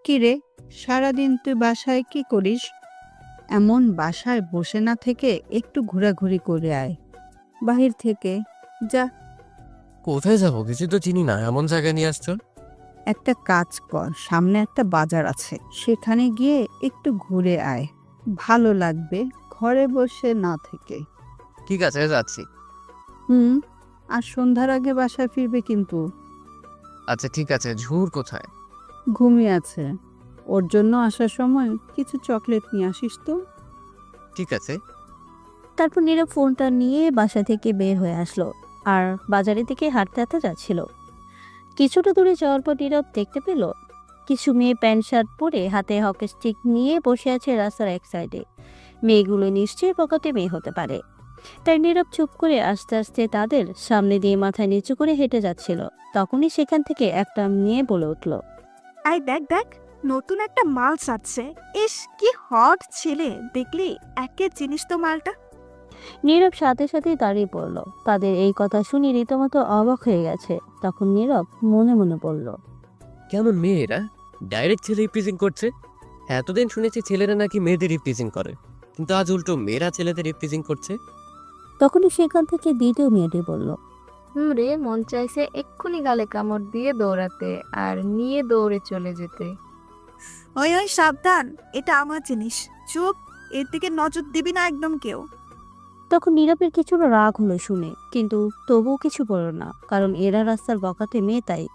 কি রে, সারাদিন তুই বাসায় কি করিস? এমন বাসায় বসে না থেকে একটু ঘোরাঘুরি করে আয় বাহির থেকে। যা, কোথায় যাবো? কিছু তো চিনি না, এমন জায়গায় নিয়ে আসছো। একটা কাজ কর, সামনে একটা বাজার আছে, সেখানে গিয়ে একটু ঘুরে আয়, ভালো লাগবে ঘরে বসে না থেকে। ঠিক আছে, যাচ্ছি। হুম, আর সন্ধ্যার আগে বাসায় ফিরবে কিন্তু। আচ্ছা ঠিক আছে, ঝুর কোথায়? ঘুমিয়ে আছে, ওর জন্য আসার সময় কিছু চকলেট নিয়ে আসিস তো। ঠিক আছে। তারপর নীরব ফোনটা নিয়ে বাসা থেকে বের হয়ে আসলো আর বাজারের দিকে হাঁটতে হাঁটতে যাচ্ছিল। কিছুটা দূরে যাওয়ার পর নীরব দেখতে পেল কিছু মেয়ে প্যান্ট শার্ট পরে হাতে হকি স্টিক নিয়ে বসে আছে রাস্তার এক সাইডে। মেয়েগুলো নিশ্চয়ই পকেটে মেয়ে হতে পারে, তাই নীরব চুপ করে আস্তে আস্তে তাদের সামনে দিয়ে মাথায় নিচু করে হেঁটে যাচ্ছিল। তখনই সেখান থেকে একটা মেয়ে বলে উঠল, এই দেখ দেখ, নতুন একটা মাল ছাড়ছে। ইস, কি হট ছেলে, দেখলি? একে জিনিস তো মালটা। নীরব সাথে সাথেই দাঁড়িয়ে পড়ল। তাদের এই কথা শুনে রীতিমতো অবাক হয়ে গেছে। তখন নীরব মনে মনে বলল, কেমন মেয়ে এরা? ডাইরেক্ট ছেলে রিপ্রেজেন্ট করছে। এতদিন শুনেছি ছেলেরা নাকি মেয়েদের রিপ্রেজেন্ট করে, কিন্তু আজ উল্টো মেয়েরা ছেলেদের রিপ্রেজেন্ট করছে। তখনই সেখান থেকে দ্বিতীয় মেয়েটি বলল, রে মন চাইছে এক্ষুনি গালে কামড় দিয়ে দৌড়াতে আর নিয়ে দৌড়ে চলে যেতে। ওই ওই সাবধান, এটা আমার জিনিস। চুপ, এর দিকে নজর দিবি না একদম কেউ। তখন নীরবের কিছুটা রাগ হলো শুনে, কিন্তু তবুও কিছু বলল না, কারণ এরা রাস্তার বকাতে মেয়ে তাই।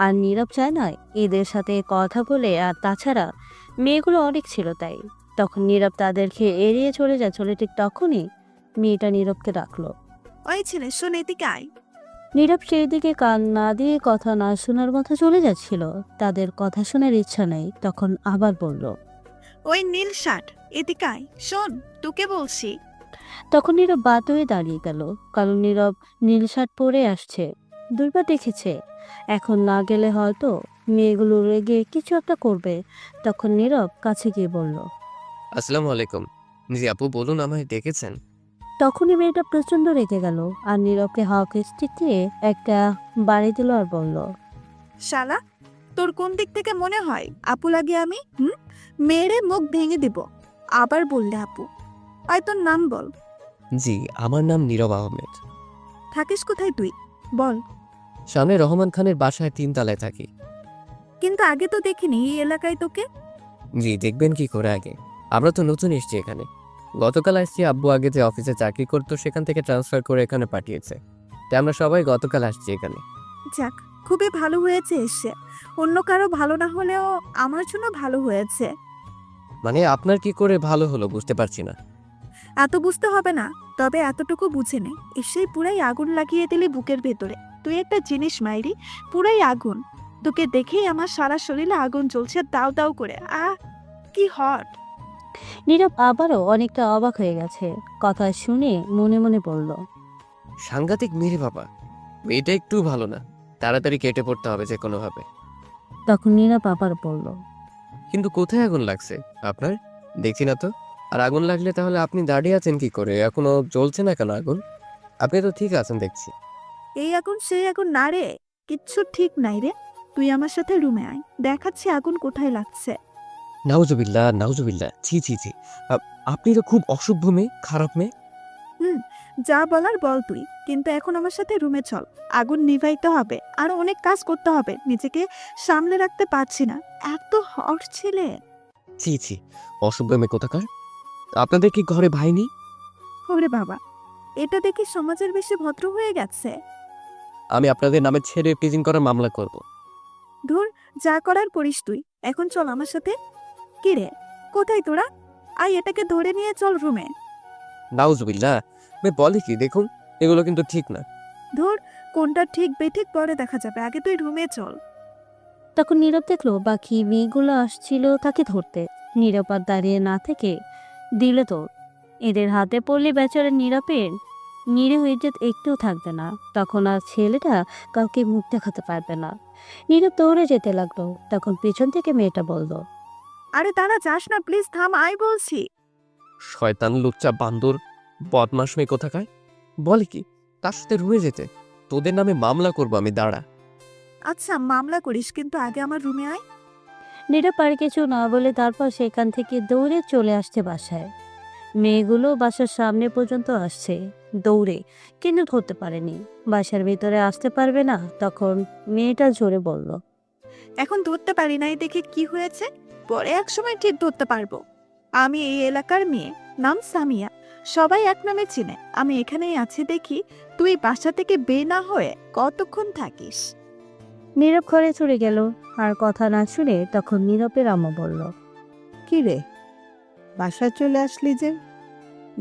আর নীরব চায় না এদের সাথে কথা বলে, আর তাছাড়া মেয়েগুলো অনেক ছিল তাই। তখন নীরব তাদেরকে এড়িয়ে চলে যায়। ঠিক তখনই মেয়েটা নীরবকে ডাকলো। ওই ছেলে, শোন, এদিকে আয়। নীরব সেই দিকে কান না দিয়ে কথা না শোনার মতো চলে যাচ্ছিল। তাদের কথা শোনার ইচ্ছা নেই। তখন আবার বলল। ওই নীল শার্ট, এদিকে আয়। শোন, তোকে বলছি। তখন নীরব বাত হয়ে দাঁড়িয়ে গেল, কারণ নীরব নীল শার্ট পরে আসছে। দুইবার দেখেছে, এখন না গেলে হয়তো মেয়েগুলো রেগে কিছু একটা করবে। তখন নীরব কাছে গিয়ে বলল। আসসালামু আলাইকুম। জি আপু, বলুন, আমায় ডেকেছেন? তখনই মেয়েটা প্রচন্ড রেগে গেল আর নীরবকে হকি স্টিক দিয়ে একটা বাড়ি দিল আর বলল, শালা, তোর কোন দিক থেকে মনে হয় আপু লাগে আমি? মেরে মুখ ভেঙে দিব আবার বললে আপু। আয়, তোর নাম বল। জি, আমার নাম নীরব আহমেদ। থাকিস কোথায় তুই? বল। সামনে রহমান খানের বাসায় 3 তলায় থাকি। কিন্তু আগে তো দেখিনি এই এলাকায় তোকে। জি, দেখবেন কি করে আগে? আমরা তো নতুন এসেছি এখানে। গতকাল আসছি, আব্বু আগে যে অফিসে চাকরি করতো সেখান থেকে ট্রান্সফার করে এখানে পাঠিয়েছে, তাই আমরা সবাই গতকাল আসছি এখানে। যাক, খুবই ভালো হয়েছে এসে। অন্য কারো ভালো না হলেও আমার জন্য ভালো হয়েছে। মানে আপনার কি করে ভালো হলো বুঝতে পারছি না। এত বুঝতে হবে না, তবে এতটুকু বুঝে নে, এসেই পুরাই আগুন লাগিয়ে দিলি বুকের ভেতরে। তুই একটা জিনিস মাইরি, পুরাই আগুন। তোকে দেখেই আমার সারা শরীরে আগুন জ্বলছে দাউ দাউ করে। কি হট! নীরব আবারও অনেকটা অবাক হয়ে গেছে। কথা শুনে মনে মনে বলল, সাংঘাতিক মেরে বাবা, মেয়েটা একটু ভালো না, তাড়াতাড়ি কেটে পড়তে হবে যে কোনোভাবে। তখন নীরব আবার বলল, কিন্তু কোথায় আগুন লাগছে আপনার? দেখছি না তো। আর আগুন লাগলে তাহলে আপনি দাঁড়িয়ে আছেন কি করে? এখনো জ্বলছে না কেন আগুন? আপনি তো ঠিক আছেন দেখছি। এই আগুন সেই আগুন না রে, কিচ্ছু ঠিক নাই রে। তুই আমার সাথে রুমে আয়, দেখাচ্ছি আগুন কোথায় লাগছে। নাউজুবিল্লাহ, নাউজুবিল্লাহ, ছি ছি ছি। আপনি তো খুব অসভ্য মেয়ে, খারাপ মেয়ে। হুম, যা বলার বল তুই, কিন্তু এখন আমার সাথে রুমে চল। আগুন নিভাইতে হবে, আর অনেক কাজ করতে হবে, নিজেকে সামলে রাখতে পারছি না। এত হট ছেলে। ছি ছি, অসভ্য মেয়ে কোথাকার। আপনাদের কি ঘরে ভাই নেই? ওরে বাবা, এটা দেখি সমাজের বেশি ভদ্র হয়ে গেছে। আমি আপনাদের নামে ছেড়ে প্রিজিং করার মামলা করব। ধুর, যা করার করিস তুই। এখন চল আমার সাথে। কি রে, কোথায় তোরা? আয়, এটাকে ধরে নিয়ে চল রুমে। নাউজুবিল্লাহ, মেয়ে বলে কি দেখুন, এগুলো কিন্তু ঠিক না। ধুর, কোনটা ঠিক বেঠিক পরে দেখা যাবে, আগে তুই রুমে চল। তখন নীরব দেখলো বাকি মেয়েগুলো আসছিল তাকে ধরতে। নীরব আর দাঁড়িয়ে না থেকে দিলে তো এদের হাতে পড়লে বেচারা নীরবের নিরীহ ইজ্জত একটুও থাকবে না। তখন আর ছেলেটা কাউকে মুখ দেখাতে পারবে না। নীরব দৌড়ে যেতে লাগলো। তখন পেছন থেকে মেয়েটা বলল, আরে দাঁড়া, যাস না প্লিজ, থাম, আয় বলছি। শয়তান, লুচ্চা, বান্দর, বদমাস মেয়ে কোথাকার। বলে কি তার সাথে রুমে যেতে? তোদের নামে মামলা করবো আমি, দাঁড়া। আচ্ছা মামলা করিস, কিন্তু আগে আমার রুমে আয়। নীরব আর কিছু না বলে তারপর সেখান থেকে দৌড়ে চলে আসছে বাসায়। মেয়েগুলো বাসার সামনে পর্যন্ত আসছে দৌড়ে, কিন্তু ধরতে পারেনি। বাসার ভিতরে আসতে পারবে না, তখন মেয়েটা জোরে বলল, এখন ধরতে পারি নাই দেখে কি হয়েছে, পরে এক সময় ঠিক ধরতে পারবো। আমি এই এলাকার মেয়ে, নাম সামিয়া, সবাই এক নামে চিনে। আমি এখানেই আছি দেখি তুই বাসা থেকে বের না হয়ে কতক্ষণ থাকিস। নীরব ঘরে চলে গেল। আর কথা না শুনে তখন নীরবের আম্মা বলল, কি রে, বাসায় চলে আসলি যে?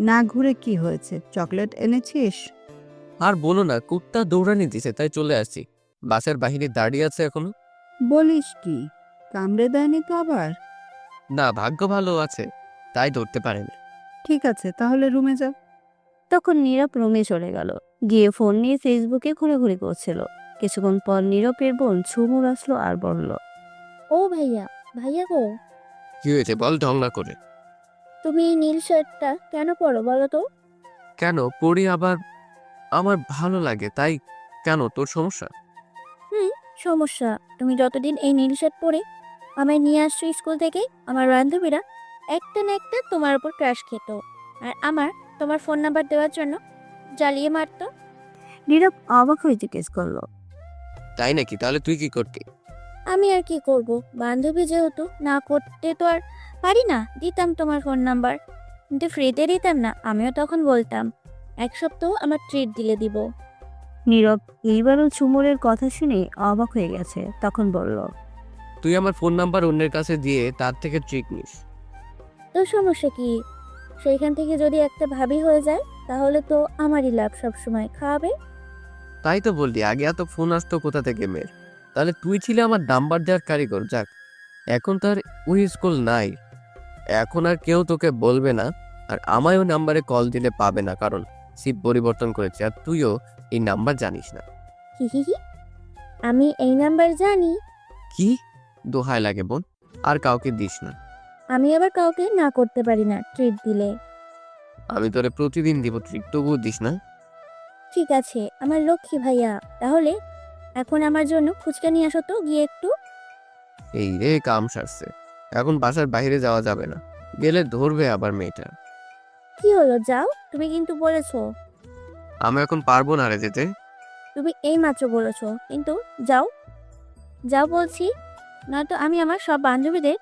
না ঘুরে কি হয়েছে, চকলেট এনেছিস? আর বলো না, কুত্তা দৌড়ানি দিছে তাই চলে আসছি। বাসার বাহিরে দাঁড়িয়ে আছে এখনো। বলিস কি, কামড়ে দেয়নি তো আবার? না, ভাগ্য ভালো আছে তাই ধরতে পারেনি। ঠিক আছে, তাহলে রুমে যা। তখন নীরব রুমে চলে গেল। গিয়ে ফোন নিয়ে ফেসবুকে ঘুরে করছিল। কিছুক্ষণ পর নীরবের বোন ঝুমুর আসলো আর বলল, ও ভাইয়া, ভাইয়া গো, কি হয়েছে বল ঢং না করে। তুমি এই নীল শার্টটা কেন পরো বলো তো? কেন পড়ি আবার? আমার ভালো লাগে তাই। কেন, তোর সমস্যা? সমস্যা, তুমি যতদিন এই নীল শার্ট পরে আমায় নিয়ে আসছো স্কুল থেকে, আমার বান্ধবীরা একটা না একটা তোমার উপর ক্রাশ খেত, আর আমার তোমার ফোন নাম্বার দেওয়ার জন্য জ্বালিয়ে মারতো। নীরব অবাক হয়ে জিজ্ঞেস করলো, তাই নাকি? তাহলে তুই কি করতি? আমি আর কি করব, বান্ধবী যেহেতু, না করতে তো আর পারি না। দিতাম তোমার ফোন নাম্বার, কিন্তু ফ্রিতে দিতাম না। আমিও তখন বলতাম এক সপ্তাহ আমার ট্রিট দিলে দিব। নীরব এইবারও ঝুমুরের কথা শুনে অবাক হয়ে গেছে। তখন বলল, তুই আমার ফোন নাম্বার অন্যের কাছে দিয়ে তার থেকে ট্রিক নিস। তো সমস্যা কি? সেইখান থেকে যদি একটা ভাবি হয়ে যায় তাহলে তো আমারই লাভ, সবসময় খাওয়াবে। তাই তো বললি, আগে এত ফোন আসতো কোথা থেকে মেয়ের। তাহলে তুই ছিলে আমার নাম্বার দেওয়ার কারিগর। যাক, এখন তার ওই স্কুল নাই, এখন আর কেউ তোকে বলবে না। আর আমায়ও নাম্বারে কল দিলে পাবে না, কারণ সিপ পরিবর্তন করেছে। আর তুইও এই নাম্বার জানিস না। হি, আমি এই নাম্বার জানি। কি দোহাই লাগে বোন, আর কাউকে দিস না। আমি আবার কাউকে না করতে পারি না ট্রিট দিলে। আমি তোরে প্রতিদিন দিব ট্রিক, তবুও দিস না। ঠিক আছে আমার লক্ষ্মী ভাইয়া, তাহলে এখন আমার জন্য ফুচকা নিয়ে আসো তো গিয়ে একটু। এই রে, কাম সারছে। এখন বাসার বাইরে যাওয়া যাবে না, গেলে ধরবে আবার মেয়েটা। কি হলো, যাও, তুমি কিন্তু বলেছো। আমি এখন পারবো না রে যেতে। তুমি এই মাত্র বলেছো, কিন্তু যাও, যাও বলছি, নয়তো আমি আমার সব বান্ধবীদের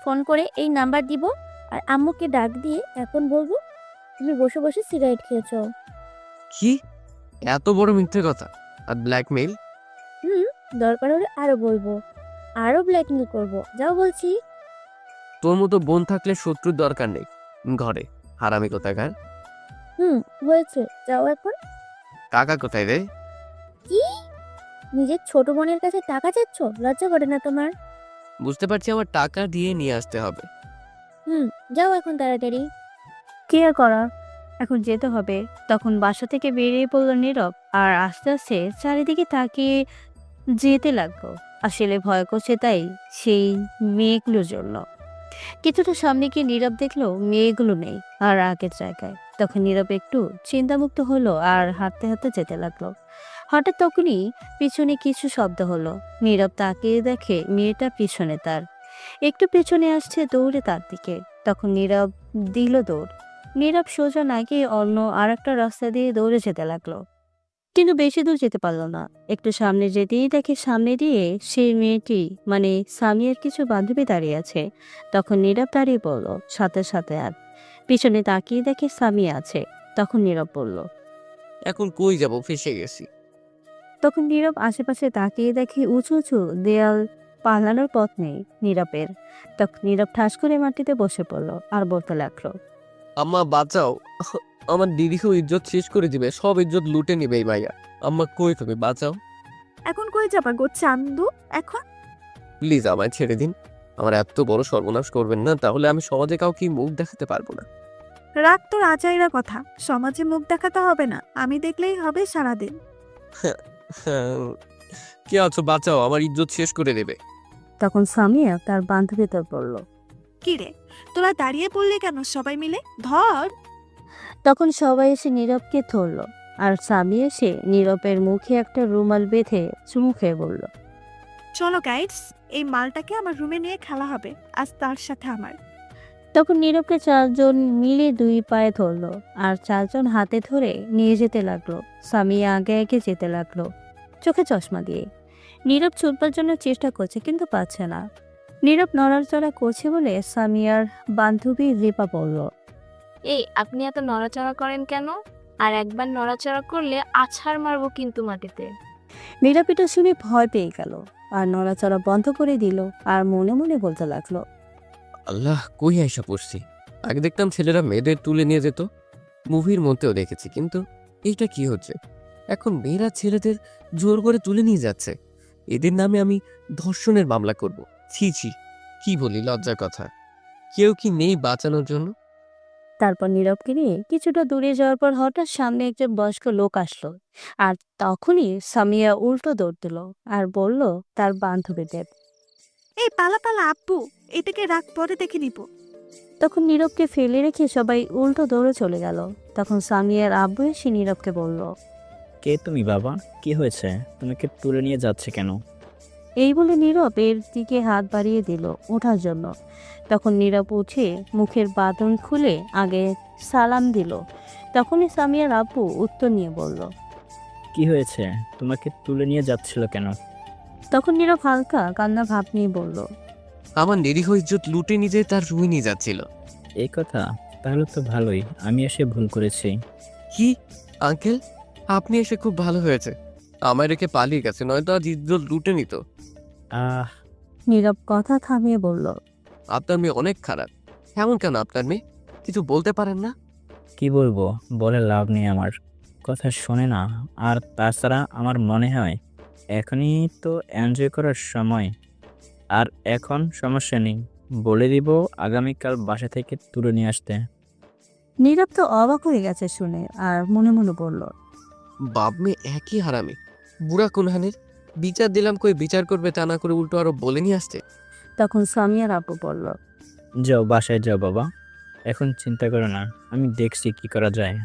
ফোন করে এই নাম্বার দিব, আর আম্মুকে ডাক দিয়ে এখন বলবো তুমি বসে বসে সিগারেট খেয়েছো। কি এত বড় মিথ্যে কথা আর ব্ল্যাকমেইল? দরকার হলে আরো বলবো, আরো ব্ল্যাকমেল করবো, যাও বলছি। তোর মতো বোন থাকলে শত্রুর দরকার নেই ঘরে, হারামি কোথাকার। হয়েছে, যাও এখন। কাকা কোথায় রে? কি, নিজের ছোট বোনের কাছে টাকা চাচ্ছ? লজ্জা করে না তোমার? বুঝতে পারছি, আমার টাকা দিয়ে নিয়ে আসতে হবে। যাও এখন তাড়াতাড়ি। কি আর করার, এখন যেতে হবে। তখন বাসা থেকে বেরিয়ে পড়ল নীরব আর আস্তে আস্তে চারিদিকে তাকিয়ে যেতে লাগলো। আসলে ভয় করছে তাই সেই মেয়েগুলোর জন্য। কিছুটা সামনে গিয়ে নীরব দেখলো মেয়েগুলো নেই আর আগের জায়গায়। তখন নীরব একটু চিন্তামুক্ত হলো আর হাঁটতে হাঁটতে যেতে লাগলো। হঠাৎ তখনই পিছনে কিছু শব্দ হলো। নীরব তাকিয়ে দেখে মেয়েটা পিছনে তার, একটু পেছনে আসছে দৌড়ে তার দিকে। তখন নীরব দিল দৌড়। নীরব সোজা না গিয়ে অন্য আর একটা রাস্তা দিয়ে দৌড়ে যেতে লাগলো, কিন্তু বেশি দূর যেতে পারলো না। একটু সামনে যেতেই দেখে সামনে দিয়ে সেই মেয়েটি মানে সামিয়ার কিছু বান্ধবী দাঁড়িয়ে আছে। তখন নীরব দাঁড়িয়ে পড়ল সাথে সাথে, আর পিছনে তাকিয়ে দেখে সামিয়া আছে। তখন নীরব বলল, এখন কই যাব, ফেসে গেছি। তখন নীরব আশেপাশে তাকিয়ে দেখে উঁচু উঁচু দেয়াল, পালানোর পথ নেই নীরবের। তখন নীরব ঠাস করে মাটিতে বসে পড়ল আর বলতে লাগলো, আম্মা বাঁচাও, আমার দিদিকেও ইজ্জত শেষ করে দিবে, সব ইজ্জত লুটে নিবে এই ভাইয়া। আম্মা কই তুমি, বাঁচাও এখন কই যাবা গো চান্দু? এখন প্লিজ, আমায় ছেড়ে দিন। আমার এত বড় সর্বনাশ করবেন না, তাহলে আমি সমাজে কাউকে মুখ দেখাতে পারবো না। রাগ তোর আচাইরা কথা, সমাজে মুখ দেখাতে হবে না, আমি দেখলেই হবে সারাদিন। কে আছো, বাঁচাও, আমার ইজ্জত শেষ করে দেবে। তখন সামিয়া তার বান্ধবীদের বলল। কি রে, তোরা দাঁড়িয়ে পড়লে কেন সবাই মিলে? ধর। তখন সবাই এসে নীরবকে ধরল আর স্বামী এসে নীরবের মুখে একটা রুমাল বেঁধে চুমু খেয়ে বলল, চলো গাইডস, এই মালটাকে আমার রুমে নিয়ে খেলা হবে আজ তার সাথে আমার। তখন নীরবকে 4 জন মিলে 2 পায়ে ধরলো আর 4 জন হাতে ধরে নিয়ে যেতে লাগলো। স্বামী আগে আগে যেতে লাগলো, চোখে চশমা দিয়ে। নীরব ছুটবার জন্য চেষ্টা করছে কিন্তু পাচ্ছে না। নীরব নড়াচড়া করছে বলে স্বামী আর বান্ধবী রিপা বলল, এই আপনি এত নড়াচড়া করেন কেন? আর একবার নড়াচড়া করলে আছাড় মারবো কিন্তু মাটিতে। নীরব এটা শুনে ভয় পেয়ে গেল আর নড়াচড়া বন্ধ করে দিল আর মনে মনে বলতে লাগলো, আল্লাহ, কই আইসা পড়ছি। আগে দেখতাম ছেলেরা মেয়েদের তুলে নিয়ে যেত, মুভির মধ্যেও দেখেছি, কিন্তু এইটা কি হচ্ছে? এখন মেয়েরা ছেলেদের জোর করে তুলে নিয়ে যাচ্ছে। এদের নামে আমি ধর্ষণের মামলা করব। ছি ছি, কি বলি, লজ্জার কথা। কেউ কি নেই বাঁচানোর জন্য? তারপর নীরবকে নিয়ে কিছুটা দূরে যাওয়ার পর হঠাৎ সামনে একজন বয়স্ক লোক আসলো আর তখনই সামিয়া উল্টো দৌড় দিল আর বলল তার বান্ধবীদের। এই পালা পালা আব্বু, এটাকে রাখ, পরে দেখে নিব। তখন নীরবকে ফেলে রেখে সবাই উল্টো দৌড়ে চলে গেল। তখন সামিয়ার আব্বু এসে নীরবকে বলল, কে তুমি বাবা? কি হয়েছে? তোমাকে তুলে নিয়ে যাচ্ছে কেন? এই বলে নীরব এর দিকে হাত বাড়িয়ে দিল ওঠার জন্য। তখন নীরব উঠে মুখের বাঁধন খুলে আগে সালাম দিল। তখনই সামিয়ার আব্বু উত্তর নিয়ে বলল। কি হয়েছে? তোমাকে তুলে নিয়ে যাচ্ছিল কেন? তখন নীরব হালকা কান্না ভাব নিয়ে বলল, আমার নিরীহ ইজ্জত লুটে নিজে তার রুমে নিয়ে যাচ্ছিল। এই কথা? তাহলে তো ভালোই, আমি এসে ভুল করেছি। কি আঙ্কেল, আপনি এসে খুব ভালো হয়েছে। আমার রেখে পালিয়ে গেছে, নয়তো আজ ইজ্জত লুটে নিত। আহ নীরব কথা থামিয়ে বলল, আপনার মেয়ে অনেক খারাপ। এমন কেন আপনার মেয়ে? কিছু বলতে পারেন না? কি বলবো, বলে লাভ নেই, আমার কথা শোনে না। আর তাছাড়া আমার মনে হয় এখনই তো এনজয় করার সময়। আর এখন সমস্যা নেই, বলে দিব আগামীকাল বাসা থেকে তুলে নিয়ে আসতে। নীরব তো অবাক হয়ে গেছে শুনে আর মনে মনে বলল, বাপ মেয়ে একই হারামি। বুড়া কোনহানের বিচার দিলাম, কই বিচার করবে তা না করে উল্টো আরো বলে নিয়ে আসছে। তখন সামিয়ার আব্বু বলল, যাও বাসায় যাও বাবা, এখন চিন্তা করো না, আমি দেখছি কি করা যায়।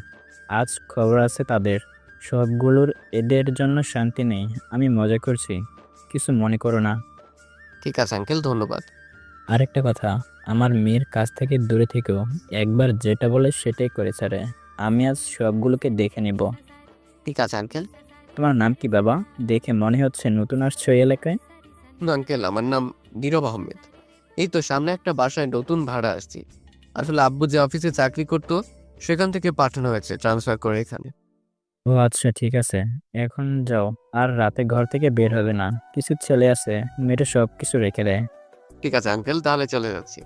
আজ খবর আছে তাদের সবগুলোর, এদের জন্য শান্তি নেই। আমি মজা করছি, কিছু মনে করো না। ঠিক আছে আঙ্কেল, ধন্যবাদ। আরেকটা কথা, আমার মেয়ের কাছ থেকে দূরে থেকেও একবার যেটা বলে সেটাই করে ছাড়ে। আমি আজ সবগুলোকে দেখে নেব। ঠিক আছে আঙ্কেল। তোমার নাম কি বাবা? দেখে মনে হচ্ছে নতুন আসছো এই এলাকায়। না আঙ্কেল, আমার নাম নীরব আহমেদ। এই তো সামনে একটা বাসায় নতুন ভাড়া আসছি। আসলে আব্বু যে অফিসে চাকরি করতো সেখান থেকে পাঠানো হয়েছে ট্রান্সফার করে এখানে। ও আচ্ছা, ঠিক আছে, এখন যাও। আর রাতে ঘর থেকে বের হবে না, কিছু ছেলে আছে মেয়েটা সব কিছু রেখে দেয়। ঠিক আছে আঙ্কেল, তাহলে চলে যাচ্ছি।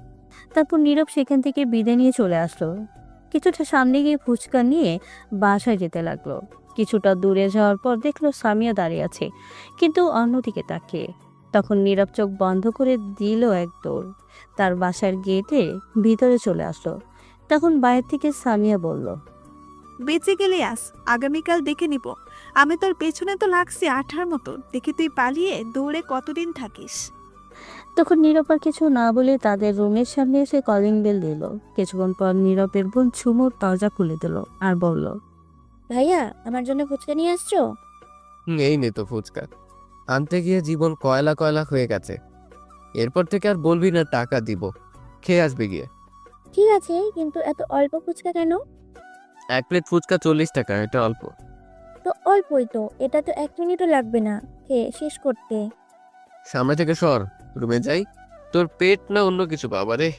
তারপর নীরব সেখান থেকে বিদায় নিয়ে চলে আসলো। কিছুটা সামনে গিয়ে ফুচকা নিয়ে বাসায় যেতে লাগলো। কিছুটা দূরে যাওয়ার পর দেখলো সামিয়া দাঁড়িয়ে আছে, কিন্তু অন্যদিকে তাকিয়ে। তখন নীরব চোখ বন্ধ করে দিল এক দৌড়, তার বাসার গেটে ভিতরে চলে আসলো। তখন বাইরে থেকে সামিয়া বলল, বেঁচে গেলে আস, আগামীকাল দেখে নিব। আমি তোর পেছনে তো লাগছি আঠার মতো, দেখি তুই পালিয়ে দৌড়ে কতদিন থাকিস। তখন নীরব আর কিছু না বলে তাদের রুমের সামনে এসে কলিং বেল দিল। কিছুক্ষণ পর নীরবের বোন ঝুমুর দরজা খুলে দিল আর বলল, ভাইয়া, আমার জন্য ফুচকা নিয়ে আসছো? এই নে তো ফুচকা। আনতে গিয়ে জীবন কয়লা কয়লা হয়ে গেছে। এরপর থেকে আর বলবি না টাকা দিব, খেয়ে আসবি গিয়ে। ঠিক আছে, কিন্তু এত অল্প ফুচকা কেন? এক প্লেট ফুচকা 40 টাকা, এটা অল্প। তো অল্পই তো, এটা তো 1 মিনিটও লাগবে না খেয়ে শেষ করতে। সামনে থেকে সর, রুমে যাই। তোর পেট না অন্য কিছু, বাবা রে।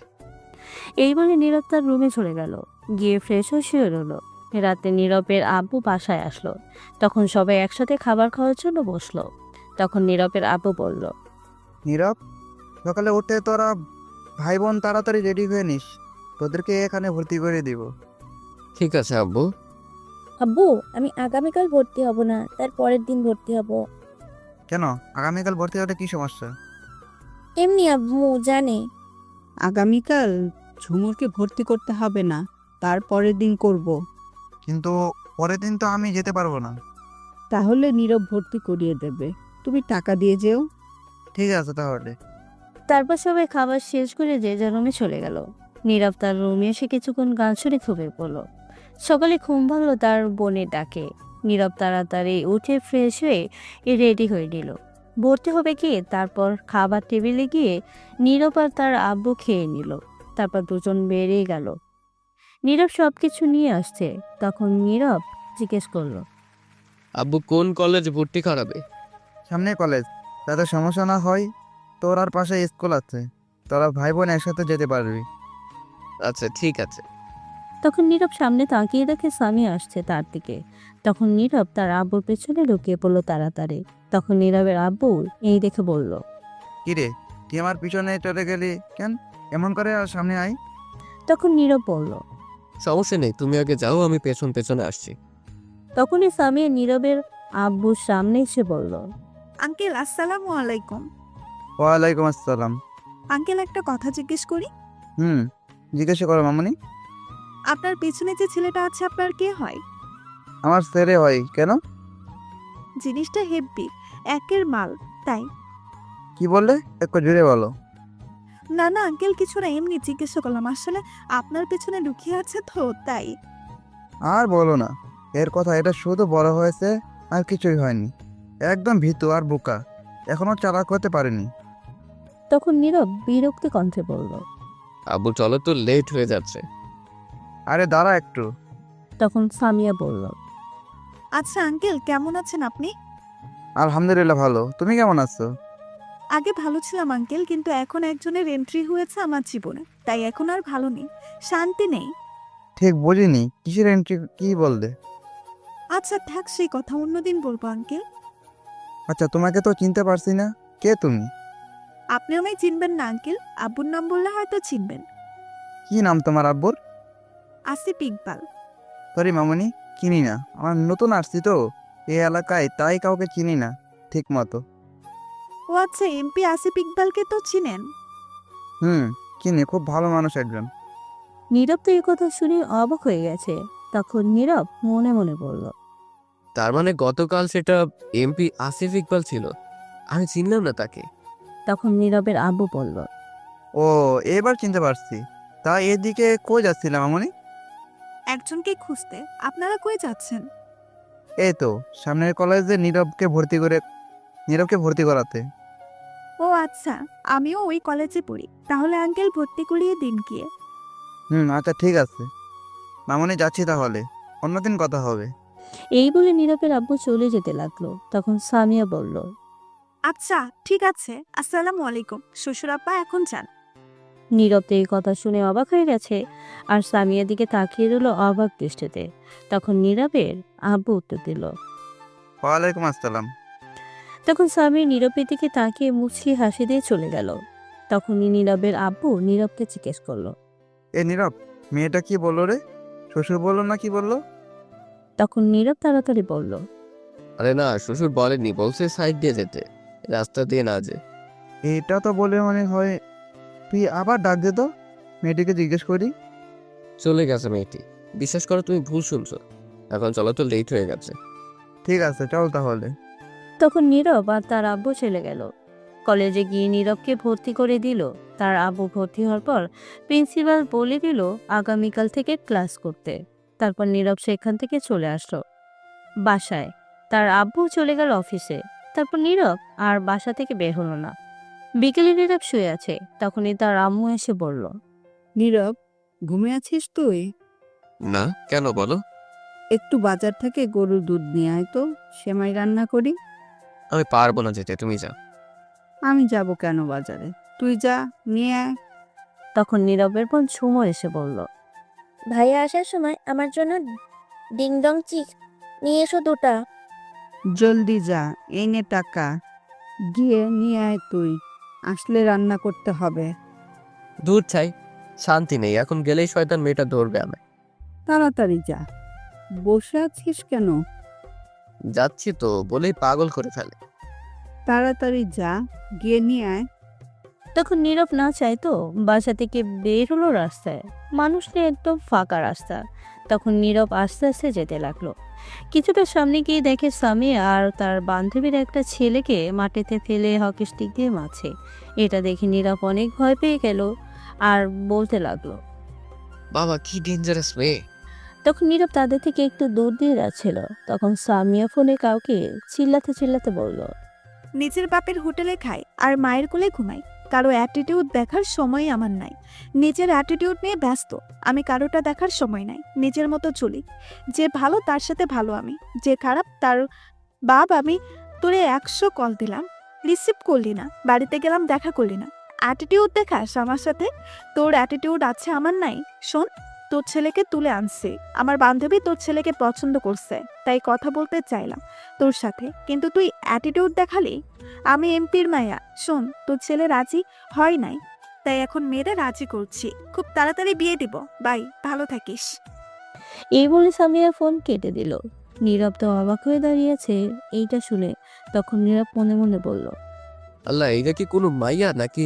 এই বলে নীরব তার রুমে চলে গেল, গিয়ে ফ্রেশ হয়ে শুয়ে রইল। রাতে নীরবের আব্বু বাসায় আসলো। তখন সবাই একসাথে খাবার খাওয়ার জন্য বসলো। তখন নীরবের আব্বু বলল, নীরব, সকালে উঠে তোরা ভাই বোন তাড়াতাড়ি রেডি হয়ে নিস, তোদেরকে এখানে ভর্তি করে দিব। ঠিক আছে আব্বু। আব্বু, আমি আগামীকাল ভর্তি হব না, তার পরের দিন ভর্তি হব। কেন, আগামীকাল ভর্তি হলে কি সমস্যা? এমনি আব্বু জানে। আগামীকাল ঝুমুরকে ভর্তি করতে হবে না, তার পরের দিন করব। কিন্তু পরের দিন তো আমি যেতে পারবো না। তাহলে নীরব ভর্তি করিয়ে দেবে, তুমি টাকা দিয়ে যেও। ঠিক আছে তাহলে। তারপর সবাই খাবার শেষ করে যে যার রুমে চলে গেল। নীরব তার রুমে এসে কিছুক্ষণ গান শুনে ঘুমিয়ে পড়ল। সকালে ঘুম ভাঙলো তার বোনের ডাকে। নীরব তাড়াতাড়ি উঠে ফ্রেশ হয়ে রেডি হয়ে নিল। ভর্তি হবে কি, তারপর খাবার টেবিলে গিয়ে নীরব আর তার আব্বু খেয়ে নিল। তারপর দুজন বেরিয়ে গেল। নীরব সবকিছু নিয়ে আসছে। তখন নীরব জিজ্ঞেস করলো, আব্বু কোন কলেজ ভর্তি করাবে? সামনে কলেজ, যাতে সমস্যা না হয়। তোর আর পাশে স্কুল আছে, তোরা ভাই বোন একসাথে যেতে পারবি। আচ্ছা ঠিক আছে। তখন নীরব সামনে তাকিয়ে দেখে সামি আসছে তার দিকে। তখন নীরব তার আব্বুর পেছনে লুকিয়ে পড়লো তাড়াতাড়ি। তখন নীরবের আব্বু এই দেখে বলল, কিরে, তুই আমার পিছনে চলে গেলি কেন? এমন করে আর সামনে আয়। তখন নীরব বলল। সমস্যা নেই, তুমি আগে যাও, আমি পেছন পেছনে আসছি। তখনই সামি নীরবের আব্বুর সামনে এসে বলল, আঙ্কেল আসসালামু আলাইকুম। ওয়ালাইকুম আসসালাম। আঙ্কেল একটা কথা জিজ্ঞেস করি? জিজ্ঞাসা করো মামনি। আপনার পেছনে যে ছেলেটা আছে আপনার কে হয়? আমার ছেলে হয় কেন? জিনিসটা হেব্বি, একের মাল, তাই। কি বললে, একটু জোরে বলো। না না আঙ্কেল, কিছু না, এমনি জিজ্ঞেস করলাম। আসলে আপনার পেছনে লুকিয়ে আছে তো, তাই। আর বলো না, এর কথা, এটা শুধু বড় হয়েছে, আর কিছুই হয়নি। একদম ভীতু আর বোকা, এখনো চালাক হতে পারেনি। তখন নীরব বিরক্তি কণ্ঠে বলল। আব্বু চলো তো, লেট হয়ে যাচ্ছে। আরে দাঁড়া একটু। তখন সামিয়া বলল, আচ্ছা আঙ্কেল, কেমন আছেন আপনি? আলহামদুলিল্লাহ ভালো, তুমি কেমন আছো? আগে ভালো ছিলাম আঙ্কেল, কিন্তু এখন একজনের এন্ট্রি হয়েছে আমার জীবনে, তাই এখন আর ভালো নেই, শান্তি নেই। ঠিক বুঝিনি, কিসের এন্ট্রি, কি বললে? আচ্ছা থাক, সেই কথা অন্যদিন বলবো আঙ্কেল। আচ্ছা, তোমাকে তো চিনতে পারছি না, কে তুমি? আপনি আমায় চিনবেন না আঙ্কেল, আব্বুর নাম বললে হয়তো চিনবেন। কি নাম তোমার আব্বুর? আসিফ ইকবাল। সরি মামনি, চিনি না, আমার নতুন আসছি তো এই এলাকায়, তাই কাউকে চিনি না ঠিক মতো। ও আচ্ছা, এমপি আসিফ ইকবালকে তো চিনেন? চিনি, খুব ভালো মানুষ একজন। নীরব তো এই কথা শুনে অবাক হয়ে গেছে। তখন নীরব মনে মনে বলল, তার মানে গতকাল সেটা এমপি আসিফ ইকবাল ছিল, আমি চিনলাম না তাকে। তখন নীরবের আব্বু বলল, ও, এবার চিনতে পারছি। তা এদিকে কই যাচ্ছিলাম মামনি? একজনকে খুঁজতে। আপনারা কই যাচ্ছেন? এই তো সামনের কলেজে নীরবকে ভর্তি করাতে। ও আচ্ছা, আমিও ওই কলেজে পড়ি, তাহলে আঙ্কেল ভর্তি করিয়ে দিন গিয়ে। আচ্ছা ঠিক আছে মামনি, যাচ্ছি তাহলে, অন্যদিন কথা হবে। এই বলে নীরবের আব্বু চলে যেতে লাগলো। তখন সামিয়া বলল, আচ্ছা ঠিক আছে, আসসালামু আলাইকুম শ্বশুর আব্বা, এখন যান। নীরব তো এই কথা শুনে অবাক হয়ে গেছে, আর সামিয়ার দিকে তাকিয়ে রইল অবাক দৃষ্টিতে। তখন নীরবের আব্বু উত্তর দিল। ওয়ালাইকুম আসসালাম। তখন সামি নীরবের দিকে তাকিয়ে মুচকি হাসি দিয়ে চলে গেল। তখনই নীরবের আব্বু নীরবকে জিজ্ঞেস করলো। এ নীরব, মেয়েটা কি বললো রে? শ্বশুর বললো না কি বললো? তখন নীরব তাড়াতাড়ি বলল, আরে না, শ্বশুর বলেনি, বলছে সাইড দিয়ে যেতে, রাস্তা দিয়ে না যে। এটা তো বলে মনে হয়, তুই আবার ডাক দে তো, মেয়েটিকে জিজ্ঞেস করি। চলে গেছে মেয়েটি, বিশ্বাস করো তুমি ভুল শুনছো। এখন চলো তো, লেট হয়ে গেছে। ঠিক আছে চল তাহলে। তখন নীরব আর তার আব্বু চলে গেল। কলেজে গিয়ে নীরবকে ভর্তি করে দিল। তার আব্বু ভর্তি হওয়ার পর প্রিন্সিপাল বলে দিল আগামীকাল থেকে ক্লাস করতে। তারপর নীরব সেখান থেকে চলে আসলো বাসায়। তার আব্বু চলে গেল অফিসে। তারপর নীরব আর বাসা থেকে বের হলো না। বিকেলে নীরব শুয়ে আছে। তখনই তার আম্মু এসে বলল, নীরব, ঘুমিয়ে আছিস তুই? না, কেন বলো? একটু বাজার থেকে গরুর দুধ নিয়ে আয় তো, সেমাই রান্না করি। আমি পারবো না যেতে, তুমি যাও। আমি যাব কেন বাজারে? তুই যা, নিয়ে আয়। তখন নীরবের বোন ঝুমো এসে বলল, ভাইয়া আসার সময় আমার জন্য ডিংডং চিজ নিয়ে এসো 2টা। জলদি যা, এই নে টাকা, গিয়ে নিয়ে আয় তুই, আসলে রান্না করতে হবে। দূর চাই, শান্তি নেই, এখন গেলেই শয়তান মেয়েটা ধরবে আমায়। তাড়াতাড়ি যা, বসে আছিস কেন? যাচ্ছি তো বলেই পাগল করে ফেলে। তাড়াতাড়ি যা, গিয়ে নিয়ে আয়। তখন নীরব না চাইতো বাসা থেকে বের হলো রাস্তায়। মানুষ নেই, একদম ফাঁকা রাস্তা। তখন নীরব আস্তে আস্তে যেতে লাগলো। কিছুটা সামনে গিয়ে দেখে স্বামী আর তার বান্ধবীর একটা ছেলেকে মাটিতে ফেলে হকি স্টিক দিয়ে মারছে। এটা দেখে নীরব অনেক ভয় পেয়ে গেল আর বলতে লাগলো, বাবা কি ডেঞ্জারাস মেয়ে। তখন নীরব তাদের থেকে একটু দূর দিয়ে যাচ্ছিল। তখন সামিয়া ফোনে কাউকে চিল্লাতে চিল্লাতে বলল, নিজের বাপের হোটেলে খাই আর মায়ের কোলে ঘুমাই। কারো অ্যাটিটিউড দেখার সময় আমার নাই। নিজের অ্যাটিটিউড নিয়ে ব্যস্ত। আমি কারোটা দেখার সময় নাই। নিজের মতো চলি। যে ভালো তার সাথে ভালো আমি, যে খারাপ তার বাপ আমি। তোরে 100 কল দিলাম, রিসিভ করলি না। বাড়িতে গেলাম, দেখা করলি না। অ্যাটিটিউড দেখাস আমার সাথে? তোর অ্যাটিটিউড আছে, আমার নাই। শোন, তোর ছেলেকে তুলে আনছি। আমার বান্ধবী তোর ছেলেকে পছন্দ করছে, তাই কথা বলতে চাইলাম তোর সাথে, কিন্তু তুই অ্যাটিটিউড দেখালি। আমি এমপির মায়া। শোন, তোর ছেলে রাজি হয় নাই, তাই এখন মেয়েরা রাজি করছি। খুব তাড়াতাড়ি বিয়ে দিব। বাই, ভালো থাকিস। এই বলে সামিয়া ফোন কেটে দিল। নীরব তো অবাক হয়ে দাঁড়িয়েছে এইটা শুনে। তখন নীরব মনে মনে বলল, আল্লাহ, এটা কি কোনো মাইয়া নাকি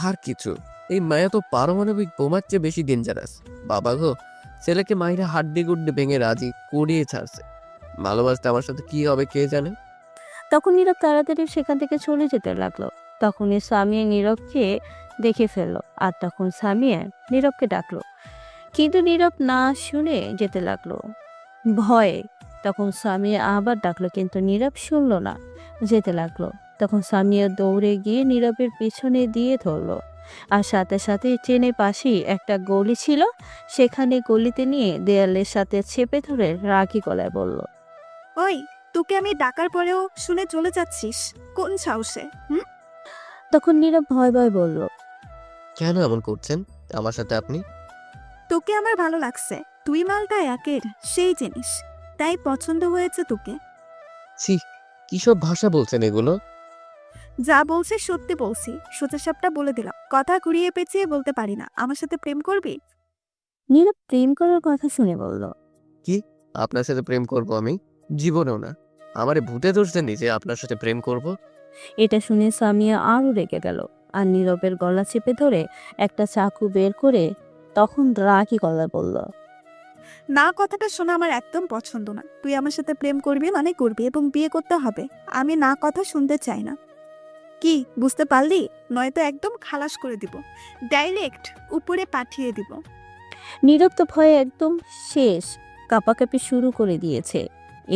আর কিছু? এই মায়া তো পারমাণবিক বোমার চেয়ে বেশি ডেঞ্জারাস। বাবা গো, ছেলেকে মাইরা হাড্ডি গুড্ডি ভেঙে রাজি করিয়ে ছাড়ছে। ভালোবাসতে আমার সাথে কি হবে কে জানে। তখন নীরব তাড়াতাড়ি সেখান থেকে চলে যেতে লাগলো। তখনই সামিয়া নীরবকে দেখে ফেললো, আর তখন সামিয়া নীরবকে ডাকলো, কিন্তু নীরব না শুনে যেতে লাগলো ভয়ে। তখন সামিয়া আবার ডাকলো, কিন্তু নীরব শুনলো না, যেতে লাগলো। তখন সামিয়া দৌড়ে গিয়ে নীরবের পিছনে দিয়ে ধরলো, আর সাথে সাথে ট্রেনের পাশেই একটা গলি ছিল, সেখানে গলিতে নিয়ে দেয়ালের সাথে চেপে ধরে রাগী গলায় বলল, ওই, তোকে আমি ডাকার পরেও শুনে চলে যাচ্ছিস কোন সাহসে? তখন নীরব ভয় ভয় বলল, কেন এমন করছেন আমার সাথে আপনি? তোকে আমার ভালো লাগছে। তুই মালটা একের সেই জিনিস, তাই পছন্দ হয়েছে তোকে। ছি, কিসব ভাষা বলছেন এগুলো? যা বলছি সত্যি বলছি। সোজা সাপটা বলে দিলাম, কথা ঘুরিয়ে পেঁচিয়ে বলতে পারি না। আমার সাথে প্রেম করবি? নীরব প্রেম করার কথা শুনে বলল, কি? আপনার সাথে প্রেম করব আমি? জীবনেও না। আমারে ভূতে ধরছেন যে আপনার সাথে প্রেম করব? এটা শুনে সামিয়া আরো রেগে গেল, আর নীরবের গলা চেপে ধরে একটা চাকু বের করে তখন রাগী গলায় বলল, না, কথাটা শোনা আমার একদম পছন্দ না। তুই আমার সাথে প্রেম করবি মানে করবি, এবং বিয়ে করতে হবে। আমি না কথা শুনতে চাই না। কি বুঝতে পারলি? নয়তো একদম খালাস করে দিব, ডাইরেক্ট উপরে পাঠিয়ে দিব। নীরব তো ভয়ে একদম শেষ, কাঁপাকাঁপি শুরু করে দিয়েছে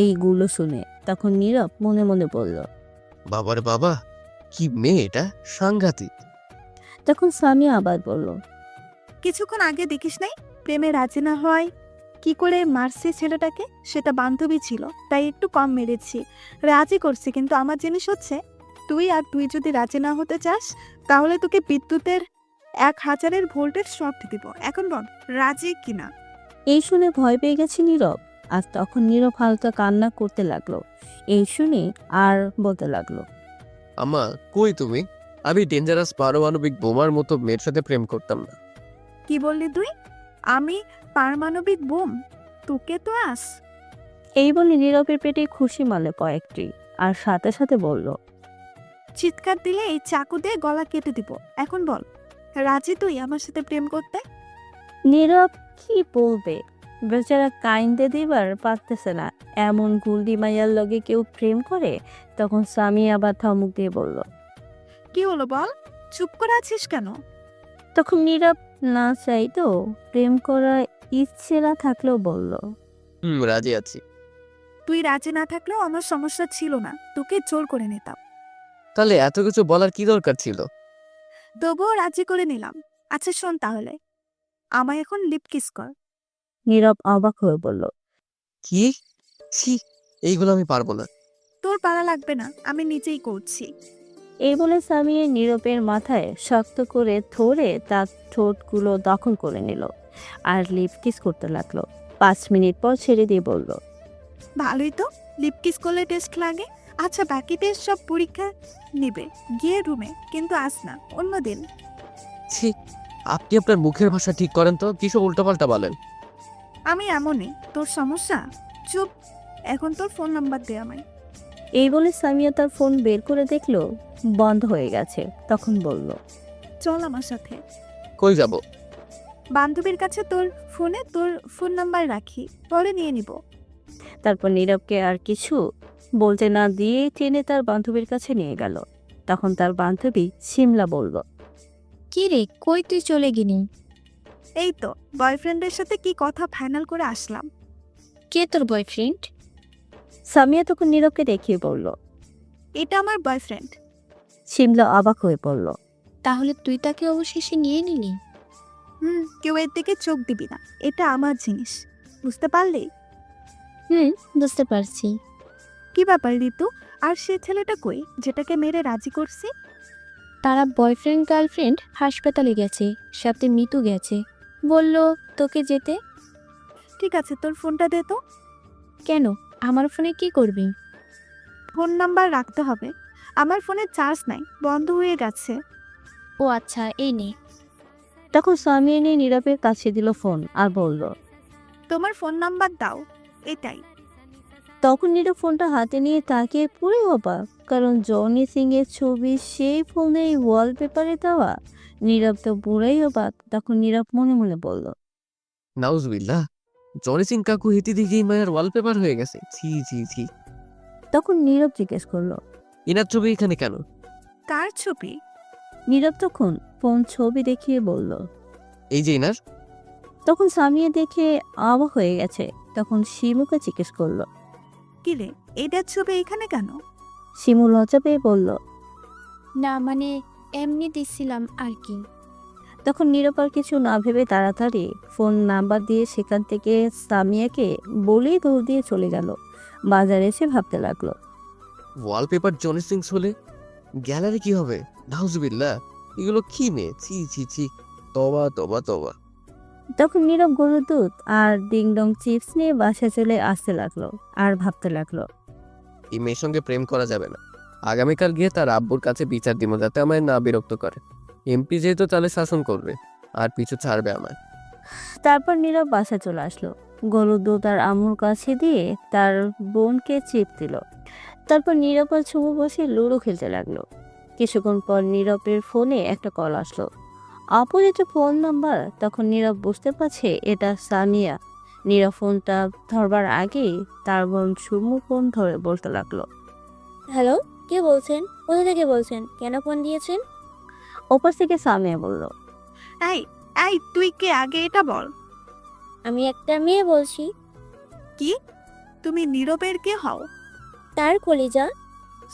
এইগুলো শুনে। তখন নীরব মনে মনে বলল, বাবারে বাবা, কি মেয়ে এটা, সাংঘাতিক। তখন সামিয়া আবার বলল, কিছুক্ষণ আগে দেখিস নাই প্রেমে রাজি না হয় কি করে মারছি ছেলেটাকে? সেটা বান্ধবী ছিল, তাই একটু কম মেরেছি। রাজি করছি, কিন্তু আমার জিনিস হচ্ছে তুই যদি রাজি না হতে চাস, তাহলে তোকে বিদ্যুতের 1000-এর ভোল্টেজ শর্ট দিব। এখন বল, রাজি কিনা? এই শুনে ভয় পেয়ে গেছে নীরব। আর তখন নীরব হালকা কান্না করতে লাগলো। এই শুনে আর বলতে লাগলো, আমা, কই তুমি? আমি ডেঞ্জারাস পারমাণবিক বোমার মতো মেয়ের সাথে প্রেম করতাম না। কি বললি তুই? আমি পারমাণবিক বোম? তোকে তো আস। এই বলে নীরবের পেটে খুশি মারল কয়েকটি, আর সাথে সাথে বলল, চিৎকার দিলে এই চাকু দিয়ে গলা কেটে দিব। এখন বল, রাজি তুই আমার সাথে প্রেম করতে? নীরব কি বলবে, বেচারা কাইন্দে দিবার পারতেছে না। এমন গুলদি মাইয়ার লগে কেউ প্রেম করে? তখন স্বামী আবার ধমক দিয়ে বলল। কি হলো বল, চুপ করে আছিস কেন? তখন নীরব না চাইতো প্রেম করার ইচ্ছে না থাকলেও বলল, রাজি আছি। তুই রাজি না থাকলেও আমার সমস্যা ছিল না, তোকে জোর করে নিতাম। তাহলে এত কিছু বলার কি দরকার ছিল? তবুও রাজি করে নিলাম। আচ্ছা শোন তাহলে, আমায় এখন লিপ কিস কর। নীরব অবাক হয়ে বলল, কি? ছি, এইগুলো আমি পারবো না। তোর পারা লাগবে না, আমি নিজেই করছি। এই বলে স্বামী নীরবের মাথায় শক্ত করে ধরে তার ঠোঁটগুলো দখল করে নিল, আর লিপ কিস করতে লাগলো। 5 মিনিট পর ছেড়ে দিয়ে বলল, ভালোই তো, লিপ কিস করলে টেস্ট লাগে। আচ্ছা, বাকি টেস্ট সব পরীক্ষা নিবে গিয়ে রুমে, কিন্তু আস না, অন্যদিন। ছি, আপনি আপনার মুখের ভাষা ঠিক করেন তো, কিসব উল্টাপাল্টা বলেন। আমি এমনই, তোর সমস্যা? চুপ, এখন তোর ফোন নাম্বার দে আমায়। এই বলে সামিয়া তার ফোন বের করে দেখলো বন্ধ হয়ে গেছে। তখন বলল, চল আমার সাথে। কই যাব? বান্ধবীর কাছে তোর ফোনে তোর ফোন নাম্বার রাখি, পরে নিয়ে নিব। তারপর নীরবকে আর কিছু বলতে না দিয়ে টেনে তার বান্ধবীর কাছে নিয়ে গেল। তখন তার বান্ধবী শিমলা বলল, কি রে, কই তুই চলে গেলি? এই তো বয়ফ্রেন্ডের সাথে কি কথা ফাইনাল করে আসলাম। কে তোর বয়ফ্রেন্ড? সামিয়া তখন নীরবকে দেখিয়ে বলল। এটা আমার বয়ফ্রেন্ড। শিমলা অবাক হয়ে পড়ল। তাহলে তুই তাকে অবশেষে নিয়ে নিলি? কেউ এর দিকে চোখ দিবি না, এটা আমার জিনিস, বুঝতে পারলি? বুঝতে পারছি। কি ব্যাপার ঋতু, আর সে ছেলেটা কই যেটাকে মেরে রাজি করছি? তারা বয়ফ্রেন্ড গার্লফ্রেন্ড হাসপাতালে গেছে, সাথে মিতু গেছে, বলল তোকে যেতে। ঠিক আছে, তোর ফোনটা দে তো। কেন, আমার ফোনে কি করবি? ফোন নাম্বার রাখতে হবে, আমার ফোনে চার্জ নাই, বন্ধ হয়ে গেছে। ও আচ্ছা, এই নে। তখন সামিয়া নিয়ে নীরবের কাছে দিল ফোন আর বলল। তোমার ফোন নাম্বার দাও। এটাই। তখন নীরব ফোনটা হাতে নিয়ে তাকিয়ে পুরো অবাক, কারণ জনি সিং এর ছবি সেই ফোনে ওয়ালপেপারে দেওয়া। নীরব তো পুরাই অবাক। তখন নীরব মনে মনে বলল। নাউজুবিল্লাহ, জনি সিং কাকু হিতি দিকেই মায়ের ওয়ালপেপার হয়ে গেছে। ছি ছি ছি। তখন নীরব জিজ্ঞেস করলো। ইনার ছবি এখানে কেন? কার ছবি? নীরব তখন ফোন ছবি দেখিয়ে বলল। এই যে ইনার। তখন সামিয়া দেখে অবাক হয়ে গেছে। তখন শিমুকে জিজ্ঞেস করলো। কি রে, এটার ছবি এখানে কেন? শিমু লজ্জা পেয়ে বলল। না মানে এমনি দিছিলাম আর কি। তখন নীরব আর কিছু না ভেবে তাড়াতাড়ি ফোন নাম্বার দিয়ে সেখান থেকে সামিয়াকে বলেই দৌড় দিয়ে চলে গেল। বাজারে এসে ভাবতে লাগলো। ওয়ালপেপার জনি সিং হলে গ্যালারি কি হবে? নাউজুবিল্লাহ, এগুলো কি মেয়ে? ছি ছি ছি। তবা তবা তবা। তখন নীরব গরুর দুধ আর ডিংডং চিপস নিয়ে বাসায় চলে আসতে লাগলো আর ভাবতে লাগলো। এই মেয়ের সঙ্গে প্রেম করা যাবে না। আগামীকাল গিয়ে তার আব্বুর কাছে বিচার দিব, যাতে আমায় না বিরক্ত করে। এমপি যেহেতু তাহলে শাসন করবে আর পিছু ছাড়বে আমায়। তারপর নীরব বাসায় চলে আসলো। গরুর দুধ আর আম্মুর কাছে দিয়ে তার বোনকে চিপ দিল। তারপর নীরব আর ছুমু বসে লুডো খেলতে লাগলো। কিছুক্ষণ পর নীরবের ফোনে একটা কল আসলো। অপরিচিত ফোন নাম্বার। তখন নীরব বুঝতে পারছে এটা সামিয়া। নীরব ফোনটা ধরবার আগেই তার বোন ছুমু ফোন ধরে বলতে লাগলো। হ্যালো, কে বলছেন? কোথা থেকে বলছেন? কেন ফোন দিয়েছেন? ওপাশ থেকে সামিয়া বলল। এই এই তুই কে, আগে এটা বল। আমি একটা মেয়ে বলছি। কি? তুমি নীরবের কে হও? তার কলিজা।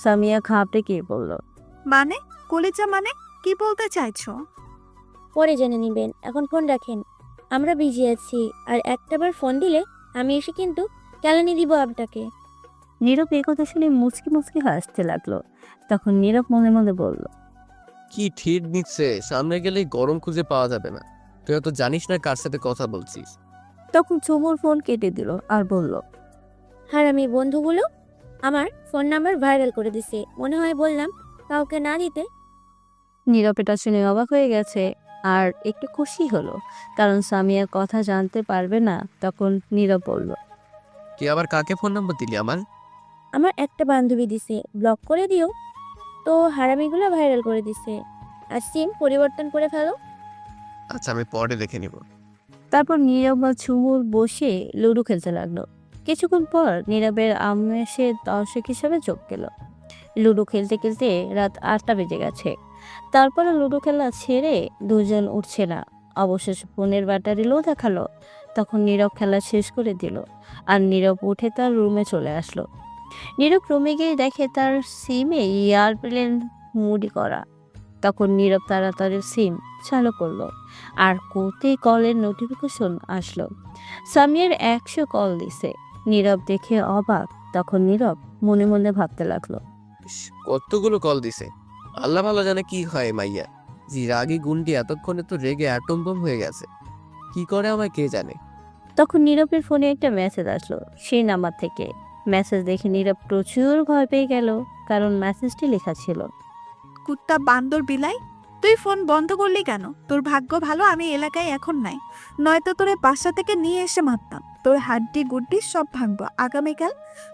সামিয়া খাপড়ে গিয়ে বলল। মানে কলিজা মানে কি বলতে চাইছো? পরে জেনে নেবেন, এখন ফোন রাখেন, আমরা বিজি আছি। আর একটাবার ফোন দিলে আমি এসে কিন্তু কেলানি দিব আপনাকে। নীরব এ কথা শুনে মুচকি মুচকি হাসতে লাগলো। তখন নীরব মনে মনে বলল। কি ঠিক নিচ্ছে, সামনে গেলেই গরম খুঁজে পাওয়া যাবে না। তুই তো জানিস না কার সাথে কথা বলছিস। তখন চুমুর ফোন কেটে দিল আর বলল। হারামি বন্ধুগুলো আমার ফোন নাম্বার ভাইরাল করে দিছে, মনে হয় বললাম কাউকে না দিতে। নীরব এটা শুনে অবাক হয়ে গেছে আর একটু খুশি হলো, কারণ সামিয়ার কথা জানতে পারবে না। তখন নীরব বলল। তুই আবার কাকে ফোন নাম্বার দিলি আমার? আমার একটা বান্ধবী দিছে, ব্লক করে দিও। তো হারামিগুলো ভাইরাল করে দিছে, আর সিম পরিবর্তন করে ফেলো। আচ্ছা, আমি পরে দেখে নিব। তারপর নীরব আর ঝুমুর বসে লুডো খেলতে লাগলো। কিছুক্ষণ পর নীরবের আম্মু এসে দর্শক হিসাবে যোগ গেল। লুডো খেলতে খেলতে রাত 8টা বেজে গেছে। তারপরে লুডো খেলা ছেড়ে দুজন উঠছে না। অবশেষে ফোনের ব্যাটারি লো দেখালো। তখন নীরব খেলা শেষ করে দিল আর নীরব উঠে তার রুমে চলে আসলো। নীরব রুমে গিয়ে দেখে তার সিমে এয়ারপ্লেন মুডি করা। তখন নীরব তাড়াতাড়ি সিম চালু করলো আর কোতে কলের নোটিফিকেশন আসলো। সামিয়ার 100 কল দিছে। নীরব দেখে অবাক। তখন নীরব মনে মনে ভাবতে লাগলো। ইস, কতগুলো কল দিছে। আল্লাহ ভালো জানে কি হয় মাইয়া। জি রাগী গুন্ডি এতক্ষণে তো রেগে অ্যাটম বোম হয়ে গেছে। কি করে আমায় কে জানে। তখন নীরবের ফোনে একটা মেসেজ আসলো সেই নাম্বার থেকে। মেসেজ দেখে নীরব প্রচুর ভয় পেয়ে গেল, কারণ মেসেজটি লেখা ছিল। কুত্তা বান্দর বিলাই, তুই ফোন বন্ধ করলি কেন? তোর ভাগ্য ভালো আমি এলাকায় এখন নাই, নয়তো তোরে বাসা থেকে নিয়ে এসে মারতাম। তোর হাড্ডি গুড্ডি সব ভাঙবো আগামীকাল।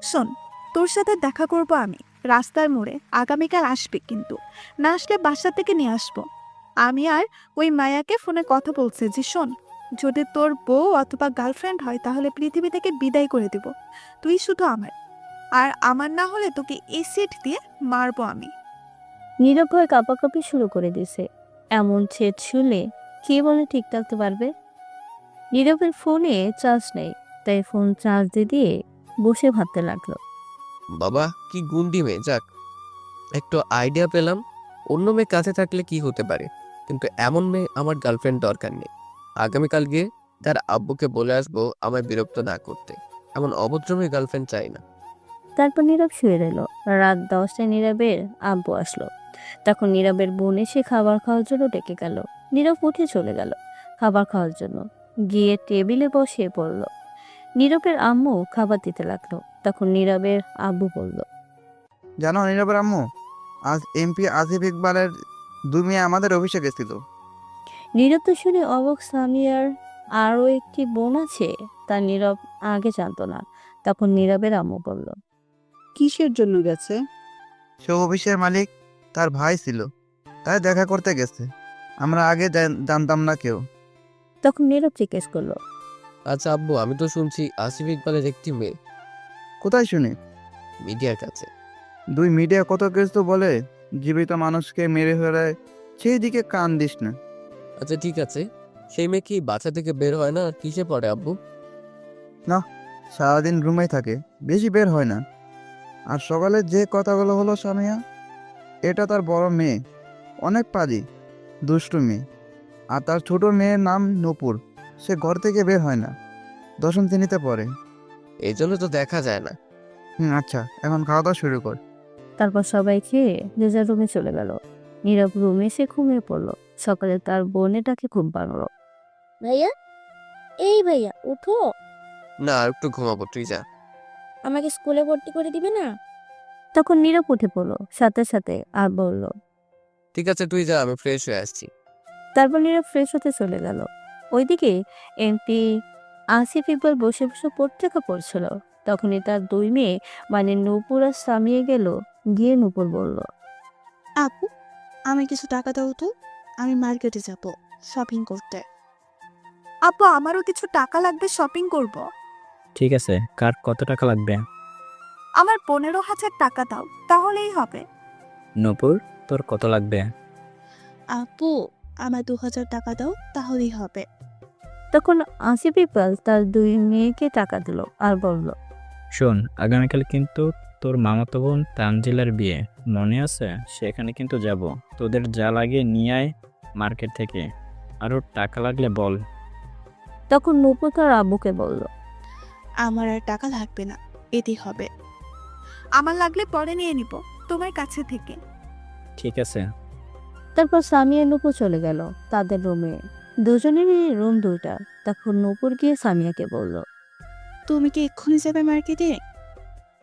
শোন, তোর সাথে দেখা করব আমি রাস্তার মোড়ে। আগামীকাল আসবি, কিন্তু না আসলে বাসা থেকে নিয়ে আসবো। আমি আর ওই মায়াকে ফোনে কথা বলছে যে শোন, যদি তোর বউ অথবা গার্লফ্রেন্ড হয় তাহলে পৃথিবী থেকে বিদায় করে দিব। তুই শুধু আমার, আর আমার না হলে তোকে এসিড দিয়ে মারবো আমি। নীরব ভয় কাঁপাকাঁপি শুরু করে দিছে। এমন ছেদ শুনলে কে বলে ঠিক থাকতে পারবে? নীরবের ফোনে চার্জ নেই, তাই ফোন চার্জ দিয়ে বসে ভাবতে লাগলো। বাবা কি গুন্ডি মেয়ে, যাক একটু আইডিয়া পেলাম। অন্য মেয়ে কাছে থাকলে কি হতে পারে, কিন্তু এমন মেয়ে আমার গার্লফ্রেন্ড দরকার নেই। আগামীকাল গিয়ে তার আব্বুকে বলে আসবো আমায় বিরক্ত না করতে। এমন অভদ্র মেয়ে গার্লফ্রেন্ড চাই না। তারপর নীরব শুয়ে রইল। রাত 10টায় নীরবের আব্বু আসলো। তখন নীরবের বোন এসে খাবার খাওয়ার জন্য ডেকে গেল। নীরব উঠে চলে গেল খাবার খাওয়ার জন্য, গিয়ে টেবিলে বসে পড়ল। নীরবের আম্মু খাবার দিতে লাগলো। তখন নীরবের আব্বু বলল, জানো নীরবের আম্মু, আজ এমপি আসিফ ইকবালের 2 মেয়ে আমাদের অফিসে গেছিল। নীরব তো শুনে অবাক। সামিয়ার আরও একটি বোন আছে, তা নীরব আগে জানতো না। তখন নীরবের আম্মু বলল, কিসের জন্য গেছে? সে অফিসের মালিক, তার ভাই ছিল, তাই দেখা করতে গেছে। আমরা আগে জানতাম না কেউ। তখন নীরব জিজ্ঞেস করলো, আচ্ছা আব্বু, আমি তো শুনছি আসিফ ইকবালের একটি মেয়ে। কোথায় শুনি? মিডিয়ার কাছে। 2 মিডিয়া কত কিছু তো বলে, জীবিত মানুষকে মেরে ফেলে, সেই দিকে কান দিস না। আচ্ছা ঠিক আছে, সেই মেয়ে কি বাসা থেকে বের হয় না? আর কিসে পড়ে আব্বু? সারাদিন রুমেই থাকে, বেশি বের হয় না। আর সকালে যে কথাগুলো হলো সামিয়া, এটা তার বড় মেয়ে, অনেক পাজি, দুষ্টু মেয়ে। আর তার ছোট মেয়ের নাম নূপুর, সে ঘর থেকে বের হয় না, 10ম শ্রেণীতে পড়ে। এই জন্য তো দেখা যায় না। আচ্ছা, এখন খাওয়া দাওয়া শুরু কর। তারপর সবাই খেয়ে যে যার রুমে চলে গেল। নীরব রুমে এসে ঘুমিয়ে পড়লো। সকালে তার বোনেটাকে ঘুম পাড়লো। ভাইয়া, এই ভাইয়া উঠো, না আর একটু ঘুমাবো, তুই যা। আমাকে স্কুলে ভর্তি করে দিবে না? তখন নীরব উঠে পড়লো সাথে সাথে আর বলল। ঠিক আছে তুই যা, আমি ফ্রেশ হয়ে আসছি। তারপর নীরব ফ্রেশ হতে চলে গেল। ওইদিকে এমপি আসিফ ইকবাল বসে বসে পত্রিকা পড়ছিল। তখনই তার 2 মেয়ে মানে নূপুর আর সামিয়ে গেল। গিয়ে নূপুর বলল, আপু, আমি কিছু টাকা দাও তো, আমি মার্কেটে যাব শপিং করতে। আপু, আমারও কিছু টাকা লাগবে, শপিং করব। ঠিক আছে, কার কত টাকা লাগবে? আমার 15,000 টাকা দাও, তাহলেই হবে। নূপুর, তোর কত লাগবে? আপু, আমার 2,000 টাকা দাও, তাহলেই হবে। তখন আসিফ ইকবাল তার 2 মেয়েকে টাকা দিল আর বলল, শোন, আগামীকাল কিন্তু তোর মামাতো বোন তানজিলার বিয়ে, মনে আছে? সেখানে কিন্তু যাব। তোদের যা লাগে নিয়ে আয় মার্কেট থেকে। আরও টাকা লাগলে বল। তখন নূপুর তার আব্বুকে বলল, আমার আর টাকা লাগবে না, এতেই হবে। আমার লাগলে পরে নিয়ে নিব তোমার কাছে থেকে। ঠিক আছে। তারপর সামিয়া নূপুর চলে গেল তাদের রুমে। দুজনেরই রুম 2টা। তখন নূপুর গিয়ে সামিয়াকে বলল, তুমি কি এক্ষুনি যাবে মার্কেটে?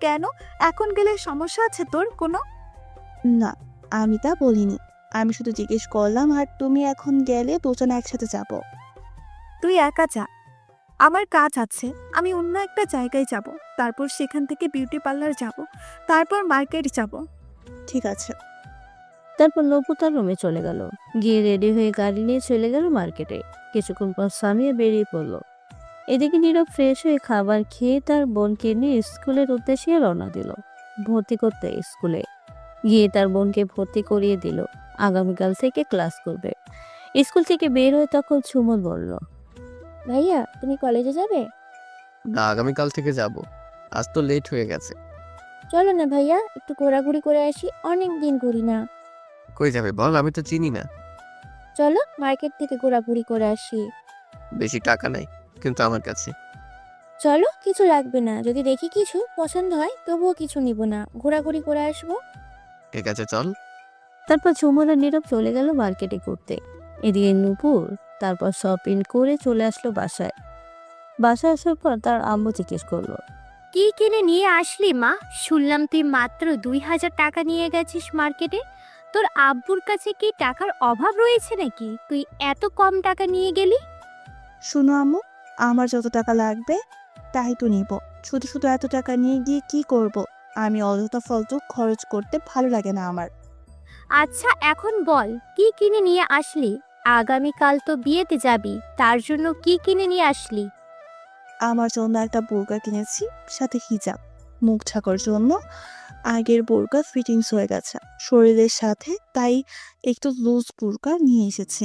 কেন, এখন গেলে সমস্যা আছে তোর কোনো? না, আমি তা বলিনি, আমি শুধু জিজ্ঞেস করলাম। আর তুমি এখন গেলে দুজনে একসাথে যাব? তুই একা যা, আমার কাজ আছে। আমি অন্য একটা জায়গায় যাব, তারপর সেখান থেকে বিউটি পার্লার যাব, তারপর মার্কেট যাব। ঠিক আছে। তারপর নূপুর তার রুমে চলে গেল। গিয়ে রেডি হয়ে গাড়ি নিয়ে চলে গেল মার্কেটে। কিছুক্ষণ পর সামিয়া বেরিয়ে পড়ল। এদিকে নীরব ফ্রেশ হয়ে খাবার খেয়ে তার বোনকে নিয়ে স্কুলের উদ্দেশ্যে রওনা দিল। ভর্তি করতে স্কুলে গিয়ে তার বোনকে ভর্তি করিয়ে দিল। আগামীকাল থেকে ক্লাস করবে। স্কুল থেকে বের হয়ে তখন সুমন বলল, ভাইয়া, তুমি কলেজে যাবে? না, আগামীকাল থেকে যাব। আজ তো লেট হয়ে গেছে। চলো না ভাইয়া, একটু ঘোরাঘুরি করে আসি, অনেক দিন ঘুরি না। কই যাবে বল, আমি তো চিনি না। চলো মার্কেট থেকে ঘোরাঘুরি করে আসি। বেশি টাকা নাই কিন্তু আমার কাছে। চলো, কিছু লাগবে না, যদি দেখি কিছু পছন্দ হয় তবুও কিছু নিব না, ঘোরাঘুরি করে আসবো। ঠিক আছে চল। তারপর সুমন আর নীরব চলে গেল মার্কেটে ঘুরতে। এদিকে নূপুর তারপর শপিং করে চলে আসলো বাসায়। বাসায় আসার পর তার আম্মু জিজ্ঞেস করলো, কি কিনে নিয়ে আসলি মা? শুনলাম তুই মাত্র 2,000 টাকা নিয়ে গেছিস মার্কেটে। তোর আব্বুর কাছে কি টাকার অভাব রয়েছে নাকি তুই এত কম টাকা নিয়ে গেলি? শুনো আম্মু, আমার যত টাকা লাগবে তাই তো নিব। শুধু শুধু এত টাকা নিয়ে গিয়ে কি করব? আমি অযথা ফালতু খরচ করতে ভালো লাগে না আমার। আচ্ছা এখন বল, কি কিনে নিয়ে আসলি? আগামীকাল তো বিয়েতে যাবি, তার জন্য কি কিনে নিয়ে আসলি? আমার জন্য একটা বোরকা কিনেছি, সাথে হিজাব। মুখ ঢাকার জন্য আগের বোরকা ফিটিংস হয়ে গেছে শরীরের সাথে, তাই একটু লুজ বোরকা নিয়ে এসেছি।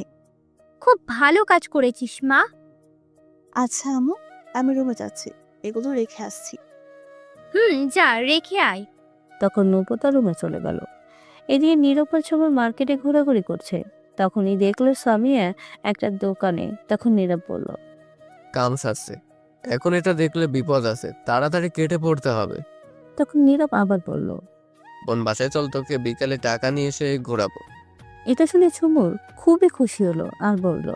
খুব ভালো কাজ করেছিস মা। আচ্ছা আম্মু, আমি রুমে যাচ্ছি, এগুলো রেখে আসছি। যা রেখে আয়। তখন নূপুর তার রুমে চলে গেল। এদিকে নীরব আর ঝুমুর মার্কেটে ঘোরাঘুরি করছে। তখনই দেখলো সামিয়া একটা দোকানে। তখন নীরব বলল, কাম সারছে, এখন এটা দেখলে বিপদ আছে, তাড়াতাড়ি কেটে পড়তে হবে। তখন নীরব আবার বলল। বোন বাসায় চল, তোকে বিকালে টাকা নিয়ে এসে ঘোরাবো। এটা শুনে ঝুমুর খুবই খুশি হলো আর বলল।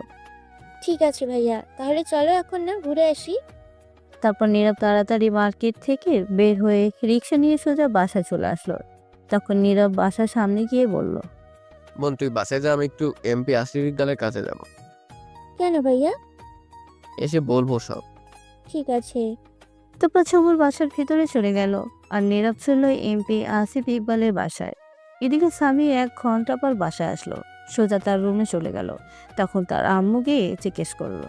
ঠিক আছে ভাইয়া, তাহলে চলো এখন না ঘুরে আসি। তারপর নীরব তাড়াতাড়ি মার্কেট থেকে বের হয়ে রিক্সা নিয়ে সোজা বাসায় চলে আসলো। তখন নীরব বাসার সামনে গিয়ে বলল, বোন তুই বাসায় যা, আমি একটু এমপি আশিফ ইকবালের কাছে যাব, কেন ভাইয়া? এসে বলবো সব। ঠিক আছে। তারপর ঝুমুর বাসার ভিতরে চলে গেল আর নীরব ছিল এমপি আসিফ ইকবালের বাসায়। এদিকে স্বামী 1 ঘন্টা পর বাসায় আসলো, সোজা তার রুমে চলে গেল। তখন তার আম্মু গিয়ে জিজ্ঞেস করলো,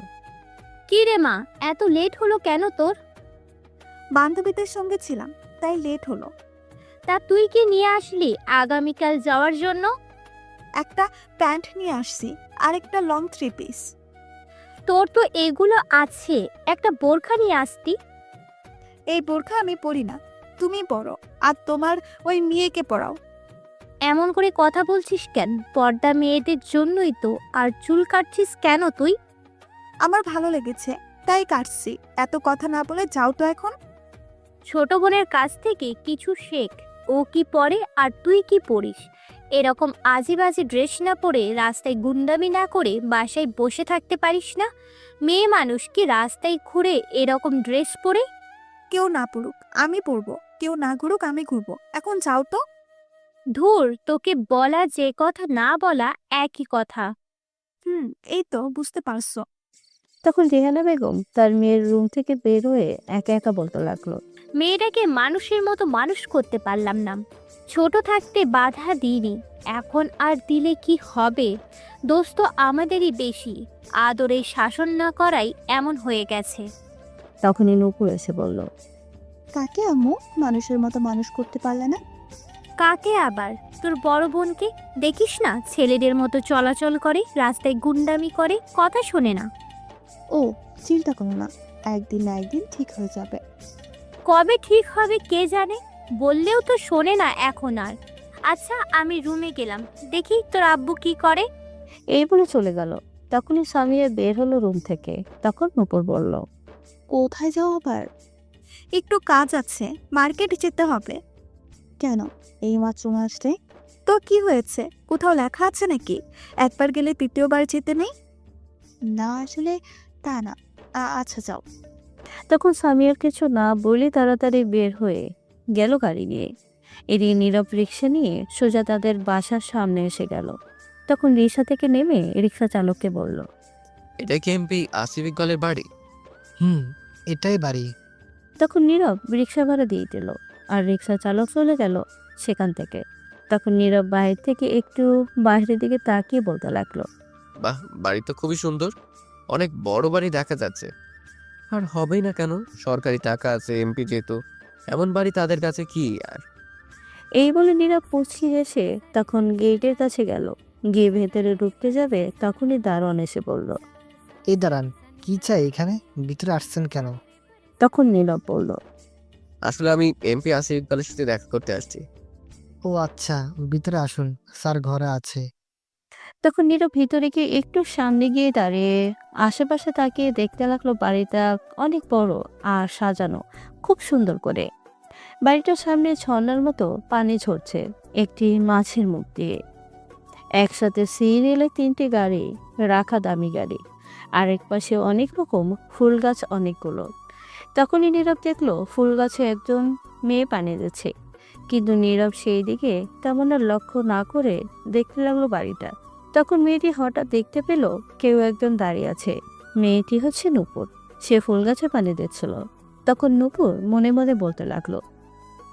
কি রে মা, এত লেট হলো কেন তোর? বান্ধবীদের সঙ্গে ছিলাম, তাই লেট হলো। তা তুই কি নিয়ে আসলি আগামীকাল যাওয়ার জন্য? একটা প্যান্ট নিয়ে আসছি আর একটা লং 3 পিস। তোর তো এগুলো আছে, একটা বোরখা নিয়ে আসতি। এই বোরখা আমি পরি না, তুমি পরো, আর তোমার ওই মেয়েকে পরাও। এমন করে কথা বলছিস কেন? পর্দা মেয়েদের জন্যই তো। আর চুল কাটছিস কেন তুই? আমার ভালো লেগেছে তাই কাটছি, এত কথা না বলে যাও তো এখন। ছোট বোনের কাছ থেকে কিছু শেখ। ও কি পরে আর তুই কি পরিস? এরকম আজে বাজে ড্রেস না পরে, রাস্তায় গুন্ডামি না করে বাসায় বসে থাকতে পারিস না? মেয়ে মানুষ কি রাস্তায় ঘুরে এরকম ড্রেস পরে? কেউ না পড়ুক আমি পরবো, কেউ না ঘুরুক আমি ঘুরবো, এখন যাও তো। ধুর, তোকে বলা যে কথা না বলা একই কথা। এই তো বুঝতে পারছো। তখন রেহানা বেগম তার মেয়ের রুম থেকে বের হয়ে একা একা বলতে লাগলো, মেয়েটাকে মানুষের মতো মানুষ করতে পারলাম না। ছোট থাকতে বাধা দিইনি, এখন আর দিলে কি হবে? দোষ তো আমাদেরই বেশি। আদরে শাসন না করাই এমন হয়ে গেছে। তখনই নূপুর এসে বলল, কাকে আম্মু মানুষের মতো মানুষ করতে পারলে না? কাকে আবার? তোর বড় বোনকে দেখিস না, ছেলেদের মতো চলাচল করে, রাস্তায় গুন্ডামি করে, কথা শোনে না। ও চিন্তা করো না, একদিন না একদিন ঠিক হয়ে যাবে। কবে ঠিক হবে কে জানে, বললেও তো শোনে না এখন আর। আচ্ছা, আমি রুমে গেলাম, দেখি তোর আব্বু কি করে। এই বলে চলে গেল। তখনই সামিয়া বের হলো রুম থেকে। তখন নূপুর বলল, কোথায় যাও আবার? একটু কাজ আছে, মার্কেটে যেতে হবে। কেন এই মাত্র আসলে? তো কি হয়েছে, কোথাও লেখা আছে নাকি একবার গেলে তৃতীয়বার যেতে নেই? না আসলে তা না। আচ্ছা যাও। তখন সামিয়ার কিছু না বলে তাড়াতাড়ি বের হয়ে গেল গাড়ি নিয়ে। এদিকে নীরব রিক্সা নিয়ে সোজা তাদের বাসার সামনে এসে গেল। তখন রিক্সা থেকে নেমে রিক্সা চালককে বলল, এটা কি এমপি আসিফ ইকবালের বাড়ি? এটাই বাড়ি। তখন নীরব রিক্সা ভাড়া দিয়ে দিল আর রিক্সা চালক চলে গেল সেখান থেকে। তখন নীরব বাইরে থেকে একটু বাইরের দিকে তাকিয়ে বলতে লাগলো, বাহ, বাড়ি তো খুবই সুন্দর, অনেক বড় বাড়ি দেখা যাচ্ছে। আর হবেই না কেন, সরকারি টাকা আছে, এমপি যেহেতু, এমন বাড়ি তাদের কাছে কি আর। এই বলে নীরব পুচকি হেসে তখন গেটের কাছে গেল। গিয়ে ভেতরে ঢুকতে যাবে তখনই দারোয়ান এসে বলল। এই দাঁড়ান, কি চাই এখানে? ভিতরে আসছেন কেন? তখন নীরব বলল, আসলে আমি এমপি আসিফ ইকবালের সাথে দেখা করতে আসছি। ও আচ্ছা, ভিতরে আসুন, স্যার ঘরে আছে। তখন নীরব ভিতরে গিয়ে একটু সামনে গিয়ে দাঁড়িয়ে আশেপাশে তাকিয়ে দেখতে লাগলো বাড়িটা অনেক বড় আর সাজানো খুব সুন্দর করে। বাড়িটার সামনে ঝর্ণার মতো পানি ঝরছে একটি মাছের মুখ দিয়ে। একসাথে সিরিয়ালে 3টি গাড়ি রাখা, দামি গাড়ি। আরেক পাশে অনেক রকম ফুল গাছ অনেকগুলো। তখনই নীরব দেখলো ফুল গাছে একজন মেয়ে পানি দিচ্ছে, কিন্তু নীরব সেই দিকে তেমন আর লক্ষ্য না করে দেখতে লাগলো বাড়িটা। তখন মেয়েটি হঠাৎ দেখতে পেল কেউ একজন দাঁড়িয়ে আছে। মেয়েটি হচ্ছে নূপুর, সে ফুল গাছে পানি দিচ্ছিল। তখন নূপুর মনে মনে বলতে লাগলো,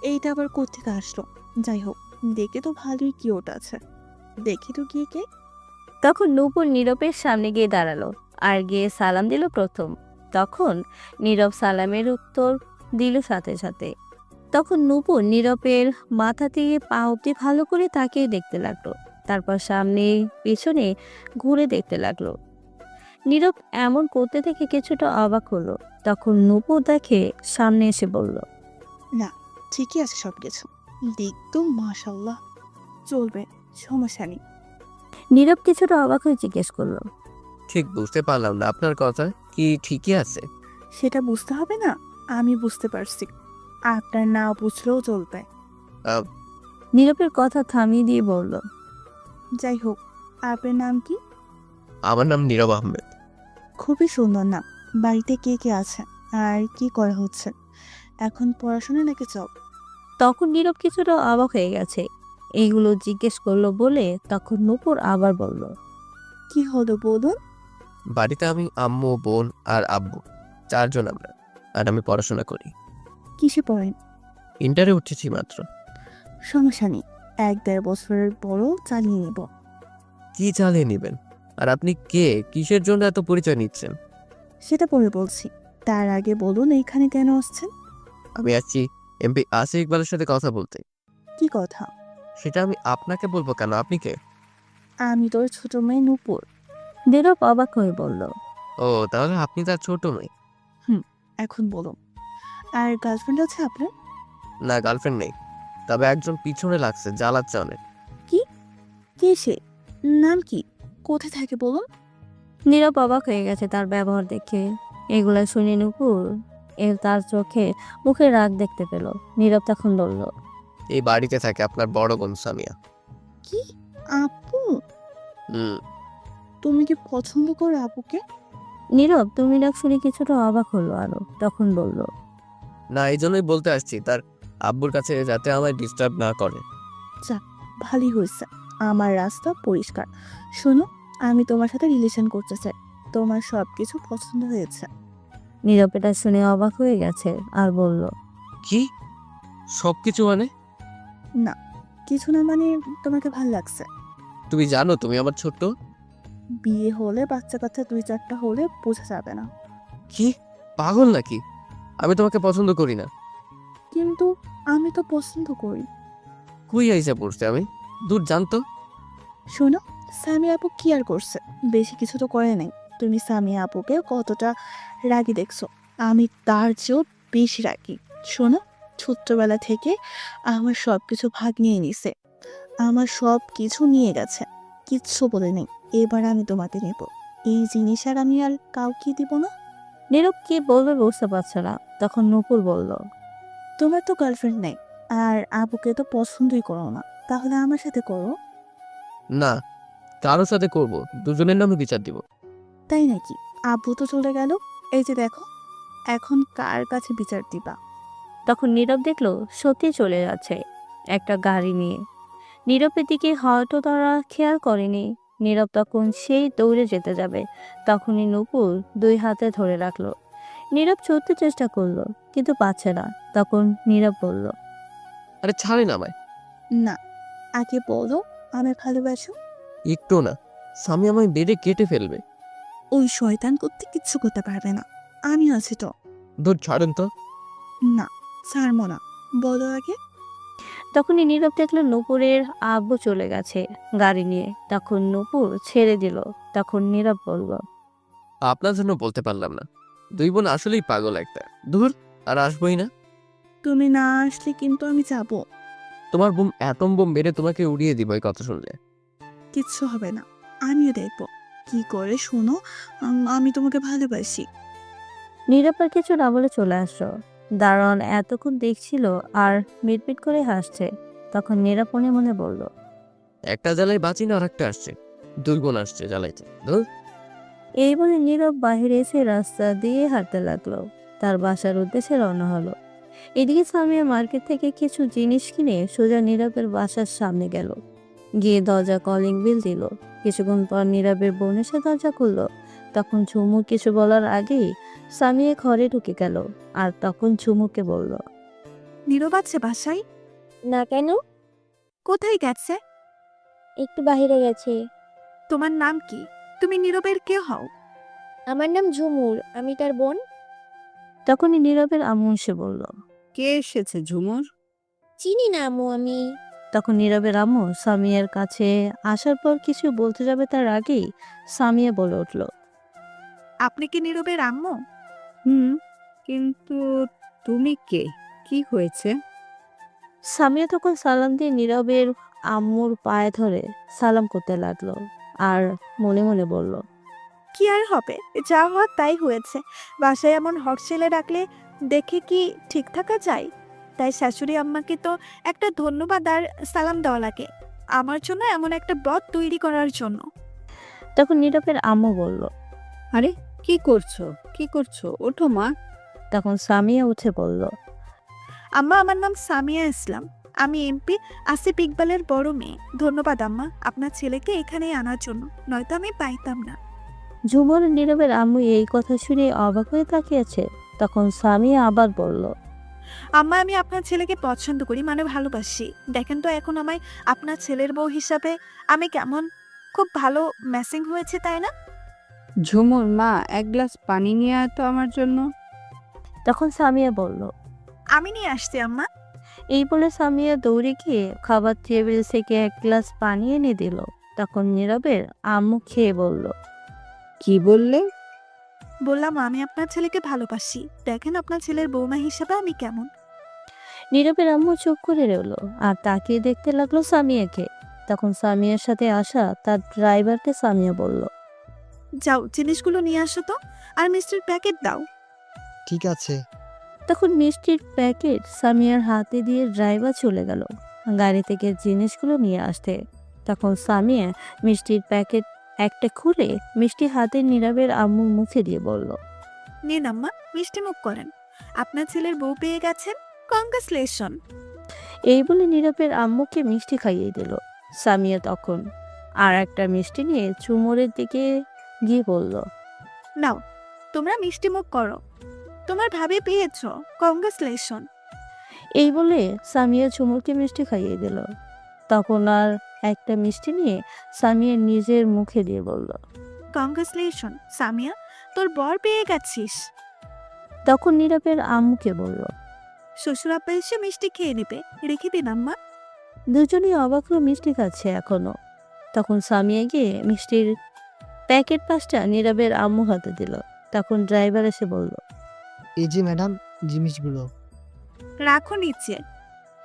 এইটা আবার কোত্থেকে আসলো? যাই হোক, দেখে তো ভালোই কিউট আছে, দেখি তো গিয়ে কে। তখন নূপুর নীরবের সামনে গিয়ে দাঁড়ালো আর গিয়ে সালাম দিল প্রথম। তখন নীরব সালামের উত্তর দিল সাথে সাথে। তখন নূপুর নীরবের মাথা থেকে পা অব্দি ভালো করে তাকিয়ে দেখতে লাগলো। তারপর সামনে পিছনে ঘুরে দেখতে লাগলো। নীরব এমন করতে দেখে কিছুটা অবাক হলো। তখন নূপুর দেখে সামনে এসে বলল, না, ঠিকই আছে সবকিছু। দেখতো মাশাল্লাহ, চলবে, সমস্যা নেই। নীরব কিছুটা অবাক হয়ে জিজ্ঞেস করলো, ঠিক বুঝতে পারলাম না আপনার কথা, কি ঠিকই আছে? সেটা বুঝতে হবে না, আমি বুঝতে পারছি। আপনার না বুঝলেও চলবে। আহ, নীরবের কথা থামিয়ে দিয়ে বলল, যাই হোক, আপনার নাম কি? আমার নাম নীরব আহমেদ। খুবই সুন্দর নাম। বাড়িতে কে কে আছে আর কি করা হচ্ছে? এখন পড়াশোনা নাকি জব? তখন নীরব কিছুটা অবাক হয়ে গেছে। এইগুলো জিজ্ঞেস করলো বলে তখন নূপুর আবার বলল, কি হলো বলুন? বাড়িতে আমি, আম্মু, বোন আর আব্বু, 4 জন আমরা। আর আমি পড়াশোনা করি। কিসে পড়েন? ইন্টারে উঠেছি মাত্র। সমস্যা নেই, 1-1.5 বছরের বড় চালিয়ে নেব। কি চালিয়ে নেবেন? আর আপনি কে, কিসের জন্য এত পরিচয় নিচ্ছেন? সেটা পরে বলছি, তার আগে বলুন এইখানে কেন আসছেন? আমি আসছি এমপি আসিফ ইকবালের সাথে কথা বলতে। কি কথা? সেটা আমি আপনাকে বলবো কেন? আপনি কে? আমি তোর ছোট মেয়ে নূপুর। নীরব অবাক হয়ে বলল, ও, তাহলে আপনি তার ছোট মেয়ে? এখন বলুন, আর গার্লফ্রেন্ড আছে আপনার? না, গার্লফ্রেন্ড নেই, তবে একজন পিছনে লাগছে, জ্বালাচ্ছে অনেক। কে সে? নাম কি? কোথায় থাকে বলুন? নীরব অবাক হয়ে গেছে তার ব্যবহার দেখে। এগুলা শুনে নূপুর তার চোখে মুখে রাগ দেখতে পেল। নীরব তখন বলল, এই বাড়িতে থাকে আপনার বড় বোন সামিয়া। কি? আপু? হুম। তুমি কি পছন্দ করো আপুকে? নীরব তুমি ডাক শুনে কিছুটা অবাক হলো আরো। তখন বলল, না, এই জন্যই বলতে আসছি তার আব্বুর কাছে, যাতে আমায় ডিস্টার্ব না করে। ভালোই হয়েছে, আমার রাস্তা পরিষ্কার। শোনো, আমি তোমার সাথে রিলেশন করতে চাই। তোমার সবকিছু পছন্দ হয়েছে। নীরব এটা শুনে অবাক হয়ে গেছে আর বলল, কি? সবকিছু মানে? না, কিছু না মানে তোমাকে ভাল লাগছে। তুমি জানো তুমি আমার ছোট্ট। বিয়ে হলে বাচ্চা কাচ্চা 2-4টা হলে বোঝা যাবে না। কি, পাগল নাকি? আমি তোমাকে পছন্দ করি না। কিন্তু আমি তো পছন্দ করি। কই আইসা পড়ছে আমি? দূর জানতো। শোনো, সামিয়া আপু কি আর করছে? বেশি কিছু তো করে নাই। তুমি সামিয়া আপুকে কতটা রাগী দেখছো, আমি তার চেয়েও বেশি রাগী। শোনো, ছোট্টবেলা থেকে আমার সব কিছু ভাগ নিয়ে নিছে, আমার সব কিছু নিয়ে গেছে, কিচ্ছু বলে নেই। এবার আমি তোমাকে নেব, এই জিনিস আর আমি আর কাউকে দিব না। নীরব কি বলবে বুঝতে পারছে না। তখন নূপুর বলল, তোমার তো গার্লফ্রেন্ড নেই, আর আপুকে তো পছন্দই করো না, তাহলে আমার সাথে করো। না, কারোর সাথে করব, দুজনের নামে বিচার দিব। তাই নাকি? আব্বু তো চলে গেল, এই যে দেখো, এখন কার কাছে বিচার দিবা? তখন নীরব দেখলো সত্যি চলে যাচ্ছে একটা গাড়ি নিয়ে। নীরবের দিকে হয়তো তারা খেয়াল করেনি। নীরব তখন সেই দৌড়ে যেতে যাবে, তখনই নূপুর 2 হাতে ধরে রাখলো। নীরব ছুটতে চেষ্টা করলো কিন্তু পাচ্ছে না। তখন নীরব বলল, আরে ছাড়েন আমায়। না, আগে বলো আমি ভালোবাসো। একটু না, স্বামী আমায় বেডে কেটে ফেলবে। ওই শয়তান করতে কিচ্ছু করতে পারবে না, আমি আছি তো। দূর ছাড়েন তো। না, ছাড়বো না, বলো আগে। তখনই নীরব দেখলো নূপুরের আব্বু চলে গেছে গাড়ি নিয়ে। তখন নূপুর ছেড়ে দিল। তখন নীরব বলল, আপনার জন্য বলতে পারলাম না। 2 বোন আসলেই পাগল একটা। দূর, আর আসবোই না। তুমি না আসলে কিন্তু আমি যাবো। তোমার বোম অ্যাটম বোম মেরে তোমাকে উড়িয়ে দিব এই কথা শুনলে। কিচ্ছু হবে না, আমিও দেখবো কি করে। শোনো, আমি তোমাকে ভালোবাসি। নীরব আর কিছু না বলে চলে আসলো। দারোয়ান এতক্ষণ দেখছিল আর মিটমিট করে হাসছে। তখন নীরব মনে মনে বলল, একটা জ্বালায় বাঁচি না, আর একটা আসছে। 2 বোন আসছে জ্বালাইতে। ধুর। এই বলে নীরব বাইরে এসে রাস্তা দিয়ে হাঁটতে লাগলো। তার বাসার উদ্দেশ্যে রওনা হলো। এদিকে সামিয়া মার্কেট থেকে কিছু জিনিস কিনে সোজা নীরবের বাসার সামনে গেল। গিয়ে দরজা কলিং বেল দিল। কিছুক্ষণ পর নীরবের বোন এসে দরজা খুললো। তখন ঝুমু কিছু বলার আগেই সামিয়া ঘরে ঢুকে গেল আর তখন ঝুমুকে বলল, নীরব আছে বাসায়? না কেন? কোথায় গেছে? একটু বাইরে গেছে। তোমার নাম কি? তুমি নীরবের কে হও? আমার নাম ঝুমুর, আমি তার বোন। তখনই নীরবের আম্মু এসে বলল। কে এসেছে ঝুমুর? চিনি না আম্মু আমি। তখন নীরবের আম্মু সামিয়ার কাছে আসার পর কিছু বলতে যাবে তার আগেই সামিয়া বলে উঠল, আপনি কি নীরবের আম্মু? হুম, কিন্তু তুমি কে? কি হয়েছে? সামিয়া তখন সালাম দিয়ে নীরবের আম্মুর পায়ে ধরে সালাম করতে লাগলো আর মনে মনে বলল, কি আর হবে, যা হওয়ার তাই হয়েছে। বাসায় এমন হট ছেলে রাখলে দেখে কি ঠিক থাকা যায়? তাই শাশুড়ি আম্মাকে তো একটা ধন্যবাদ আর সালাম দেওয়া লাগে, আমার জন্য এমন একটা বদ তৈরি করার জন্য। তখন নীরবের আম্মু বলল। আরে কি করছো? কি করছো? ওঠো মা। তখন সামিয়া উঠে বলল, আম্মা, আমার নাম সামিয়া ইসলাম, আমি এমপি আসিফ ইকবালের বড় মেয়ে। ধন্যবাদ আম্মা আপনার ছেলেকে এখানে আনার জন্য, নয়তো আমি পাইতাম না। ঝুমুর নীরবের আম্মু এই কথা শুনে অবাক হয়ে তাকিয়েছে। তখন সামিয়া আবার বলল, আম্মা, আমি আপনার ছেলেকে পছন্দ করি, মানে ভালোবাসি। দেখেন তো এখন আমায় আপনার ছেলের বউ হিসাবে আমি কেমন, খুব ভালো ম্যাচিং হয়েছে তাই না? ঝুমুর মা, এক গ্লাস পানি নিয়ে আয় তো আমার জন্য। তখন সামিয়া বলল। আমি নিয়ে আসছি আম্মা। এই বলে সামিয়া দৌড়ে গিয়ে খাবার টেবিল থেকে এক গ্লাস পানি এনে দিল। তখন নীরবের আম্মু খেয়ে বলল, কি বললে? বললাম আমি আপনার ছেলেকে ভালোবাসি, দেখেন আপনার ছেলের বৌমা হিসাবে আমি কেমন। নীরবের আম্মু চুপ করে রইল আর তাকিয়ে দেখতে লাগলো সামিয়াকে। তখন সামিয়ার সাথে আসা তার ড্রাইভারকে সামিয়া বলল। যাও জিনিসগুলো নিয়ে আসো তো, আর মিষ্টির প্যাকেট দাও। ঠিক আছে। তখন মিষ্টির প্যাকেট সামিয়ার হাতে দিয়ে ড্রাইভার চলে গেল গাড়ি থেকে জিনিসগুলো নিয়ে আসতে। তখন সামিয়া মিষ্টির প্যাকেট একটা খুলে মিষ্টি হাতে নীরবের আম্মুর মুখে দিয়ে বলল, নিন আম্মা, মিষ্টি মুখ করেন, আপনার ছেলের বউ পেয়ে গেছেন, কংগ্রেচুলেশন। এই বলে নীরবের আম্মুকে মিষ্টি খাইয়ে দিল। সামিয়া তখন আর একটা মিষ্টি নিয়ে চুমুরের দিকে গিয়ে বলল, নাও তোমরা মিষ্টি মুখ করো, তোমার ভাবি পেয়েছ, কংগ্রেচুলেশন। এই বলে সামিয়া চুমুরকে মিষ্টি খাইয়ে দিল। তখন আর একটা মিষ্টি নিয়ে সামিয়া নিজের মুখে দিয়ে বলল। কংগ্রেচুলেশন সামিয়া, তোর বর পেয়ে গেছিস। তখন নীরবের আম্মুকে বলল। শ্বশুর আপা এসে মিষ্টি খেয়ে নেবে, রেখে দিন আম্মা। দুজনেই অবাক হয়ে মিষ্টি খাচ্ছে এখনো। তখন সামিয়া গিয়ে মিষ্টির প্যাকেট পাঁচটা নীরবের আম্মু হাতে দিল। তখন ড্রাইভার এসে বলল। এই যে ম্যাডাম, জিনিসগুলো। রাখো নিচে।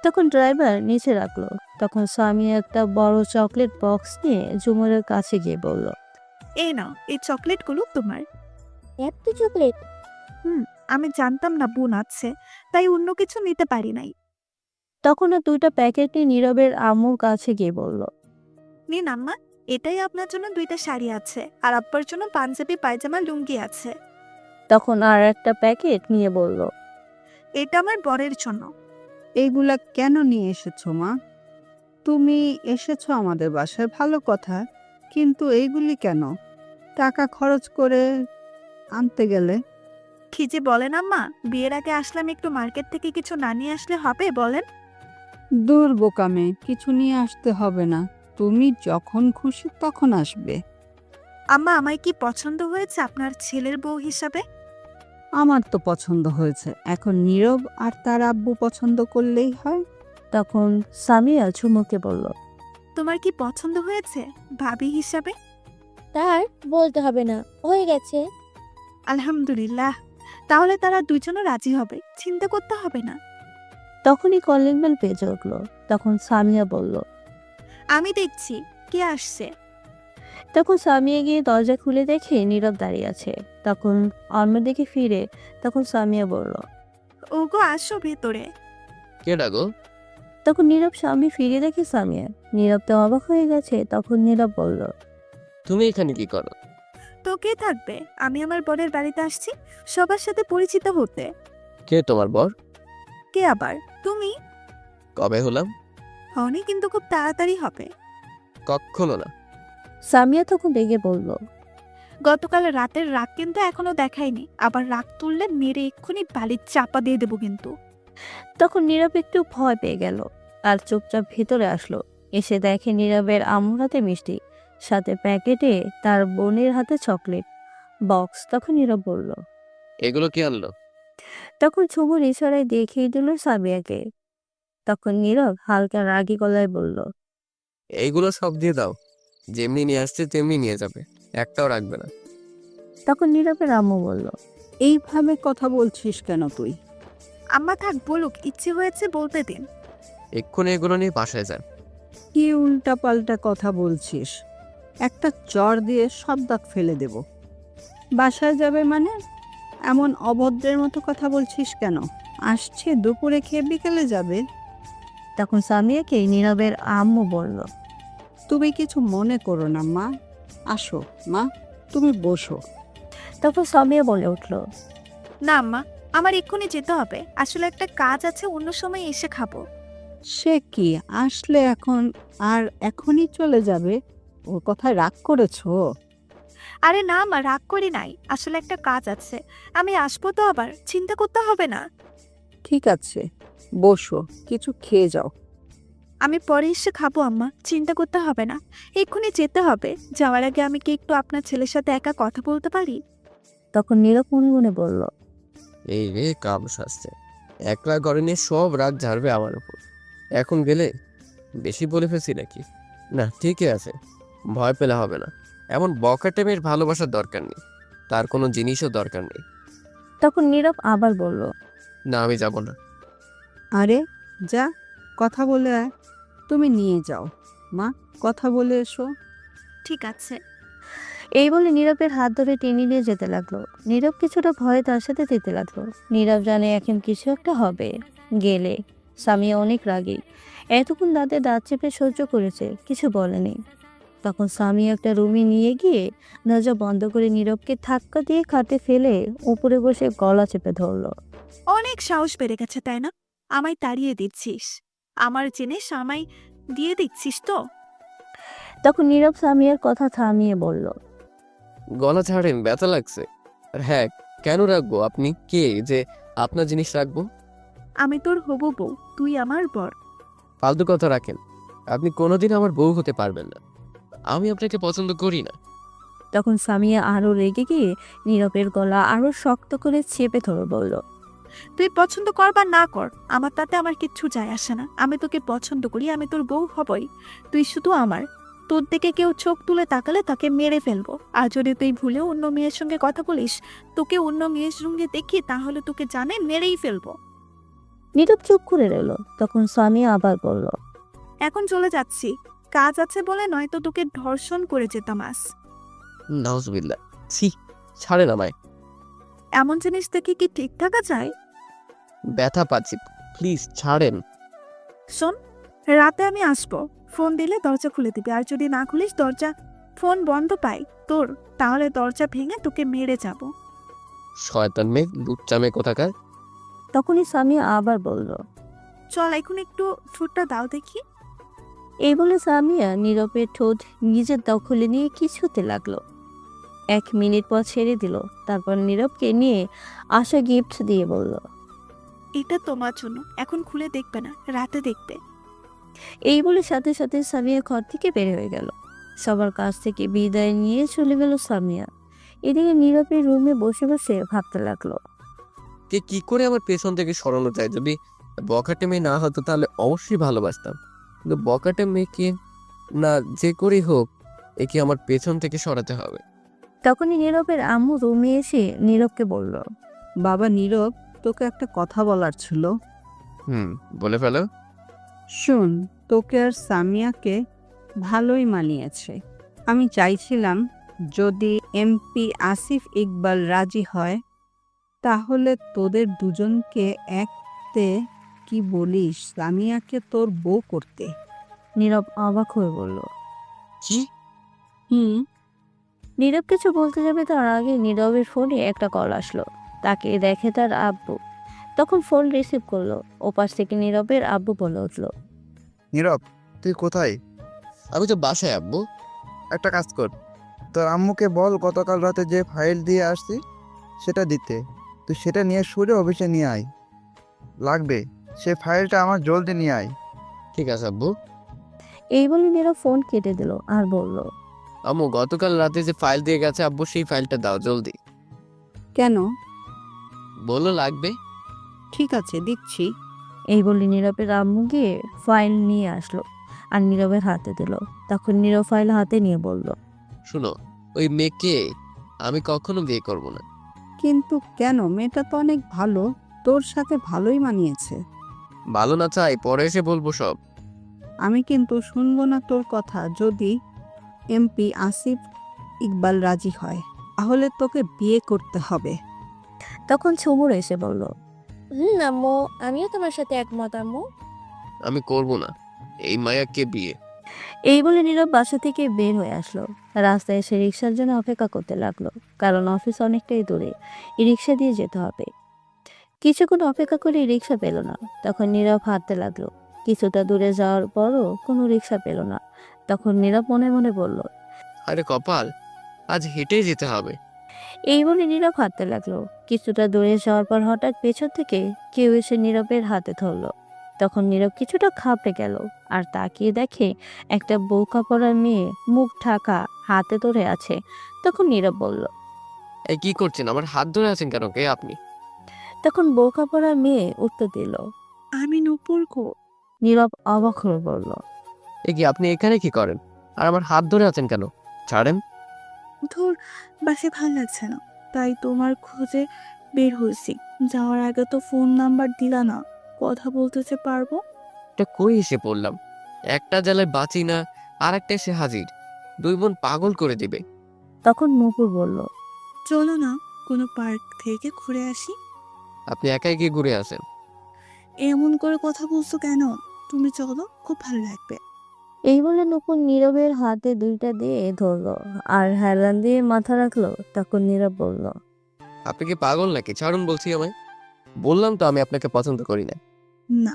তখন ড্রাইভার নিচে রাখলো। তখন সামিয়া একটা বড় চকলেট বক্স নিয়ে ঝুমুরের কাছে গিয়ে বলল। এই নাও, এই চকলেটগুলো তোমার। এত চকলেট? আমি জানতাম না বোন আছে, তাই অন্য কিছু নিতে পারি নাই। তখন আর দুইটা প্যাকেট নিয়ে নীরবের আম্মুর কাছে গিয়ে বলল। নিন আম্মা, এটাই আপনার জন্য দুইটা শাড়ি আছে, আর আব্বার জন্য পাঞ্জাবি পায়জামা লুঙ্গি আছে। তখন আর একটা প্যাকেট নিয়ে বলল। এটা আমার বরের জন্য। এইগুলা কেন নিয়ে এসেছো মা? তুমি এসেছো আমাদের বাসায়, ভালো কথা, কিন্তু এইগুলি কেন? টাকা খরচ করে আনতে গেলে। কি যে বলেন আম্মা, বিয়ের আগে আসলাম, একটু মার্কেট থেকে কিছু না নিয়ে আসলে হবে বলেন? দূর বোকামে, কিছু নিয়ে আসতে হবে না, তুমি যখন খুশি তখন আসবে। আম্মা, আমায় কি পছন্দ হয়েছে আপনার ছেলের বউ হিসাবে? আমার তো পছন্দ হয়েছে, এখন নীরব আর তার আব্বু পছন্দ করলেই হয়। তখন সামিয়া ঝুমুরকে বলল। তোমার কি পছন্দ হয়েছে ভাবি হিসাবে? তার বলতে হবে না, হয়ে গেছে। আলহামদুলিল্লাহ, তাহলে তারা দুজনও রাজি হবে, চিন্তা করতে হবে না। তখনই কলিং বেল বেজে উঠল। তখন সামিয়া বলল। আমি দেখছি কে আসছে। তখন সামিয়া গিয়ে দরজা খুলে দেখে নীরব দাঁড়িয়ে আছে। তখন অন্যদিকে ফিরে তখন সামিয়া বলল। ওগো আসো ভেতরে। কে ডাকো? তখন নীরব স্বামী ফিরে দেখে সামিয়া। নীরব তো অবাক হয়ে গেছে। তখন নীরব বলল। তুমি এখানে কি করো? তো কে থাকবে, আমি আমার বরের বাড়িতে আসছি সবার সাথে পরিচিত হতে। কে তোমার বর? কে আবার? তুমি। কবে হলাম? হনি, কিন্তু খুব তাড়াতাড়ি হবে। কখনো না। সামিয়া তখন রেগে বলল। গতকাল রাতের রাগ কিন্তু এখনো দেখায়নি, আবার রাগ তুললে মেরে এক্ষুনি বালির চাপা দিয়ে দেবো কিন্তু। তখন নীরব একটু ভয় পেয়ে গেল আর চুপচাপ ভিতরে আসলো। এসে দেখে নীরবের আম্মুর হাতে মিষ্টি, সাথে প্যাকেটে তার বোনের হাতে চকলেট বক্স। তখন নীরব বলল। এগুলো কে আনলো? তখন ঝুমুর ইশারায় দেখিয়ে দিল সামিয়াকে। তখন নীরব হালকা রাগী গলায় বলল। এইগুলো সব দিয়ে দাও, যেমনি নিয়ে আসছে তেমনি নিয়ে যাবে, একটাও রাখবে না। তখন নীরবের আম্মু বলল, এইভাবে কথা বলছিস কেন তুই? আম্মা থাক বলুক, ইচ্ছে হয়েছে বলতে দিন। এক্ষুনি এগুলো নিয়ে বাসায় যান। কি উল্টাপাল্টা কথা বলছিস? একটা চর দিয়ে সব দাঁত ফেলে দেব। বাসায় যাবে মানে? এমন অভদ্রের মতো কথা বলছিস কেন? আসছে দুপুরে খেয়ে বিকেলে যাবে। তখন সামিয়াকে নীরবের আম্মু বলল, তুমি কিছু মনে করো না মা। আসো মা, তুমি বসো। তখন সামিয়া বলে উঠল, না আম্মা, আমার এক্ষুনি যেতে হবে, আসলে একটা কাজ আছে, অন্য সময় এসে খাবো। সে কি, আসলে এখন আর এখনই চলে যাবে? ওর কথায় রাগ করেছো? আরে না আম্মা, রাগ করি নাই, আসলে একটা কাজ আছে, আমি আসবো তো, আবার চিন্তা করতে হবে না। ঠিক আছে, বসো, কিছু খেয়ে যাও। আমি পরে এসে খাবো আম্মা, চিন্তা করতে হবে না। এক্ষুনি যেতে হবে, যাওয়ার আগে আমি কি একটু আপনার ছেলের সাথে একা কথা বলতে পারি? তখন নীরব মনে মনে বলল, এই রে কাম সাজছে, একলা ঘরে নিয়ে সব রাগ ঝাড়বে আমার উপর। এখন গেলে বেশি বলে ফেলছি নাকি? না ঠিকই আছে, ভয় পেলে হবে না। এমন বখাটে মেয়ের ভালোবাসার দরকার নেই, তার কোনো জিনিসও দরকার নেই। তখন নীরব আবার বলল, না আমি যাব না। আরে যা, কথা বলে আয়। তুমি নিয়ে যাও মা, কথা বলে এসো। ঠিক আছে। এই বলে নীরবের হাত ধরে টেনে নিয়ে যেতে লাগলো। নীরব কিছুটা ভয়ে তার সাথে যেতে লাগলো। নীরব জানে এখন কিছু একটা হবে। গেলে সামিয়া অনেক রাগী, এতক্ষণ দাঁতে দাঁত চেপে সহ্য করেছে, কিছু বলেনি। তখন সামিয়া একটা রুমে নিয়ে গিয়ে দরজা বন্ধ করে নীরবকে ধাক্কা দিয়ে খাটে ফেলে উপরে বসে গলা চেপে ধরলো। অনেক সাহস বেড়ে গেছে তাই না? আমায় তাড়িয়ে দিচ্ছিস, আমার জিনিস আমায় দিয়ে দিচ্ছিস তো? তখন নীরব সামিয়ার কথা থামিয়ে বলল, গলা ছাড়েন, ব্যথা লাগছে। আর হ্যাঁ, কেন রাখবো? আপনি কে যে আপনার জিনিস রাখবো? আমি তোর হবু বউ, তুই আমার বর। ফালতু কথা রাখেন, আপনি কোনোদিন আমার বউ হতে পারবেন না। আমি আপনাকে পছন্দ করি না। তখন সামিয়া আরো রেগে গিয়ে নীরবের গলা আরো শক্ত করে চেপে ধরে বলল, তুই পছন্দ কর বা না কর, আমার তাতে আমার কিচ্ছু যায় আসে না। আমি তোকে পছন্দ করি, আমি তোর বউ হবই। তুই শুধু আমার। তোর দিকে কেউ চোখ তুলে তাকালে তাকে মেরে ফেলবো। আর যদি তুই ভুলেও অন্য মেয়ের সঙ্গে কথা বলিস, তোকে অন্য মেয়ের সঙ্গে দেখি, তাহলে তোকে জানে মেরেই ফেলবো। নীরব চুপ করে রইল। তখন সামিয়া আবার বলল, এখন চলে যাচ্ছি, কাজ আছে বলে, নয়তো তোকে ধর্ষণ করে যেতাম আজ। নাউজুবিল্লাহ, ছি, ছাড়েন আমায়। এমন জিনিস দেখে কি ঠিক থাকা যায়? ব্যথা পাচ্ছি, প্লিজ ছাড়েন। শোন, রাতে আমি আসবো, ফোন দিলে দরজা খুলে দিবি। আর যদি না খুলিস, ফোন বন্ধ পাই তোর, তাহলে দরজা ভেঙে তোকে মেরে যাব। শয়তান মেয়ে, লুচ্চা মেয়ে কোথাকার। তখনই সামিয়া আবার বলল, চল এখন একটু ঠোঁটটা দাও দেখি। এই বলে সামিয়া নীরবের ঠোঁট নিজের দখলে নিয়ে কিছুতে লাগলো। 1 মিনিট পর ছেড়ে দিল। তারপর নীরবকে নিয়ে আসা গিফট দিয়ে বলল, এটা তোমার জন্য, এখন খুলে দেখবে না, রাতে দেখবে। এই বলে সাথে সাথে সামিয়া ঘর থেকে বের হয়ে গেল। সবার কাছ থেকে বিদায় নিয়ে চলে গেল সামিয়া। এদিকে নীরবের রুমে বসে বসে ভাবতে লাগলো, কে কি করে আমার পেছন থেকে সরানো যায়? যদি বখাটে মেয়ে না হতো তাহলে অবশ্যই ভালোবাসতাম, কিন্তু বখাটে মেয়েকে না, যে করেই হোক একে আমার পেছন থেকে সরাতে হবে। তখনই নীরবের আম্মু রুমে এসে নীরবকে বলল, বাবা নীরব, তোকে একটা কথা বলার ছিল। বলে ফেলো। শোন, তোকে আর সামিয়াকে ভালোই মানিয়েছে। আমি চাইছিলাম যদি এমপি আসিফ ইকবাল রাজি হয়, তাহলে তোদের দুজনকে একতে, কি বলিস, সামিয়াকে তোর বউ করতে। নীরব অবাক হয়ে বলল, কি? নীরব কিছু বলতে যাবে তার আগে নীরবের ফোনে একটা কল আসলো। তাকে দেখে তার আব্বু। তখন ফোন রিসিভ করলো। ওপাশ থেকে নীরবের আব্বু বলে উঠল, নীরব, তুই কোথায়? আমি তো বাসায় আব্বু। একটা কাজ কর, তোর আম্মুকে বল গতকাল রাতে যে ফাইল দিয়ে আসছি সেটা দিতে। তুই সেটা নিয়ে সুরে অফিসে নিয়ে আয়, লাগবে সে ফাইলটা আমার জলদি নিয়ে আয়। ঠিক আছে আব্বু। এই বলে নীরব ফোন কেটে দিল আর বলল, আম্মু গতকাল রাতে যে ফাইল দিয়ে গেছে আব্বু, সেই ফাইলটা দাও জলদি। কেন? বলো লাগবে। ঠিক আছে, দিচ্ছি। এই বলে নীরবের আম্মু গিয়ে ফাইল নিয়ে আসলো আর নীরবের হাতে দিল। তখন নীরব ফাইল হাতে নিয়ে বলল, শুনো, ওই মেয়েকে আমি কখনো বিয়ে করব না। কিন্তু কেন? মেয়েটা তো অনেক ভালো, তোর সাথে ভালোই মানিয়েছে। ভালো না চাই, পরে এসে বলবো সব। আমি কিন্তু শুনবো না তোর কথা। যদি এমপি আসিফ ইকবাল রাজি হয় তাহলে তোকে বিয়ে করতে হবে। তখন ঝুমুর এসে বলল, আম্মু, আমিও তোমার সাথে একমত আম্মু। আমি করব না এই মায়াকে বিয়ে। এই বলে নীরব বাসা থেকে বের হয়ে আসলো। রাস্তায় এসে রিক্সার জন্য অপেক্ষা করতে লাগলো, কারণ অফিস অনেকটাই দূরে, রিক্সা দিয়ে যেতে হবে। কিছুক্ষণ অপেক্ষা করে রিক্সা পেল না। তখন নীরব হাঁটতে লাগলো। কিছুটা দূরে যাওয়ার পরও কোনো রিক্সা পেল না। তখন নীরব মনে মনে বলল, আরে কপাল, আজ হেঁটেই যেতে হবে। এই বলে নীরব হাঁটতে লাগলো। কিছুটা দূরে যাওয়ার পর হঠাৎ পেছন থেকে কেউ এসে নীরবের হাতে ধরলো। তখন নীরব কিছুটা ঘাবড়ে গেল, আর তাকিয়ে দেখে একটা বোরকা পরা মেয়ে মুখ ঢাকা হাতে ধরে আছে। তখন নীরব বলল, এই কি করছেন? আমার হাত ধরে আছেন কেন? কে আপনি? তখন বোরকা পরা মেয়ে উত্তর দিল। আমি নূপুর গো। নীরব অবাক হয়ে বলল, এ কি, আপনি এখানে কি করেন? আর আমার হাত ধরে আছেন কেন? ছাড়েন। ধর, বাসে ভাল লাগছে না, তাই তোমার খোঁজে বের হয়েছি। যাওয়ার আগে তো ফোন নাম্বার দিলা না, কথা বলতে যে পারবো। এটা কই এসে পড়লাম? একটা জ্বালায় বাঁচি না, আর একটা এসে হাজির। দুই বোন পাগল করে দিবে। তখন নূপুর বলল, চলো না, কোনো পার্ক থেকে ঘুরে আসি। আপনি একাই গিয়ে ঘুরে আসেন। এমন করে কথা বলছো কেন? তুমি চলো, খুব ভালো লাগবে। এই বলে নূপুর নীরবের হাতে দুইটা দিয়ে ধরলো আর হেলান দিয়ে মাথা রাখলো। তখন নীরব বলল, আপনি কি পাগল নাকি? ছাড়ুন বলছি আমায়। বললাম তো আমি আপনাকে পছন্দ করি না। না,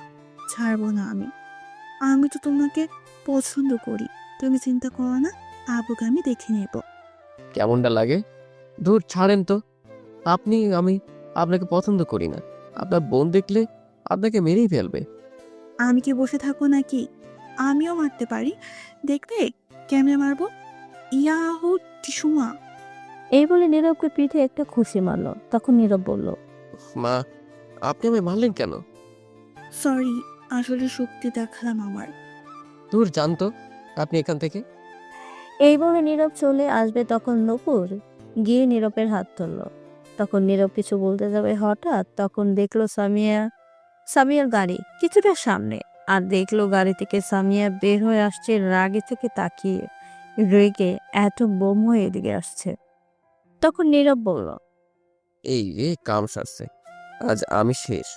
ছাড়বো না আমি। আমি তো তোমাকে পছন্দ করি, তুমি চিন্তা করো না, আবুকে আমি দেখে নেব। কেমনটা লাগে? ধুর, ছাড়েন তো। আমি আপনাকে পছন্দ করি না। আপনার বোন দেখলে আপনাকে মেরেই ফেলবে। আমি কি বসে থাকবো নাকি? আমিও মারতে পারি, দেখবে কেমনে মারবো। ইয়াহু টিসুমা। এই বলে নীরবকে পিঠে একটা খুশি মারলো। তখন নীরব বলল, মা, আপনি আমায় মারলেন কেন? সরি, আসলে শক্তি দেখালাম আমার। দূর, জানতো আপনি এখান থেকে। এই বলে নীরব চলে আসবে তখন নূপুর গিয়ে নীরবের হাত ধরলো। তখন নীরব কিছু বলতে যাবে, হঠাৎ তখন দেখলো সামিয়ার গাড়ি কিছুটা সামনে, আর দেখলো গাড়ি থেকে সামিয়া বের হয়ে আসছে রাগে থেকে তাকিয়ে, রেগে এত বোম হয়ে এদিকে আসছে। তখন নীরব বলল, এই রে, কাম সারছে। আজ আমি শেষ।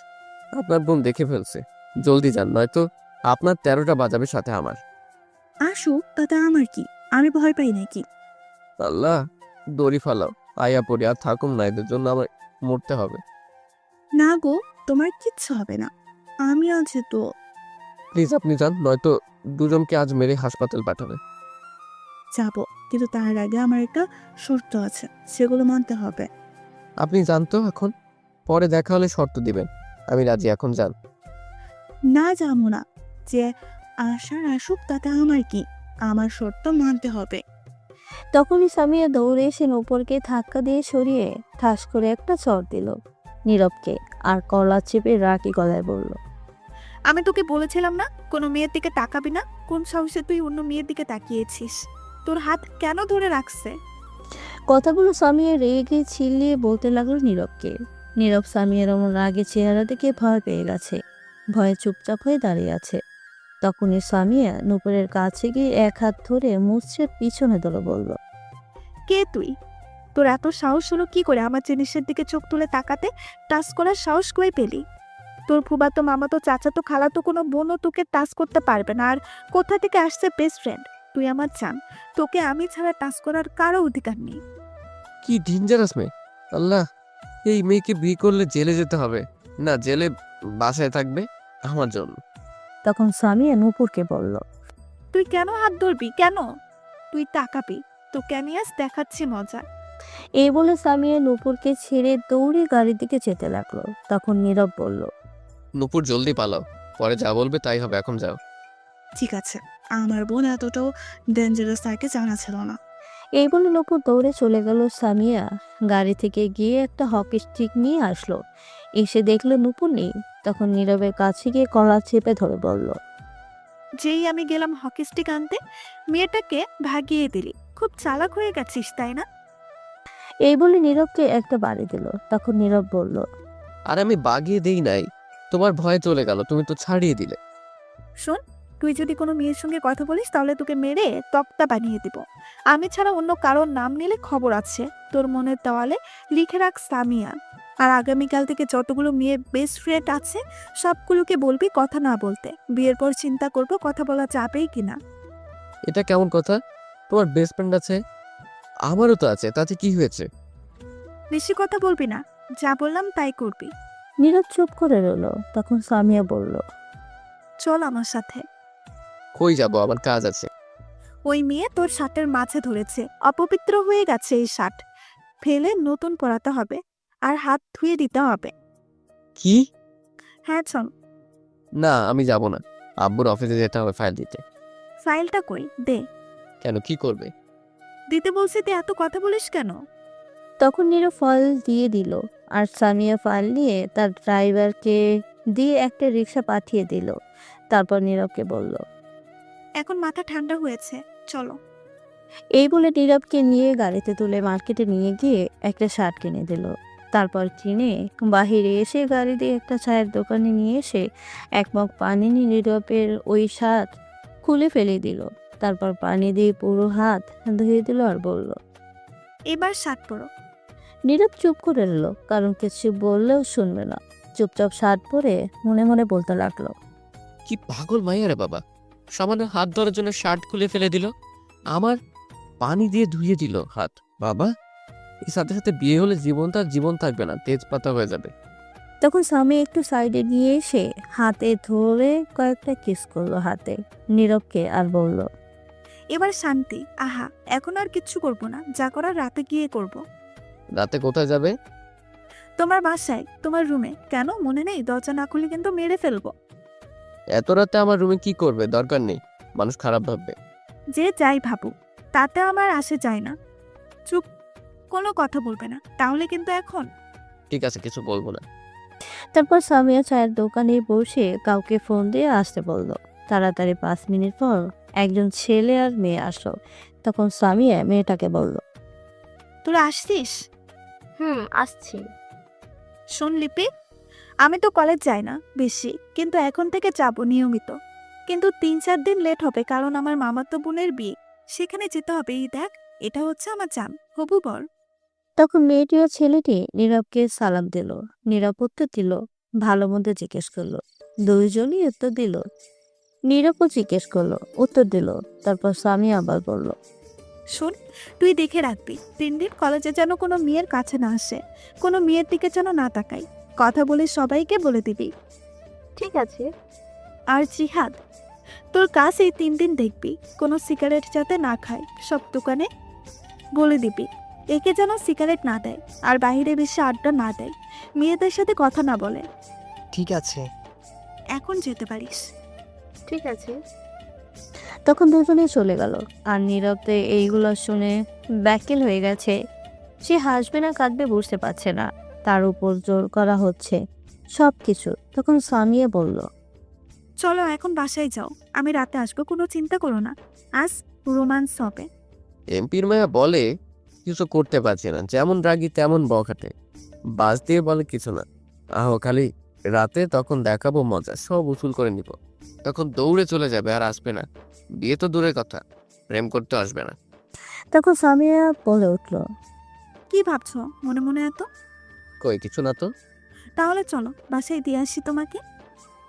আপনার বোন দেখে ফেলছে। জলদি যান, নয়তো আপনার 13টা বাজাবে সাথে আমার। আসুক, তাতে আমার কি? আমি ভয় পাই নাকি? আল্লাহ, দড়ি ফালাও, আয়া পড়ি আর থাকুম না, এদের জন্য আমার মরতে হবে। না গো, তোমার কিচ্ছু হবে না, আমি আছি তো। প্লিজ আপনি যান, নয়তো দুজনকে আজ মেরে হাসপাতাল পাঠাবে। যাবো, কিন্তু তার আগে আমার একটা শর্ত আছে, সেগুলো মানতে হবে। আপনি যান তো এখন, পরে দেখা হলে শর্ত দিবেন। আমি রাজি, এখন যান। না, যাবো না। যে আসার আসুক, তাতে আমার কি? আমার শর্ত মানতে হবে। তখনই সামিয়া দৌড়ে এসে নূপুরকে ধাক্কা দিয়ে সরিয়ে ঠাস করে একটা চড় দিল নীরবকে, আর কলা চেপে রাগী গলায় বলল, আমি তোকে বলেছিলাম না কোনো মেয়ের দিকে তাকাবি না? কোন সাহসে তুই অন্য মেয়ের দিকে তাকিয়েছিস? তোর হাত কেন ধরে রাখছে? কথাগুলো সামিয়া রেগে চিল্লিয়ে বলতে লাগলো নীরবকে। নীরব সামিয়ার এমন রাগে চেহারা দেখে ভয় পেয়ে গেছে, ভয়ে চুপচাপ হয়ে দাঁড়িয়ে আছে। তখনই সামিয়া নূপুরের কাছে গিয়ে এক হাত ধরে মুছছে পিছনে ধরে বলল, কে তুই? তোর এত সাহস হলো কি করে আমার জিনিসের দিকে চোখ তুলে তাকাতে? টাচ করার সাহস কই পেলি? তোর ফুবাতো মামাতো চাচাতো খালাতো কোনো বোনও তোকে টাচ করতে পারবে না। আর কোথা থেকে আসছে বেস্ট ফ্রেন্ড? তুই আমার জান, তোকে আমি ছাড়া টাচ করার কারো অধিকার নেই। কি ডেঞ্জারাস মেয়ে! আল্লাহ, এই মেয়েকে বিয়ে করলে জেলে যেতে হবে না, জেলে বাসায় থাকবে আমার জন্য। তখন সামিয়া নূপুরকে বলল, তুই কেন হাত ধরবি? কেন? তুই তাকাবি, তোকে আমি আজ দেখাচ্ছি মজা। এই বলে সামিয়া নূপুরকে ছেড়ে দৌড়ে গাড়ির দিকে যেতে লাগলো। তখন নীরব বলল, নূপুর, জলদি পালাও, পরে যা বলবে তাই হবে, এখন যাও। ঠিক আছে, আমার বোন এতটাও ডেঞ্জারাস তাকে জানা ছিল না। এই বলে নূপুর দৌড়ে চলে গেল। সামিয়া গাড়ি থেকে গিয়ে একটা হকি স্টিক নিয়ে আসলো। এসে দেখলো নূপুর নেই। তখন নীরবের কাছে গিয়ে কলা চেপে ধরে বলল, যেই আমি গেলাম হকি স্টিক আনতে, মেয়েটাকে ভাগিয়ে দিলি। খুব চালাক হয়ে গেছিস, তাই না? এই বলে নীরবকে একটা বাড়ি দিল। তখন নীরব বলল, আর আমি বাগিয়ে দেই নাই, তোমার ভয়ে চলে গেল, তুমি তো ছাড়িয়ে দিলে। শোন, তুই যদি কোনো মেয়ের সঙ্গে কথা বলিস তাহলে তোকে মেরে তক্তা বানিয়ে দিব। আমি ছাড়া অন্য কারোর নাম নিলে খবর আছে, তোর মনের দেওয়ালে লিখে রাখ সামিয়া। আর আগামীকাল থেকে যতগুলো মেয়ের বেস্ট ফ্রেন্ড আছে সবগুলোকে বলবি কথা না বলতে। বিয়ের পর চিন্তা করবো কথা বলা যাবেই কিনা। এটা কেমন কথা? তোমার বেস্ট ফ্রেন্ড আছে, আমারও তো আছে, তাতে কি হয়েছে? বেশি কথা বলবি না, যা বললাম তাই করবি। নীরব চুপ করে রইল। তখন সামিয়া বলল, চল আমার সাথে। কই যাব, আমার কাজ আছে। ওই মেয়ে তোর শার্টের মাঝে ধরেছে, অপবিত্র হয়ে গেছে এই শার্ট, ফেলে নতুন পরাতে হবে আর হাত ধুয়ে দিতে হবে। কি? হ্যাঁ চল। না, আমি যাব না, আব্বুর অফিসে যেতে হবে ফাইল দিতে। ফাইলটা কই দে। কেন, কি করবে? দিতে বলছি, তুই এত কথা বলিস কেন? তখন নীরব ফাইল দিয়ে দিল। আর সামিয়া ফাইল নিয়ে তার ড্রাইভারকে দিয়ে একটা রিক্সা পাঠিয়ে দিল। তারপর নীরবকে বলল, এখন মাথা ঠান্ডা হয়েছে, চলো। এই বলে নীরবকে নিয়ে গাড়িতে তুলে মার্কেটে নিয়ে গিয়ে একটা শার্ট কিনে দিল। তারপর কিনে বাহিরে এসে গাড়ি দিয়ে একটা চায়ের দোকানে নিয়ে এসে এক মগ পানি নিয়ে নীরবের ওই শার্ট খুলে ফেলে দিল। তারপর পানি দিয়ে পুরো হাত ধুয়ে দিল আর বলল, এবার শার্ট পরো। নীরব চুপ করে রইল, কারণ কিছু বললেও শুনবে না। চুপচাপ শার্ট পরে মনে মনে বলতে লাগলো, কি পাগল মাইয়া রে বাবা, সামান্য হাত ধরার জন্য শার্ট খুলে ফেলে দিল, আমার পানি দিয়ে ধুয়ে দিল হাত। বাবা, এর সাথে সাথে বিয়ে হলে জীবনটা আর জীবন থাকবে না, তেজপাতা হয়ে যাবে। তখন স্বামী একটু সাইডে গিয়ে এসে হাতে ধরে কয়েকটা কিস করলো হাতে নীরবকে আর বলল, এবার শান্তি। আহা, এখন আর কিচ্ছু করব না, যা করার রাতে গিয়ে করব। রাতে কোথায় যাবে? তোমার বাসায়, তোমার রুমে। কেন মনে নেই? দরজা না খুলে কিন্তু মেরে ফেলবো। এত রাতে আমার রুমে কি করবে? দরকার নেই, মানুষ খারাপ ভাববে। যে যাই ভাবুক, তাতে আমার আসে যায় না। চুপ, কোনো কথা বলবে না, তাহলে কিন্তু এখন। ঠিক আছে, কিছু বলবো না। তারপর সামিয়া চায়ের দোকানে বসে কাউকে ফোন দিয়ে আসতে বলল। তাড়াতাড়ি 5 মিনিট পর একজন ছেলে আর মেয়ে আসলো। তখন সামিয়া মেয়েটাকে বলল, তোরা আসছিস? আসছি। শোন লিপি, আমি তো কলেজ যাই না বেশি, কিন্তু এখন থেকে যাব নিয়মিত। কিন্তু 3-4 দিন লেট হবে, কারণ আমার মামাতো বোনের বিয়ে, সেখানে যেতে হবে। এই দেখ, এটা হচ্ছে আমার জান, হবু বর। তখন মেয়েটি ও ছেলেটি নীরবকে সালাম দিল। নীরব উত্তর দিল, ভালো মন্দ জিজ্ঞেস করলো। দুইজনই উত্তর দিল। নীরবও জিজ্ঞেস করলো, উত্তর দিল। তারপর স্বামী আবার বলল, শোন, তুই দেখে রাখবি 3 দিন কলেজে যেন কোনো মেয়ের কাছে না আসে, কোনো মেয়ের দিকে যেন না তাকাই। কথা বলে সবাইকে বলে দিবি। ঠিক আছে। আর জিহাদ, তোর কাজ এই 3 দিন দেখবি কোনো সিগারেট যাতে না খায়। সব দোকানে বলে দিবি একে যেন সিগারেট না দেয়, আর বাইরে বেশি আড্ডা না দেয়, মেয়েদের সাথে কথা না বলে। ঠিক আছে। এখন যেতে পারিস। ঠিক আছে। তখন দুজনে চলে গেল। আর নীরবতে এইগুলো শুনে ব্যাকুল হয়ে গেছে। সে হাসবে না কাঁদবে বুঝতে পারছে না। তার উপর জোর করা হচ্ছে সবকিছু। তখন সামিয়া বলল, চলো এখন বাসায় যাও, আমি রাতে আসবো, কোনো চিন্তা করো না, আজ রোমান্স হবে। এমপির মায়া বলে কিছু করতে পারছি না, যেমন রাগি তেমন বখাটে, বাস দিয়ে বলে কিছু না। আহো খালি রাতে, তখন দেখাবো মজা, সব উসুল করে নিব। তখন দৌড়ে চলে যাবে আর আসবে না। বিয়ে তো দূরের কথা, প্রেম করতে আসবে না। তখন সামিয়া বলে উঠল, কি ভাবছো মনে মনে এত? কই কিছু না তো। তাহলে চলো বাসায় দিয়ে আসি তোমাকে।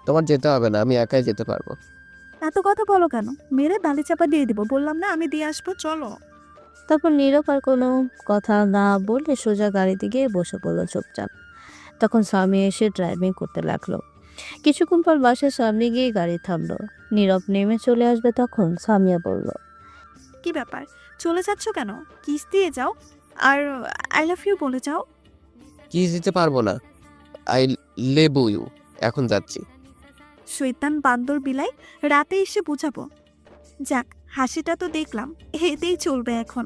তোমার যেতে হবে না, আমি একাই যেতে পারবো। এত কথা বলো কেন? মেরে বালি চাপা দিয়ে দিব, বললাম না আমি দিয়ে আসবো, চলো। তারপর নীরব আর কোনো কথা না বলে সোজা গাড়িতে গিয়ে বসে পড়লো চুপচাপ। তখন স্বামী এসে ড্রাইভিং করতে লাগলো। কিছুক্ষণ পর বাসার সামনে গিয়ে গাড়ি থামলো। নীরব নেমে চলে আসবে তখন সামিয়া বলল, কি ব্যাপার, চলে যাচ্ছ কেন? কিস দিয়ে যাও আর আই লাভ ইউ বলে যাও। কি দিতে পারবো না, আই লেবু ইউ, এখন যাচ্ছি। শৈতান বান্দর বিলাই, রাতে এসে বুঝাবো। যাক, হাসিটা তো দেখলাম, এতেই চলবে এখন।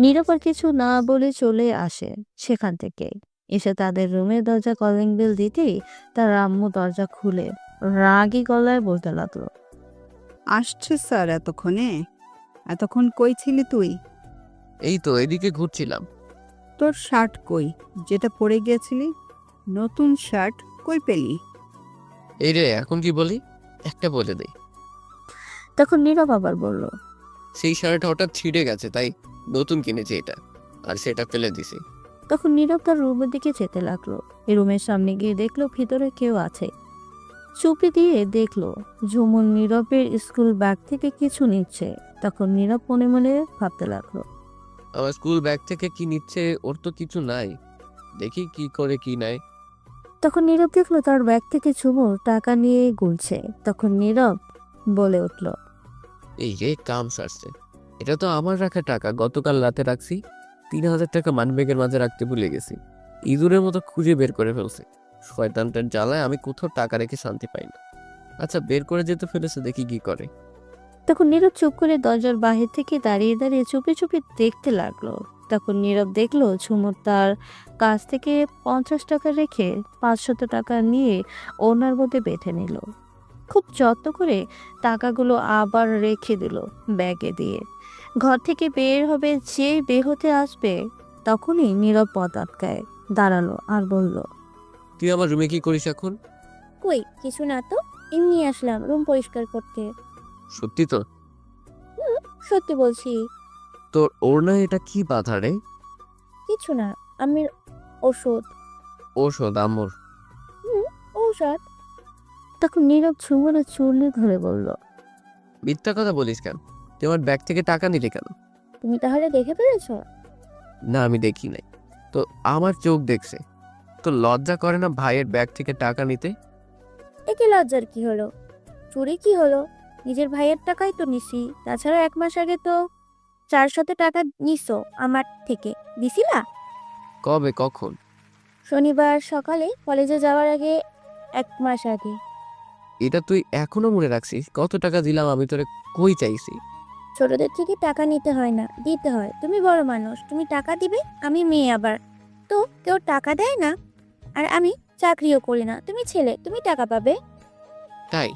নীরব আর কিছু না বলে চলে আসে সেখান থেকে। এসে তাদের রুমের দরজা কলিং বেল দিতেই তার আম্মু দরজা খুলে রাগী গলায় বলতে লাগলো, আসছে স্যার এতক্ষণে? এতক্ষণ কই ছিলি তুই? এই তো এদিকে ঘুরছিলাম। তোর শার্ট কই, যেটা পরে গিয়েছিলি? নতুন শার্ট কই পেলি? এই রে, এখন কি বলি? একটা বলে দেই। তখন নীরব আবার বলল, সেই শার্ট হঠাৎ ছিঁড়ে গেছে, তাই নতুন কিনেছি এটা, আর সেটা ফেলে দিছি। তখন নীরব তার রুমের দিকে যেতে লাগলো। রুমের সামনে গিয়ে দেখলো ভিতরে কেউ আছে। চুপি দিয়ে দেখলো ঝুমুর নীরবের স্কুল ব্যাগ থেকে কিছু নিচ্ছে। তখন নীরব মনে মনে ভাবতে লাগলো, আমার স্কুল ব্যাগ থেকে কি নিচ্ছে, ওর তো কিছু নাই, দেখি কি করে কি নাই। তখন নীরব দেখলো তার ব্যাগ থেকে ঝুমুর টাকা নিয়ে গুনছে। তখন নীরব বলে উঠল, এই রে, কাম সারছে, এটা তো আমার রাখা টাকা, গতকাল রাতে রাখছি। 3,000 টাকা মানিব্যাগের মাঝে রাখতে ভুলে গেছি। ইঁদুরের মতো খুঁজে বের করে ফেলছে। শয়তানটার জ্বালায় আমি কোথাও টাকা রেখে শান্তি পাই না। আচ্ছা, বের করে যেতে ফেলেছে, দেখি কি করে। তখন নীরব চুপ করে দরজার বাহির থেকে দাঁড়িয়ে দাঁড়িয়ে চুপি চুপি দেখতে লাগলো। তখন নীরব দেখলো ঝুমুর তার কাছ থেকে 50 টাকা রেখে 500 টাকা নিয়ে ওনার মধ্যে বেঁধে নিল। খুব যত্ন করে টাকাগুলো আবার রেখে দিল ব্যাগে দিয়ে। ঘর থেকে বের হবে, যে বের হতে আসবে তখনই নীরব পথ আটকায় দাঁড়ালো আর বলল, তুই আমার রুমে কি করিস এখন? কই কিছু না তো, এমনি আসলাম রুম পরিষ্কার করতে। সত্যি তো? সত্যি বলছি। তোর ওড়না এটা কি বাধা রে? কিছু না, আমি ওষুধ। ঔষধ আম্মুর? ঔষধ। তখন নীরব ঝুমুরের চুলে ধরে বলল, মিথ্যা কথা বলিস কেন? তুই আমার ব্যাগ থেকে টাকা নিলি কেন? তুমি তাহলে দেখে ফেলেছ? না, আমি দেখি নাই তো, আমার চোখ দেখছে। তো লজ্জা করে না ভাইয়ের ব্যাগ থেকে টাকা নিতে? একে লজ্জার কি হলো? চুরি কি হলো? নিজের ভাইয়ের টাকাই তো নিছি। তাছাড়া 1 মাস আগে তো 400 টাকা নিছো আমার থেকে, দিছিলা? কবে, কখন? শনিবার সকালে কলেজে যাওয়ার আগে, 1 মাস আগে। এটা তুই এখনো মনে রাখছিস? কত টাকা দিলাম আমি তোরে, কই চাইছি? ছোটদের থেকে টাকা নিতে হয় না, দিতে হয়। তুমি বড় মানুষ, তুমি টাকা দিবে, আমি মেয়ে আবার। তো কেউ টাকা দেয় না, আর আমি চাকরিও করি না। তুমি ছেলে, তুমি টাকা পাবে। তাই?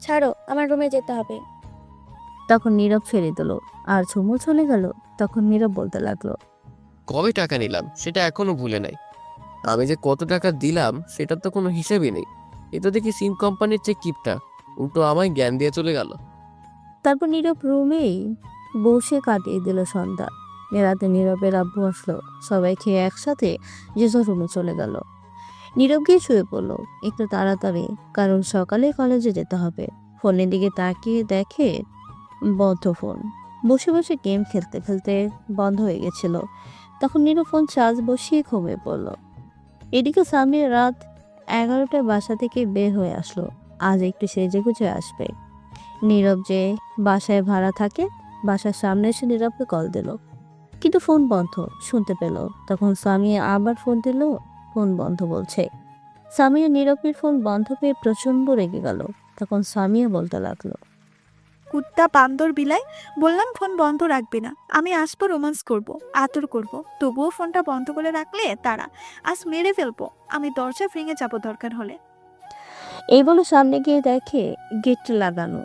ছাড়ো, আমার রুমে যেতে হবে। তখন নীরব ছেড়ে দিল আর ঝুমুর চলে গেল। তখন নীরব বলতে লাগলো, কবে টাকা নিলাম সেটা এখনো ভুলে নাই। আমি যে কত টাকা দিলাম সেটার তো কোনো হিসেবই নেই। এটা দেখি সিম কোম্পানির চেয়ে কিপটা, উল্টো আমায় জ্ঞান দিয়ে চলে গেল। তারপর নীরব রুমেই বসে কাটিয়ে দিল সন্ধ্যা। রাতে নীরবের আব্বু আসলো। সবাই খেয়ে একসাথে যে যার রুমে চলে গেল। নীরব গিয়ে শুয়ে পড়লো একটু তাড়াতাড়ি, কারণ সকালে কলেজে যেতে হবে। ফোনের দিকে তাকিয়ে দেখে বন্ধ ফোন। বসে বসে গেম খেলতে খেলতে বন্ধ হয়ে গেছিল। তখন নীরব ফোন চার্জ বসিয়ে ঘুমিয়ে পড়ল। এদিকে সামিয়া রাত 11টায় বাসা থেকে বের হয়ে আসলো। আজ একটু সেজে গুজে আসবে। নীরব যে বাসায় ভাড়া থাকে, বাসার সামনে এসে নীরবকে কল দিল, কিন্তু ফোন বন্ধ শুনতে পেল। তখন সামিয়া আবার ফোন দিল, ফোন বন্ধ বলছে। সামিয়া নীরবের ফোন বন্ধ পেয়ে প্রচন্ড রেগে গেল। তখন সামিয়া বলতে লাগলো, কুত্তা বান্দর বিলাই, বললাম ফোন বন্ধ রাখবে না। আমি আসবো, রোমান্স করব, আদর করব, তবুও ফোনটা বন্ধ করে রাখলে তারা আজ মেরে ফেলবো। আমি দরজা ভেঙে যাব দরকার হলে। এই বলে সামনে গিয়ে দেখে গেট লাগানো।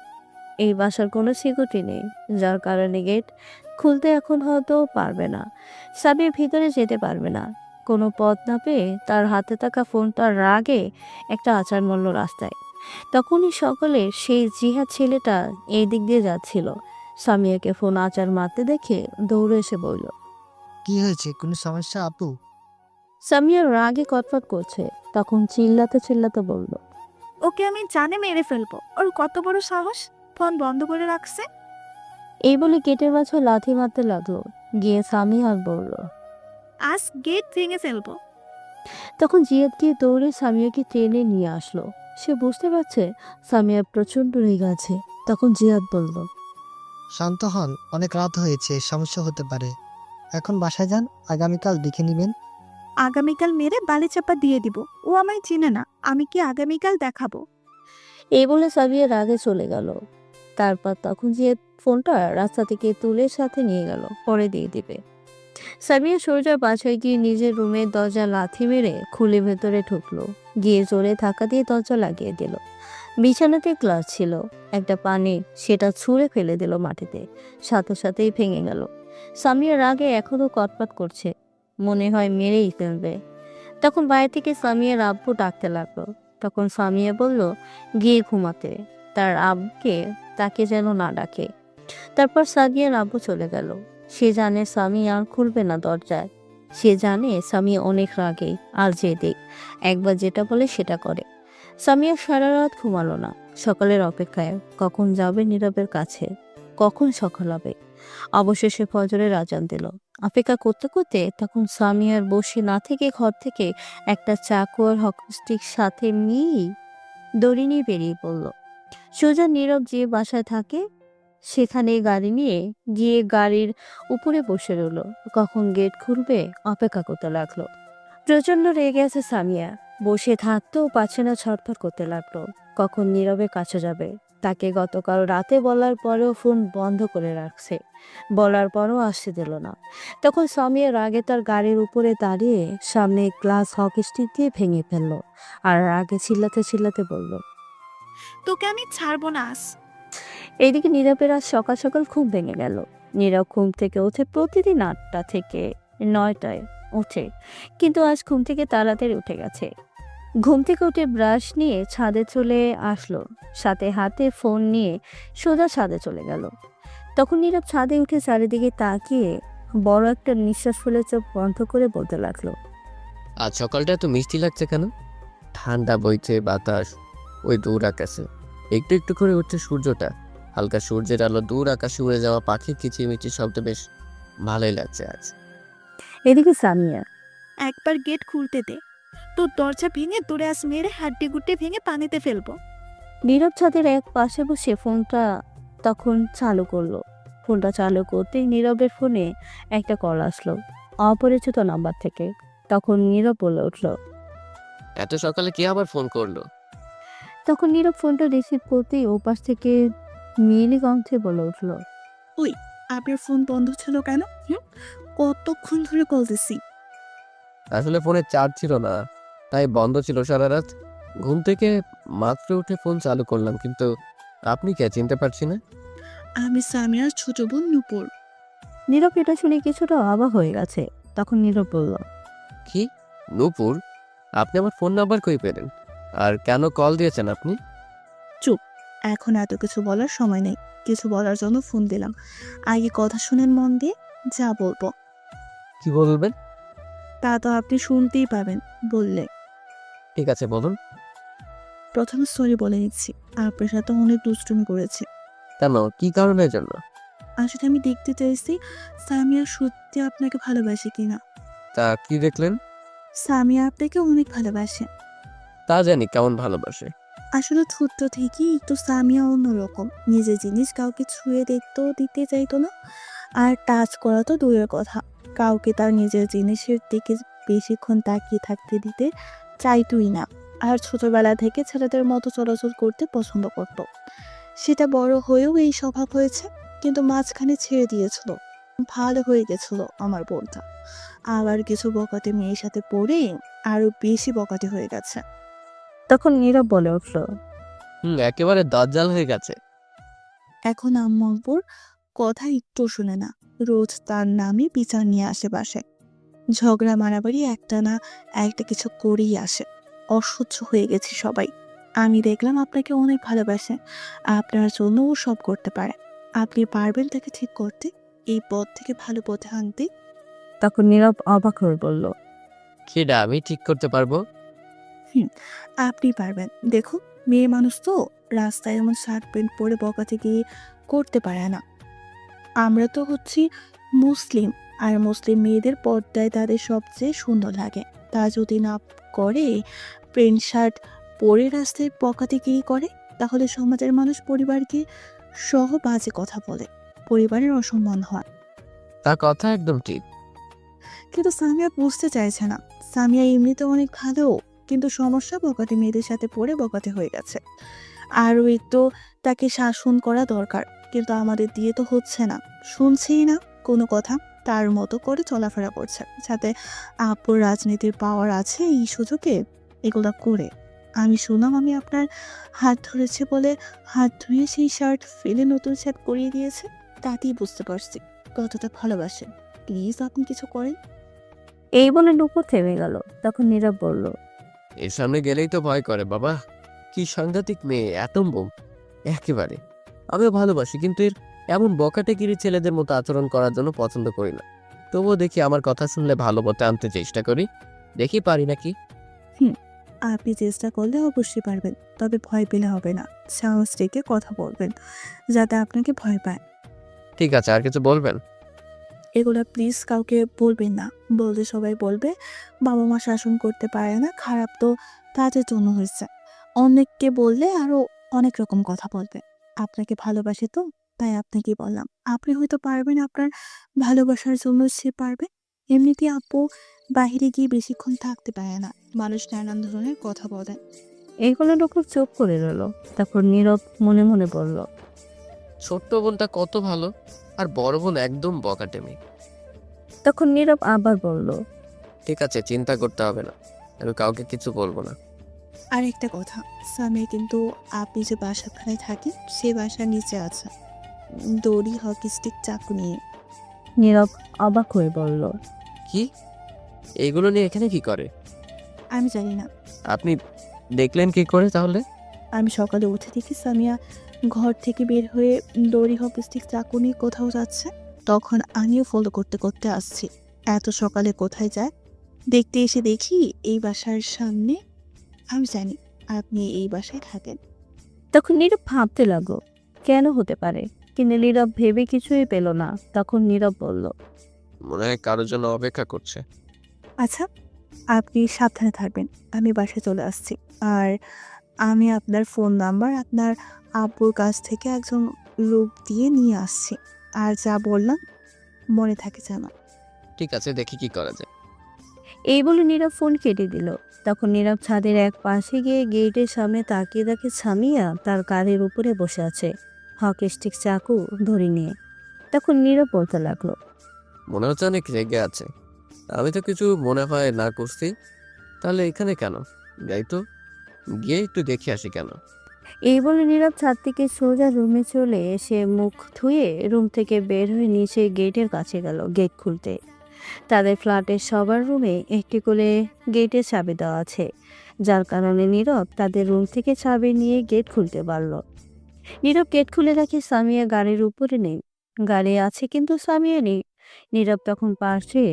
এই বাসার কোনো সিকিউরিটি নেই, যার কারণে গেট খুলতে এখন হয়তো পারবে না। সাবির ভিতরে যেতে পারবে না। কোনো পথ না পেয়ে তার হাতে থাকা ফোনটার রাগে একটা আচার মারল রাস্তায়। তখনই সকলে সেই জিহাদ ছেলেটা এই দিক দিয়ে যাচ্ছিল। সামিয়াকে ফোন আচার মারতে দেখে দৌড়ে এসে বলল, কি হয়েছে, কোনো সমস্যা আপু? সামিয়ার রাগে কটফট করছে। তখন চিল্লাতে চিল্লাতে বলল, ওকে আমি জানে মেরে ফেলবো। ওর কত বড় সাহস, ফোন বন্ধ করে রাখছে। এই বলে গেটের মাঝে লাথি মারতে লাগলো। গিয়ে সামিয়া আর বলল। আজ গেট ভেঙে ফেলবো। তখন জিয়াদ গিয়ে দৌড়ে সামিয়াকে টেনে নিয়ে আসলো। সে বুঝতে পারছে সামিয়া প্রচন্ড রেগে আছে। তখন জিয়াদ বলল, শান্ত হন, অনেক রাত হয়েছে, সমস্যা হতে পারে। এখন বাসায় যান, আগামীকাল দেখে নেবেন। আগামীকাল মেরে বালি চাপা দিয়ে দিব। ও আমায় চিনে না, আমি কি আগামীকাল দেখাবো। এই বলে সামিয়া রাগে চলে গেল। তারপর তখন জিয়াদ ফোনটা রাস্তা থেকে তুলে সাথে নিয়ে গেল, পরে দিয়ে দিবে। সামিয়া সোজা বাসায় গিয়ে নিজের রুমের দরজা লাথি মেরে খুলে ভেতরে ঢুকলো। গিয়ে জোরে ধাক্কা দিয়ে দরজা লাগিয়ে দিল। বিছানাতে গ্লাস ছিল, একটা পানি, সেটা ছুঁড়ে ফেলে দিল মাটিতে। সাথে সাথেই ভেঙে গেল। সামিয়ার রাগে এখনো কটপাট করছে, মনে হয় মেরেই ফেলবে। তখন বাইরে থেকে সামিয়ার আব্বু ডাকতে লাগলো। তখন সামিয়া বলল গিয়ে ঘুমাতে, তার আব্বুকে তাকে যেন না ডাকে। তারপর সামিয়ার আব্বু চলে গেল। সে জানে সামিয়া আর খুলবে না দরজায়। সে জানে সামিয়া অনেক রাগে আর জেদে, একবার যেটা বলে সেটা করে। সামিয়া সারা রাত ঘুমালো না, সকালের অপেক্ষায়, কখন যাবে নীরবের কাছে, কখন সকাল হবে। অবশেষে ফজরের আজান দিল। অপেক্ষা করতে করতে তখন সামিয়ার বসে না থেকে ঘর থেকে একটা চাকু আর হকি স্টিক সাথে নিয়েই দড়ি নিয়ে বেরিয়ে পড়ল। সোজা নীরব যে বাসায় থাকে সেখানে গাড়ি নিয়ে গিয়ে গাড়ির উপরে বসে রইল। কখন গেট খুলবে অপেক্ষা করতে লাগলো। প্রচন্ড রেগে আছে সামিয়া, বসে থাকতেও পারছে না, ছটফট করতে লাগলো। কখন নীরবের কাছে যাবে, তাকে গতকাল রাতে বলার পরেও ফোন বন্ধ করে রাখছে, বলার পরও আসতে দিল না। তখন সামিয়া রাগে তার গাড়ির উপরে দাঁড়িয়ে সামনে গ্লাস হকি স্টিক দিয়ে ভেঙে ফেললো আর রাগে চিল্লাতে চিল্লাতে বলল, তোকে আমি ছাড়বো না আজ। এইদিকে নীরবের আজ সকাল সকাল ঘুম ভেঙে গেল। নীরব ঘুম থেকে ওঠে প্রতিদিন 8টা থেকে 9টায় ওঠে, কিন্তু আজ ঘুম থেকে তাড়াতাড়ি উঠে গেছে। ঘুম থেকে উঠে ব্রাশ নিয়ে ছাদে চলে আসলো, সাথে হাতে ফোন নিয়ে সোজা ছাদে চলে গেল। তখন নীরব ছাদে উঠে চারিদিকে তাকিয়ে বড় একটা নিঃশ্বাস ফেলে চোখ বন্ধ করে বলতে লাগলো, আজ সকালটা এত মিষ্টি লাগছে কেন? ঠান্ডা বইছে বাতাস, ওই দূর আকাশে একটু একটু করে উঠছে সূর্যটা, হালকা সূর্যের আলো, দূর আকাশে উড়ে যাওয়া পাখির কিচিমিচি শব্দ, বেশ ভালোই লাগছে আজ। এদিকে সামিয়া, একবার গেট খুলতে দে, তোর দরজা ভেঙে তোরে আজ মেরে হাড্ডি গুড্ডি ভেঙে পানিতে ফেলবো। নীরব ছাদের এক পাশে বসে ফোনটা তখন চালু করলো। ফোনটা চালু করতেই নীরবের ফোনে একটা কল আসলো, অপরিচিত নাম্বার থেকে। তখন নীরব বলে উঠল। এত সকালে কে আবার ফোন করলো? তখন নীরব ফোনটা রিসিভ করতেই ওপাশ থেকে মিলি কণ্ঠে বলে উঠল, আপনার ফোন বন্ধ ছিল কেন? কতক্ষণ ধরে কল দিছি। আসলে ফোনে চার্জ ছিল না, তাই বন্ধ ছিল সারা রাত। ঘুম থেকে মাত্র উঠে ফোন চালু করলাম, কিন্তু আপনি কে চিনতে পারছি না। আমি সামিয়ার ছোট বোন নূপুর। নীরব এটা শুনে কিছুটা অবাক হয়ে গেছে। তখন নীরব বলল, কি নূপুর? আপনি আমার ফোন নাম্বার কই পেলেন, আর কেন কল দিয়েছেন আপনি? এখন এত কিছু বলার সময় নেই, কিছু বলার জন্য ফোন দিলাম। আগে কথা শুনেন মন দিয়ে, যা বলবো কি বলবেন? তা তো আপনি শুনতেই পাবেন বললে। ঠিক আছে বলুন। প্রথমে সরি বলে নিচ্ছি, আপনার সাথে অনেক দুষ্টুমি করেছি। কেন, কি কারণের জন্য? আসলে আমি দেখতে চাইছি সামিয়া সত্যি আপনাকে ভালোবাসে কিনা। তা কি দেখলেন? সামিয়া আপনাকে অনেক ভালোবাসে। তা জানি কেমন ভালোবাসে। আসলে ছোট্ট থেকেই একটু সামিয়া অন্যরকম, নিজের জিনিস কাউকে ছুঁয়ে দেখতেও দিতে চাইতো না, আর টাচ করা তো দূরের কথা, কাউকে তার নিজের জিনিসের দিকে বেশিক্ষণ তাকিয়ে থাকতে দিতে চাইতোই না। আর ছোটবেলা থেকে ছেলেদের মতো চলাচল করতে পছন্দ করত। সেটা বড় হয়েও এই স্বভাব হয়েছে, কিন্তু মাঝখানে ছেড়ে দিয়েছিল। ভালো হয়ে গেছিল আমার বোনটা, আবার কিছু বকাটে মেয়ের সাথে পড়ে আরো বেশি বকাটে হয়ে গেছে। তখন নীরব বলে উঠল, একেবারে দাজ্জাল হয়ে গেছে। এখন আম্মুর কথা একটু শুনে না, রোজ তার নামে বিচার নিয়ে আসে বাসায়, ঝগড়া মারামারি একটা না একটা কিছু করেই আসে। অসহ্য হয়ে গেছে সবাই। আমি দেখলাম আপনাকে অনেক ভালোবাসে, আপনার জন্য ও সব করতে পারে। আপনি পারবেন তাকে ঠিক করতে, এই পথ থেকে ভালো পথে আনতে? তখন নীরব অবাক হয়ে বলল, সেটা আমি ঠিক করতে পারবো। আপনি পারবেন। দেখুন, মেয়ে মানুষ তো, রাস্তায় এমন শার্ট প্যান্ট পরে বকাতে গিয়ে করতে পারে না। আমরা তো হচ্ছি মুসলিম, আর মুসলিম মেয়েদের পর্দায় তাদের সবচেয়ে সুন্দর লাগে। তা যদি না করে, প্যান্ট শার্ট পরে রাস্তায় বকাতেগিরি করে, তাহলে সমাজের মানুষ পরিবারকে সহ বাজে কথা বলে, পরিবারের অসম্মান হয়। তা কথা একদম ঠিক। কিন্তু সামিয়া বুঝতে চাইছে না। সামিয়া এমনিতে অনেক ভালো, কিন্তু সমস্যা বকাটে মেয়েদের সাথে পড়ে বকাটে হয়ে গেছে। আর ওই তো তাকে শাসন করা দরকার, কিন্তু আমাদের দিয়ে তো হচ্ছে না, শুনছেই না কোনো কথা। তার মতো করে চলাফেরা করছে, সাথে আপুর রাজনীতির পাওয়ার আছে এই সুযোগে এগুলো করে। আমি শুনলাম আমি আপনার হাত ধরেছে বলে হাত ধুয়ে সেই শার্ট ফেলে নতুন শার্ট পরিয়ে দিয়েছে, তাতেই বুঝতে পারছি কতটা ভালোবাসেন। প্লিজ আপনি কিছু করেন। এই বলে নুপুর থেমে গেল। তখন নীরব বলল, এর সামনে গেলেই তো ভয় করে বাবা। কি সাংঘাতিক মেয়ে, অ্যাটম বোম একেবারে। আমিও ভালোবাসি, কিন্তু এর এমন বকাটেগিরি ছেলেদের মতো আচরণ করার জন্য পছন্দ করি না। তবুও দেখি আমার কথা শুনলে ভালো পথে আনতে চেষ্টা করি, দেখি পারি নাকি। আপনি চেষ্টা করলে অবশ্যই পারবেন, তবে ভয় পেলে হবে না। সাহস রেখে কথা বলবেন, যাতে আপনাকে ভয় পায়। ঠিক আছে, আর কিছু বলবেন? এগুলো প্লিজ কাউকে বলবেন না। বললে সবাই বলবে বাবা মা শাসন করতে পারে না, খারাপ তো তাদের জন্য হয়েছে। অনেককে বললে আরো অনেক রকম কথা বলবে। আপনাকে ভালোবাসে তো, তাই আপনাকে বললাম। আপনি হয়তো পারবেন, আপনার ভালোবাসার জন্য সে পারবে। এমনিতে আপু বাইরে গিয়ে বেশিক্ষণ থাকতে পারে না, মানুষ নানান ধরনের কথা বলে। এই বলে নুপুর চুপ করে রইল। তারপর নীরব মনে মনে বলল, ছোট্ট বোনটা কত ভালো, আর বড় বোন একদম বকাটেমি। তখন নীরব আবার বলল, ঠিক আছে, চিন্তা করতে হবে না, আমি কাউকে কিছু বলবো না। আর একটা কথা, সামিয়া কিন্তু আপনি যে বাসাখানে থাকেন সে বাসার নিচে আছে, দড়ি, হকি স্টিক, চাকু নিয়ে। নীরব অবাক হয়ে বলল, কি? এইগুলো নিয়ে এখানে কি করে? আমি জানি না। আপনি দেখলেন কি করে তাহলে? আমি সকালে উঠে দেখি সামিয়া ঘর থেকে বের হয়ে দড়ি, হকি স্টিক, চাকু নিয়ে কোথাও যাচ্ছে। তখন আমিও ফলো করতে করতে আসছি। এত সকালে কোথায় যায় দেখতে এসে দেখি এই বাসার সামনে। আমি জানি আপনি এই বাসায় থাকেন। তখন নীরব ভাবতে লাগলো কেন হতে পারে, কিন্তু নীরব ভেবে কিছুই পেল না। তখন নীরব বলল, মনে হয় কারোর জন্য অপেক্ষা করছে। আচ্ছা, আপনি সাবধানে থাকবেন, আমি বাসায় চলে আসছি। আর আমি আপনার ফোন নাম্বার আপনার আব্বুর কাছ থেকে একজন লোক দিয়ে নিয়ে আসছি। আর যা বললাম মনে থাকে যেন। ঠিক আছে, দেখি কি করা যায়। এই বলে নীরব ফোন কেটে দিল। তখন নীরব ছাদের এক পাশে গিয়ে গেটের সামনে তাকিয়ে দেখে সামিয়া তার কাঁধের উপরে বসে আছে, হকি স্টিক চাকু ধরে নিয়ে। তখন নীরব বলতে লাগলো, মনে হচ্ছে অনেক রেগে আছে। আমি তো কিছু মনে হয় না করছি। তাহলে এখানে কেন? যাই তো, গিয়ে একটু দেখে আসি কেন। এই বলে নীরব ছাদ থেকে সোজা রুমে চলে এসে মুখ ধুয়ে রুম থেকে বের হয়ে নিচে গেটের কাছে গেল গেট খুলতে। তাদের ফ্ল্যাটের সবার রুমে একটি করে গেটের চাবি দেওয়া আছে, যার কারণে নীরব তাদের রুম থেকে চাবি নিয়ে গেট খুলতে পারল। নীরব গেট খুলে দেখে সামিয়া গাড়ির উপরে নেই। গাড়ি আছে কিন্তু সামিয়া নেই। নীরব তখন পাশে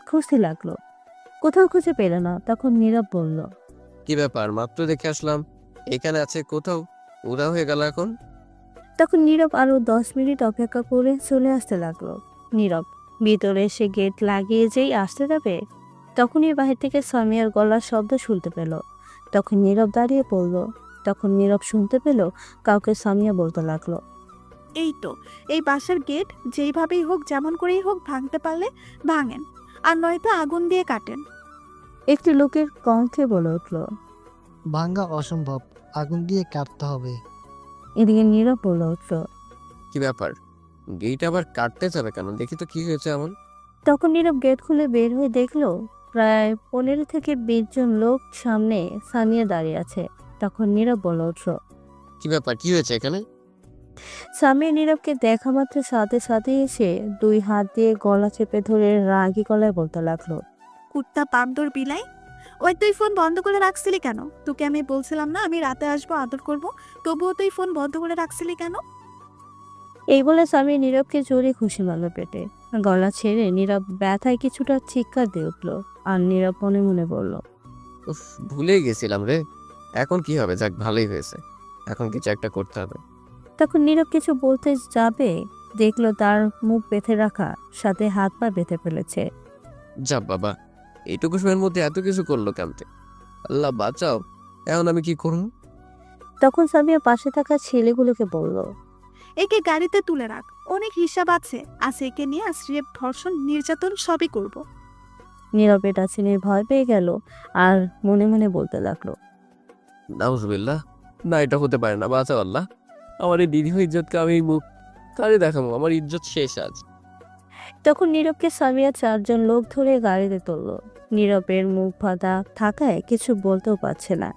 খুঁজতে লাগলো, কোথাও খুঁজে পেল না। তখন নীরব বলল, কি ব্যাপার, মাত্র দেখে আসলাম, এখানে আছে কোথাও, উদা হয়ে গেল এখন। তখন নীরব আরো 10 মিনিট অপেক্ষা করে চলে আসতে লাগলো। নীরব ভিতরে এসে গেট লাগিয়ে যেই আসতে যাবে, তখনই বাহির থেকে সামিয়ার গলার শব্দ শুনতে পেল। তখন নীরব দাঁড়িয়ে পড়ল। তখন নীরব শুনতে পেল কাউকে সামিয়া বলতে লাগলো, এই তো, এই বাসার গেট যেইভাবেই হোক, যেমন করেই হোক ভাঙতে পারলে ভাঙেন, আর নয়তো আগুন দিয়ে কাটেন। একটি লোকের কণ্ঠে বলে উঠল। ভাঙ্গা অসম্ভব, আগুন দিয়ে কাটতে হবে। এদিকে নীরব বলে উঠল। কি ব্যাপার, গেট আবার কাটতে যাবে কেন? দেখি তো কি হয়েছে এমন। তখন নীরব গেট খুলে বের হয়ে দেখলো প্রায় 15 থেকে 20 জন লোক সামনে সামিয়া দাঁড়িয়ে আছে। তখন নীরব বলে উঠল। কি ব্যাপার, কি হয়েছে এখানে? সামিয়া নীরবকে দেখা মাত্র সাথে সাথে এসে 2 হাত দিয়ে গলা চেপে ধরে রাগী গলায় বলতে লাগলো, কুত্তা বান্দর বিলাই, ওই তুই ফোন বন্ধ করে রাখছিলি কেন? তোকে আমি বলছিলাম না আমি রাতে আসবো, আদর করব, তবুও তুই ফোন বন্ধ করে রাখছিলি কেন? এই বলে সামিয়া নীরবকে জোরে খুশি মারল পেটে। গলা ছেড়ে নীরব ব্যথায় কিছুটা চিৎকার দিয়ে উঠল। আর নীরব মনে মনে বলল, উফ, ভুলেই গেছিলাম রে। এখন কি হবে? যাক, ভালোই হয়েছে, এখন কিছু একটা করতে হবে। তখন নীরব কিছু বলতে যাবে, দেখলো তার মুখ বেঁধে রাখা, সাথে হাত পা বেঁধে ফেলেছে। যা বাবা, এইটুকু সময়ের মধ্যে এত কিছু করলো কেমতে? আল্লাহ বাঁচাও, এখন আমি কি করবো? তখন সামিয়া পাশে থাকা ছেলেগুলোকে বলল, একে গাড়িতে তুলে রাখ, অনেক হিসাব আছে, একে নিয়ে আশ্রিয়ে ধর্ষণ, নির্যাতন সবই করব। নীরব এটা শুনে ভয় পেয়ে গেল আর মনে মনে বলতে লাগলো, নাউজুবিল্লাহ, না এটা হতে পারে না, বাঁচাও আল্লাহ। আমার এই দিদি ইজ্জতকে আমি মুখ কারে দেখাবো? আমার ইজ্জত শেষ আজ। তখন নীরবকে সামিয়া 4 জন লোক ধরে গাড়িতে তুলল। নীরবের মুখ বাঁধা থাকায় কিছু বলতেও পারছে না।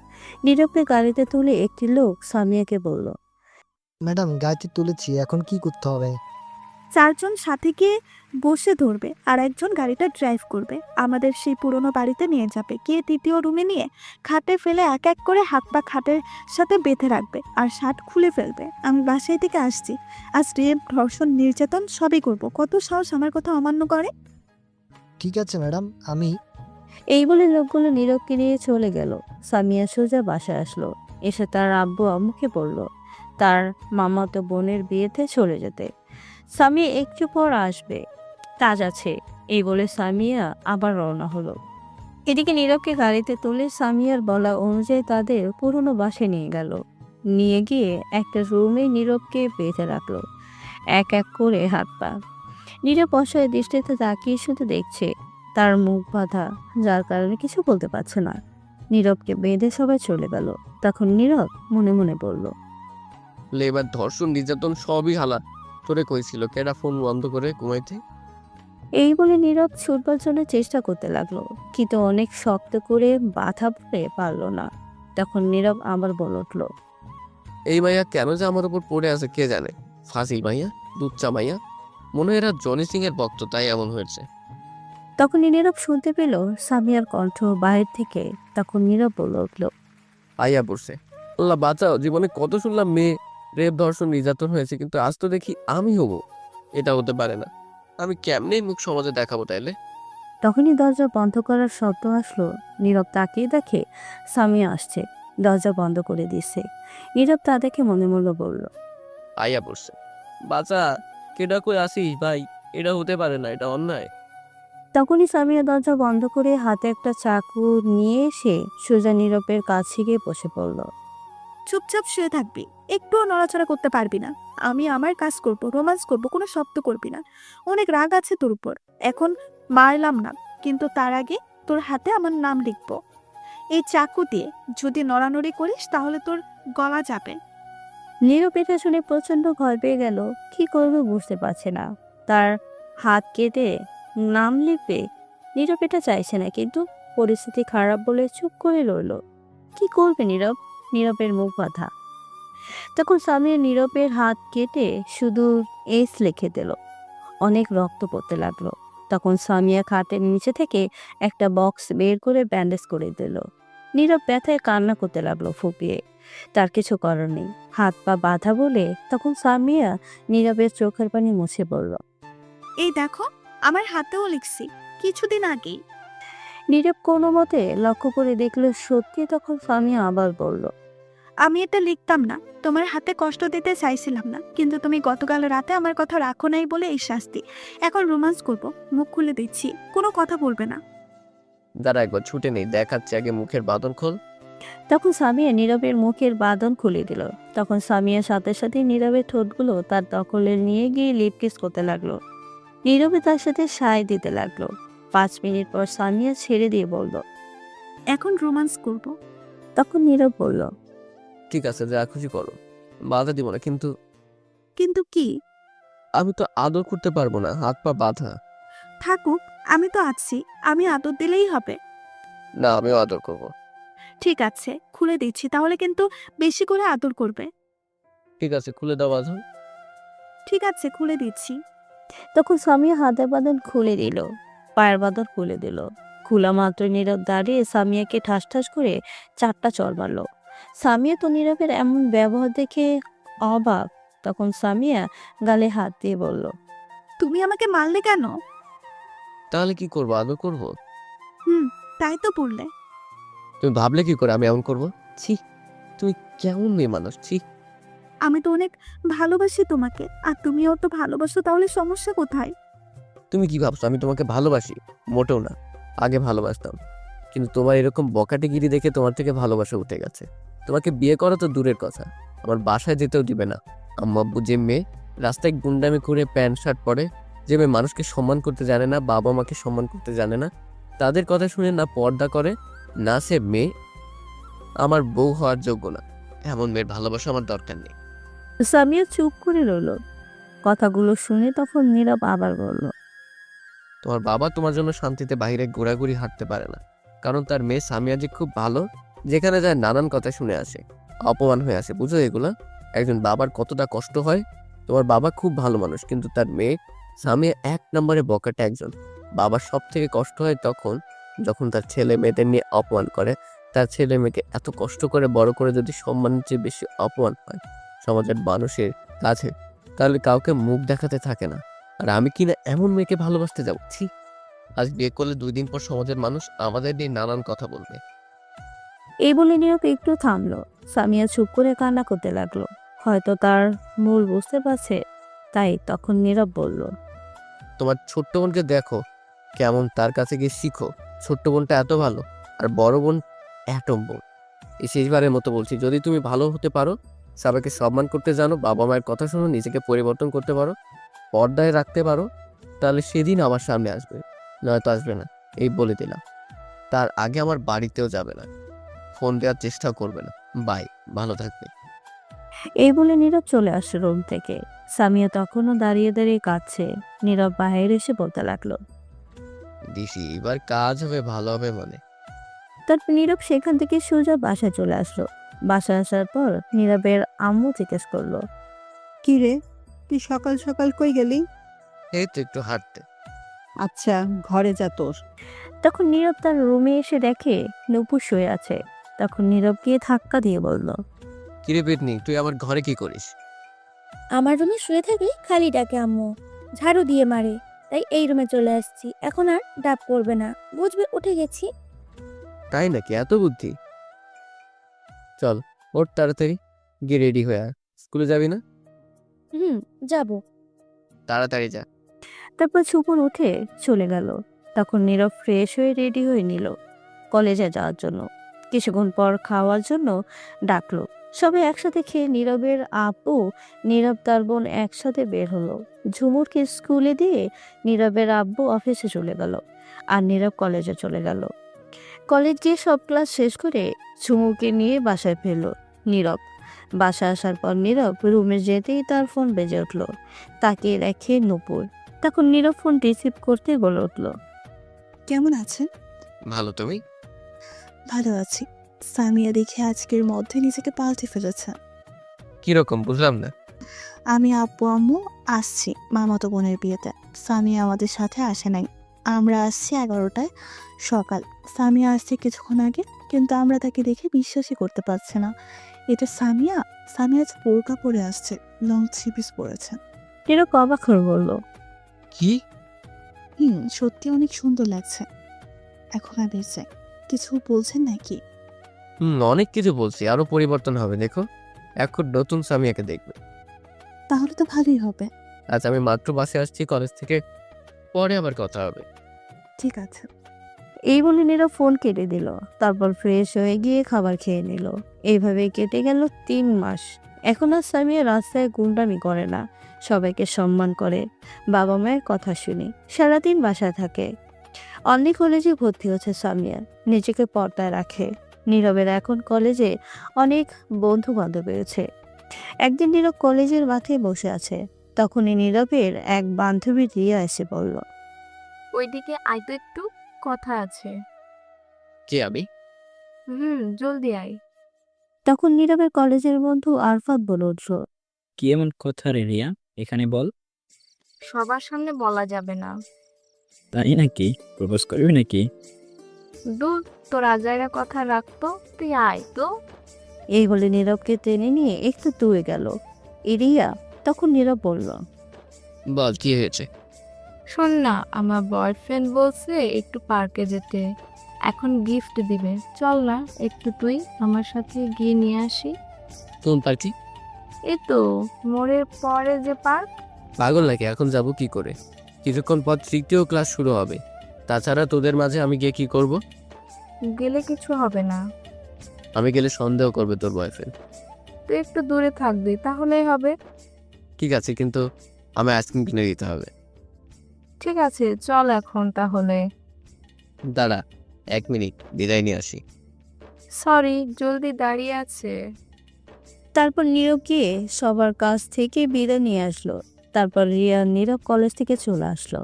নীরবকে গাড়িতে তুলে একটি লোক সামিয়াকে বলল, ম্যাডাম, গাড়িতে তুলেছি, এখন কি করতে হবে? চারজন সাথীকে বসে ধরবে আর একজন গাড়িটা ড্রাইভ করবে, আমাদের সেই পুরনো বাড়িতে নিয়ে যাবে, গিয়ে তৃতীয় রুমে নিয়ে খাটে ফেলে এক এক করে হাত পা খাটের সাথে বেঁধে রাখবে আর শার্ট খুলে ফেলবে। আমি বাসায় থেকে আসছি, আজ রেপ, ধর্ষণ, নির্যাতন সবই করব। কত সাহস আমার কথা অমান্য করে! ঠিক আছে ম্যাডাম, আমি এই বলে লোকগুলো নীরবকে নিয়ে চলে গেল। সামিয়া সোজা বাসায় আসলো, এসে তার আব্বু আম্মুকে বলল তার মামাতো বোনের বিয়েতে চলে যেতে। সামিয়া একটু পর আসবে, কাজ আছে, এই বলে সামিয়া আবার রওনা হলো। এদিকে নীরবকে গাড়িতে তুলে সামিয়ার বলা অনুযায়ী তাদের পুরনো বাসায় নিয়ে গেল। নিয়ে গিয়ে একটা রুমে নীরবকে বেঁধে রাখলো, এক এক করে হাত পা। নীরব অসহায় দৃষ্টিতে তাকিয়ে শুধু দেখছে, তার মুখ বাঁধা, যার কারণে কিছু বলতে পারছে না। নীরবকে বেঁধে সবাই চলে গেল। তখন নীরব মনে মনে বলল, এবার ধর্ষণ নির্যাতন সবই হালা, তোরে কইছিল কেডা ফোন বন্ধ করে ঘুমাইতে। এই বলে নীরব ছুটবার জন্য চেষ্টা করতে লাগলো, কিন্তু অনেক শক্ত করে বাধা পড়ে পারল না। তখন নীরব আবার বলে উঠল, এই মাইয়া কেন যে আমার উপর পড়ে আছে কে জানে। ফাজিল মাইয়া, দুচ্চা মাইয়া, মনে হয় এরা জনি সিং এর ভক্ত, তাই এমন হয়েছে। তখনই নীরব শুনতে পেল সামিয়ার কণ্ঠ বাহির থেকে। তখন নীরব বলে উঠল, আইয়া পড়ছে। আল্লাহ বাঁচাও, জীবনে কত শুনলাম মেয়ে রেপ, ধর্ষণ, নির্যাতন হয়েছে, কিন্তু আজ তো দেখি আমি হব। এটা হতে পারে না। আমি কেমনে মুখ সমাজে দেখাবো তাইলে? তখনই দরজা বন্ধ করার শব্দ আসলো। নীরব তাকিয়ে দেখে সামিয়া আসছে, দরজা বন্ধ করে দিচ্ছে। নীরব তা দেখে মনে মনে বলল, আইয়া পড়ছে। বাঁচা, কেডা কই আসিস ভাই? এটা হতে পারে না, এটা অন্যায়। তখনই সামিয়া দরজা বন্ধ করে হাতে একটা চাকু নিয়ে এসে সোজা নীরবের কাছে গিয়ে বসে পড়ল। চুপচাপ শুয়ে থাকবি, একটুও নড়াচড়া করতে পারবি না। আমি আমার কাজ করব, রোমান্স করব, কোনো শব্দ করবি না। অনেক রাগ আছে তোর উপর, এখন মারলাম না, কিন্তু তার আগে তোর হাতে আমার নাম লিখবো। এই চাকু দিয়ে যদি নড়ানড়ি করিস তাহলে তোর গলা যাবে। নীরব এটা শুনে প্রচন্ড ভয় পেয়ে গেল, কি করবে বুঝতে পারছে না। তার হাত কেটে নাম লিখবে, নীরব এটা চাইছে না, কিন্তু পরিস্থিতি খারাপ বলে চুপ করে রইল। কি করবে নীরব? নীরবের মুখ বাঁধা। তখন সামিয়া নীরবের হাত কেটে শুধু এস লিখে দিল। অনেক রক্ত পড়তে লাগলো। তখন সামিয়া খাটের নিচে থেকে একটা বক্স বের করে ব্যান্ডেজ করে দিল। নীরব ব্যথায় কান্না করতে লাগলো ফুপিয়ে। তার কিছু করার নেই, হাত পা বাঁধা বলে। তখন সামিয়া নীরবের চোখের পানি মুছে বলল, এই দেখো, আমার হাতেও লিখছি কিছুদিন আগেই। নীরব কোনো মতে লক্ষ্য করে দেখলো সত্যি। তখন সামিয়া আবার বলল, আমি এটা লিখতাম না, তোমার হাতে কষ্ট দিতে চাইছিলাম না, কিন্তু তুমি গতকাল রাতে আমার কথা রাখো নাই বলে এই শাস্তি। এখন রোমান্স করব, মুখ খুলে দিচ্ছি, কোনো কথা বলবে না। দাঁড়া, একবার ছুটে নেই, দেখাচ্ছে, আগে মুখের বাঁধন খোল। তখন সামিয়া নীরবের মুখের বাঁধন খুলে দিল। তখন সামিয়ার সাথে সাথে নীরবের ঠোঁটগুলো তার দখলে নিয়ে গিয়ে লিপ কিস করতে লাগলো। নীরবে তার সাথে সায় দিতে লাগলো। 5 মিনিট পর সামিয়া ছেড়ে দিয়ে বলল, এখন রোমান্স করব। তখন নীরব বলল, ঠিক আছে, যা খুশি করো, বাধা দিব না, কিন্তু কিন্তু কি? আমি তো আদর করতে পারবো না, হাত পা বাঁধা। থাকুক, আমি তো আছি, আমি আদর দিলেই হবে। না, আমিও আদর করবো। ঠিক আছে, খুলে দিচ্ছি, তাহলে কিন্তু বেশি করে আদর করবে। ঠিক আছে, খুলে দাও বাঁধন। ঠিক আছে, খুলে দিচ্ছি। তখন সামিয়া হাতের বাঁধন খুলে দিল, পায়ের বাঁধন খুলে দিল। খোলা মাত্র নীরব দাঁড়িয়ে সামিয়াকে ঠাস ঠাস করে 4টা চড় মারল। সামিয়া তো নীরবের এমন ব্যবহার দেখে অবাক। তখন সামিয়া গালে হাত দিয়ে বলল, তুমি আমাকে মারলে কেন? তাহলে কি করবো? আদর করবো। তাই তো বললে। তুমি ভাবলে কি করে আমি এমন করবো? ছি, তুমি কেমন মেয়ে মানুষ, ছি। আমি তো অনেক ভালোবাসি তোমাকে, আর তুমিও তো ভালোবাসো, তাহলে সমস্যা কোথায়? তুমি কি ভাবছো আমি তোমাকে ভালোবাসি? মোটেও না। আগে ভালোবাসতাম, কিন্তু তোমার এরকম বকাটেগিরি দেখে তোমার থেকে ভালোবাসা উঠে গেছে। তোমাকে বিয়ে করা তো দূরের কথা, আমার বাসায় যেতেও দিবে না। আম্মা আব্বু যে মেয়ে রাস্তায় গুন্ডামি করে প্যান্ট শার্ট পরে, যে মেয়ে মানুষকে সম্মান করতে জানে না, বাবা মাকে সম্মান করতে জানে না, তাদের কথা শুনে না পর্দা করে, না সে মেয়ে আমার বউ হওয়ার যোগ্য না, এমন মেয়ের ভালোবাসা আমার দরকার নেই। সামিয়া চুপ করে রইল। কথাগুলো শুনে তখন নীরব আবার বলল, তোমার বাবা তোমার জন্য শান্তিতে বাইরে ঘোরাঘুরি হাঁটতে পারে না, কারণ তার মেয়ে সামিয়া যে খুব ভালো, যেখানে যায় নানান কথা শুনে আসে, অপমান হয়ে আসে। বুঝো এগুলা? একজন বাবার কতটা কষ্ট হয়। তোমার বাবা খুব ভালো মানুষ, কিন্তু তার মেয়ে সামিয়া 1 নম্বরে বকাটে একজন। বাবার সব থেকে কষ্ট হয় তখন, যখন তার ছেলে মেয়েদের নিয়ে অপমান করে। তার ছেলে মেয়েকে এত কষ্ট করে বড় করে যদি সম্মানের চেয়ে বেশি অপমান হয় সমাজের মানুষের কাছে, তাহলে কাউকে মুখ দেখাতে থাকে না। আর আমি কিনা এমন মেয়েকে ভালোবাসতে যাবো? ছি! আজ বিয়ে করলে 2 দিন পর সমাজের মানুষ আমাদের নিয়ে নানান কথা বলবে। এই বলে নীরব একটু থামলো। সামিয়া চুপ করে কান্না করতে লাগলো। হয়তো তার মূল বুঝতে পারছে, তাই তখন নীরব বলল, তোমার ছোট্ট বোনকে দেখো কেমন, তার কাছে গিয়ে শিখো। ছোট্ট বোনটা এত ভালো, আর বড় বোন অ্যাটম বোন। এই শেষবারের মতো বলছি, যদি তুমি ভালো হতে পারো, সবাইকে সম্মান করতে জানো, বাবা মায়ের কথা শোনো, নিজেকে পরিবর্তন করতে পারো, পর্দায় রাখতে পারো, তাহলে সেদিন আমার সামনে আসবে, নয়তো আসবে না। এই বলে দিলাম। তার আগে আমার বাড়িতেও যাবে না, ফোন দেওয়ার চেষ্টাও করবে না। বাই, ভালো থাকবে। এই বলে নীরব চলে আসে রুম থেকে। সামিয়া তখনও দাঁড়িয়ে দাঁড়িয়ে কাঁদছে। নীরব বাইরে এসে বলতে লাগলো। দিশি, এবার কাজ হবে, ভালো হবে মানে। তারপর নীরব সেখান থেকে সোজা বাসায় চলে আসলো। বাসায় আসার পর নীরবের আম্মু জিজ্ঞেস করলো, কি রে, তুই সকাল সকাল কই গেলি? এই তো একটু হাঁটতে। আচ্ছা, ঘরে যা তোর। তখন নীরব তার রুমে এসে দেখে নূপুর শুয়ে আছে। তখন নীরব গিয়ে ধাক্কা দিয়ে বলল, কিরে পেটনি, তুই আমার ঘরে কি করিস? আমার রুমে শুয়ে থাকলে খালি ডাকে আম্মু, ঝাড়ু দিয়ে মারে, তাই এই রুমে চলে আসছি। এখন আর ডাব করবে না, বুঝবে উঠে গেছি। তাই নাকি, এত বুদ্ধি? চল ওঠ তাড়াতাড়ি, গিয়ে রেডি হয়ে আয়। স্কুলে যাবি না? যাব। তাড়াতাড়ি যা। তারপর ছুপুর উঠে চলে গেল। তখন নীরব ফ্রেশ হয়ে রেডি হয়ে নিল কলেজে যাওয়ার জন্য। কিছুক্ষণ পর খাওয়ার জন্য ডাকলো। সবাই একসাথে খেয়ে নীরবের আপু, নীরব তার বোন একসাথে বের হলো। ঝুমুরকে স্কুলে দিয়ে নীরবের আব্বু অফিসে চলে গেল, আর নীরব কলেজে চলে গেল। কলেজ গিয়ে সব ক্লাস শেষ করে ঝুমুরকে নিয়ে বাসায় ফেরল নীরব। বাসায় আসার পর নীরব রুমে যেতেই তার ফোন বেজে উঠল। তাকিয়ে দেখে নূপুর। তখন নীরব ফোন রিসিভ করতে বলে উঠল, কেমন আছেন? ভালো, তুমি? ভালো আছি। সামিয়া দেখে আজকের মধ্যে নিজেকে পাল্টে ফেলেছে। কিরকম, বুঝলাম না। আমি আব্বু আম্মু আসছি মামাতো বোনের বিয়েতে। সামিয়া আমাদের সাথে আসে নাই। আমরা আসছি 11টায় সকাল। সামিয়া আসছে কিছুক্ষণ আগে, কিন্তু আমরা তাকে দেখে বিশ্বাসই করতে পারছি না। এটা সামিয়া? সামিয়া আজ বোরকা পরে আসছে, লং থ্রি পিস পরেছে। নীরব অবাক হয়ে বলল, কি? সত্যি অনেক সুন্দর লাগছে। এখন আর বেঁচে কিছু বলছেন নাকি? অনেক কিছু বলছি, আরো পরিবর্তন হবে, দেখো। এখন নতুন সামিয়াকে দেখবে। তাহলে তো ভালোই হবে। আজ আমি মাত্র বাসে আসছি কলেজ থেকে, পরে আবার কথা হবে। ঠিক আছে। এই বলে নীরব ফোন কেটে দিল। তারপর ফ্রেশ হয়ে গিয়ে খাবার খেয়ে নিল। এইভাবে কেটে গেল 3 মাস। এখন আর সামিয়া রাস্তায় গুন্ডামি করে না, সবাইকে সম্মান করে, বাবা মায়ের কথা শুনে সারাদিন বাসায় থাকে। অন্য কলেজে ভর্তি হচ্ছে সামিয়া, নিজেকে পর্দায় রাখে। নীরবের এখন কলেজে অনেক বন্ধু বান্ধব রয়েছে। একদিন নীরব কলেজের মাঠে বসে আছে। তখনই নীরবের এক বান্ধবী রিয়া এসে বলল, ওইদিকে আয় তো, একটু কথা আছে। কে, আমি? জলদি আয়। তখন নীরবের কলেজের বন্ধু আরফাত বলে উঠল, কি এমন কথা রে রিয়া, এখানে বল। সবার সামনে বলা যাবে না। তাই নাকি? প্রপোজ করবি নাকি? দূর, তোর আজাইরা কথা রাখতো, তুই আয় তো। এই বলে নীরবকে টেনে নিয়ে একটু দূরে গেল। রিয়া তখন নীরব বলল, বল, কি হয়েছে? শোন না, আমার বয়ফ্রেন্ড বলছে একটু পার্কে যেতে, এখন গিফট দিবে। চল না একটু তুই আমার সাথে গিয়ে নিয়ে আসি। কোন পার্টি? এই তো মোড়ের পরে যে পার্ক। পাগল নাকি, এখন যাব কি করে? কিছুক্ষণ পর 3য় ক্লাস শুরু হবে। তাছাড়া তোদের মাঝে আমি গিয়ে কি করব? গেলে কিছু হবে না। আমি গেলে সন্দেহ করবে তোর বয়ফ্রেন্ড। তুই একটু দূরে থাকবি, তাহলেই হবে। ঠিক আছে, কিন্তু আমি আইসক্রিম কিনে দিতে হবে। ঠিক আছে, চল এখন তাহলে। দাঁড়া 1 মিনিট, বিদায় নিয়ে আসি। সরি, জলদি দাঁড়িয়ে আছে। তারপর নীরব গিয়ে সবার কাছ থেকে বিদায় নিয়ে আসলো। তারপর রিয়া নীরব কলেজ থেকে চলে আসলো।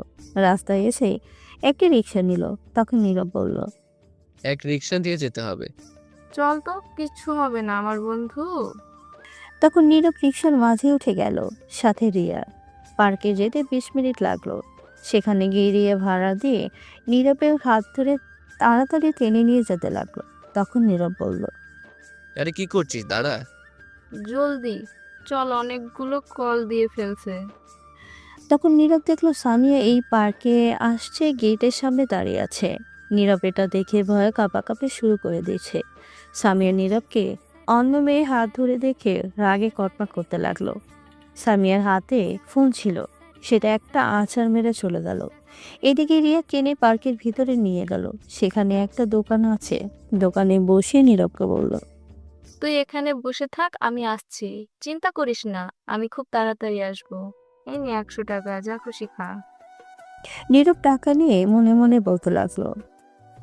রাস্তায় এসে একটি রিক্সা নিল। তখন নীরব বলল, এক রিক্সা দিয়ে যেতে হবে। চল তো, কিচ্ছু হবে না আমার বন্ধু। তখন নীরব রিক্সার মাঝে উঠে গেল, সাথে রিয়া। পার্কে যেতে 20 মিনিট লাগলো। সেখানে গিয়ে রিয়া ভাড়া দিয়ে নীরবের হাত ধরে তাড়াতাড়ি টেনে নিয়ে যেতে লাগলো। তখন নীরব বলল, আরে কি করছিস, দাঁড়া। জলদি চল, অনেকগুলো কল দিয়ে ফেলছে। তখন নীরব দেখলো সামিয়া এই পার্কে আসছে, গেটের সামনে দাঁড়িয়ে আছে। নীরব এটা দেখে ভয়ে কাঁপাকাঁপি শুরু করে দিয়েছে। সামিয়া নীরবকে অন্য মেয়ে হাত ধরে দেখে রাগে কটমট করতে লাগলো। সামিয়ার হাতে ফোন ছিল, সেটা একটা আছাড় মেরে চলে গেল। এদিকে রিয়া টেনে পার্কের ভিতরে নিয়ে গেল। সেখানে একটা দোকান আছে, দোকানে বসে নীরবকে বলল, তুই এখানে বসে থাক, আমি আসছি। চিন্তা করিস না, আমি খুব তাড়াতাড়ি আসবো। এই নে 100 টাকা, যা খুশি খা। নীরব টাকা নিয়ে মনে মনে বলতে লাগলো।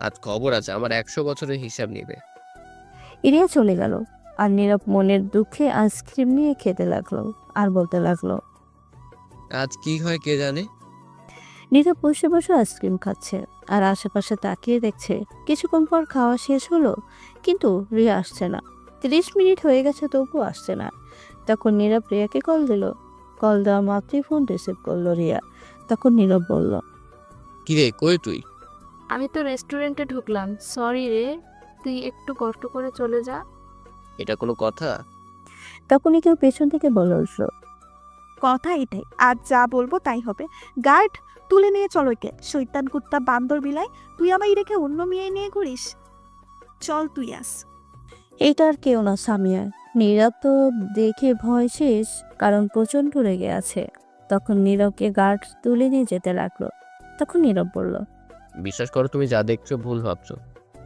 আজ খবর আছে, আমার 100 বছরের হিসাব নিবে। রিয়া চলে গেল, আর নীরব মনের দুঃখে আইসক্রিম নিয়ে খেতে লাগলো আর বলতে লাগলো। আজ কি হয় কে জানে। নীরব বসে বসে আইসক্রিম খাচ্ছে আর আশেপাশে তাকিয়ে দেখছে। কিছুক্ষণ পর খাওয়া শেষ হলো, কিন্তু রিয়া আসছে না। 30 মিনিট হয়ে গেছে, তবুও আসছে না। তখন নীরব রিয়াকে কল দিল। কল দেওয়া মাত্রই ফোন রিসিভ করলো রিয়া। তখন নীরব বলল, কিরে কই তুই? আমি তো রেস্টুরেন্টে ঢুকলাম, সরি রে, তুই একটু কষ্ট করে চলে যা। এটা কোনো কথা? তখনই কেউ পেছন থেকে বলে উঠল, কথা এটাই, আজ যা বলবো তাই হবে। গার্ড, তুলে নিয়ে চলো একে। শৈতান কুত্তা বান্দর বিলাই, তুই আমায় রেখে অন্য মেয়ে নিয়ে ঘুরিস। চল তুই আস। এইটা আর কেউ না, সামিয়া। নীরব তো দেখে ভয় শেষ, কারণ প্রচন্ড রেগে আছে। তখন নীরবকে গার্ড তুলে নিয়ে যেতে লাগলো। তখন নীরব বলল, বিশ্বাস করো, তুমি যা দেখছো ভুল ভাবছো।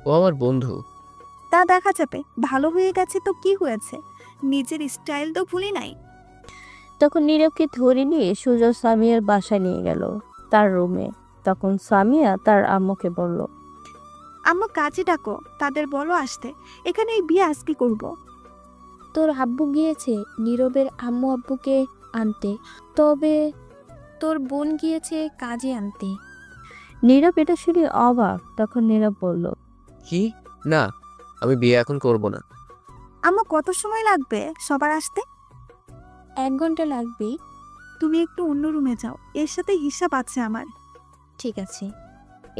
ও আমার বন্ধু। তা দেখা যাবে, ভালো হয়ে গেছে তো কি হয়েছে, নিজের স্টাইল তো ভুলি নাই। তখন নীরবকে ধরে নিয়ে সুজা সামিয়ার বাসায় নিয়ে গেল, তার রুমে। তখন সামিয়া তার আম্মুকে বলল, আম্মু কাজে ডাকো, তাদের বলো আসতে, এখানে এই বিয়ে আজকে করবো। তোর আব্বু গিয়েছে নীরবের আম্মু আব্বুকে আনতে, তবে তোর বোন গিয়েছে কাজে আনতে। নীরব এটা শুনে অবাক। তখন নীরব বলল, কি? না, আমি বিয়ে এখন করব না। আম্মু কত সময় লাগবে সবার আসতে? 1 ঘন্টা লাগবে। তুমি একটু অন্য রুমে যাও, এর সাথে হিসাব আছে আমার। ঠিক আছে।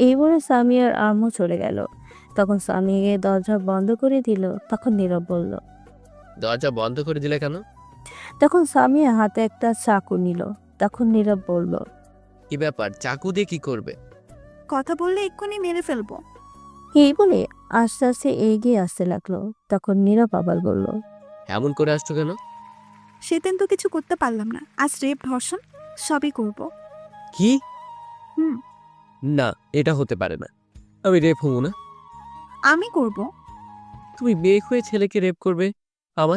এই বলে সামিয়ার আম্মু চলে গেল। তখন সামিয়া গিয়ে দরজা বন্ধ করে দিল। তখন নীরব বলল, দরজা বন্ধ করে দিলে কেন? তখন সামিয়া হাতে একটা চাকু নিল। তখন নীরব বলল, কি ব্যাপার, চাকু দিয়ে কি করবে? কথা বললে এক্ষুনি মেরে ফেলবো। এই বলে আস্তে আস্তে এগিয়ে আসতে লাগলো। তখন নীরব আবার বলল, এমন করে আসছো কেন? সেদিন তো কিছু করতে পারলাম না, আজ রেপ ধর্ষণ সবই করব। কি? হুম। না, এটা হতে পারে না। আমি রেপ হবো না। আমি করব। তুমি মেয়ে হয়ে ছেলেকে রেপ করবে?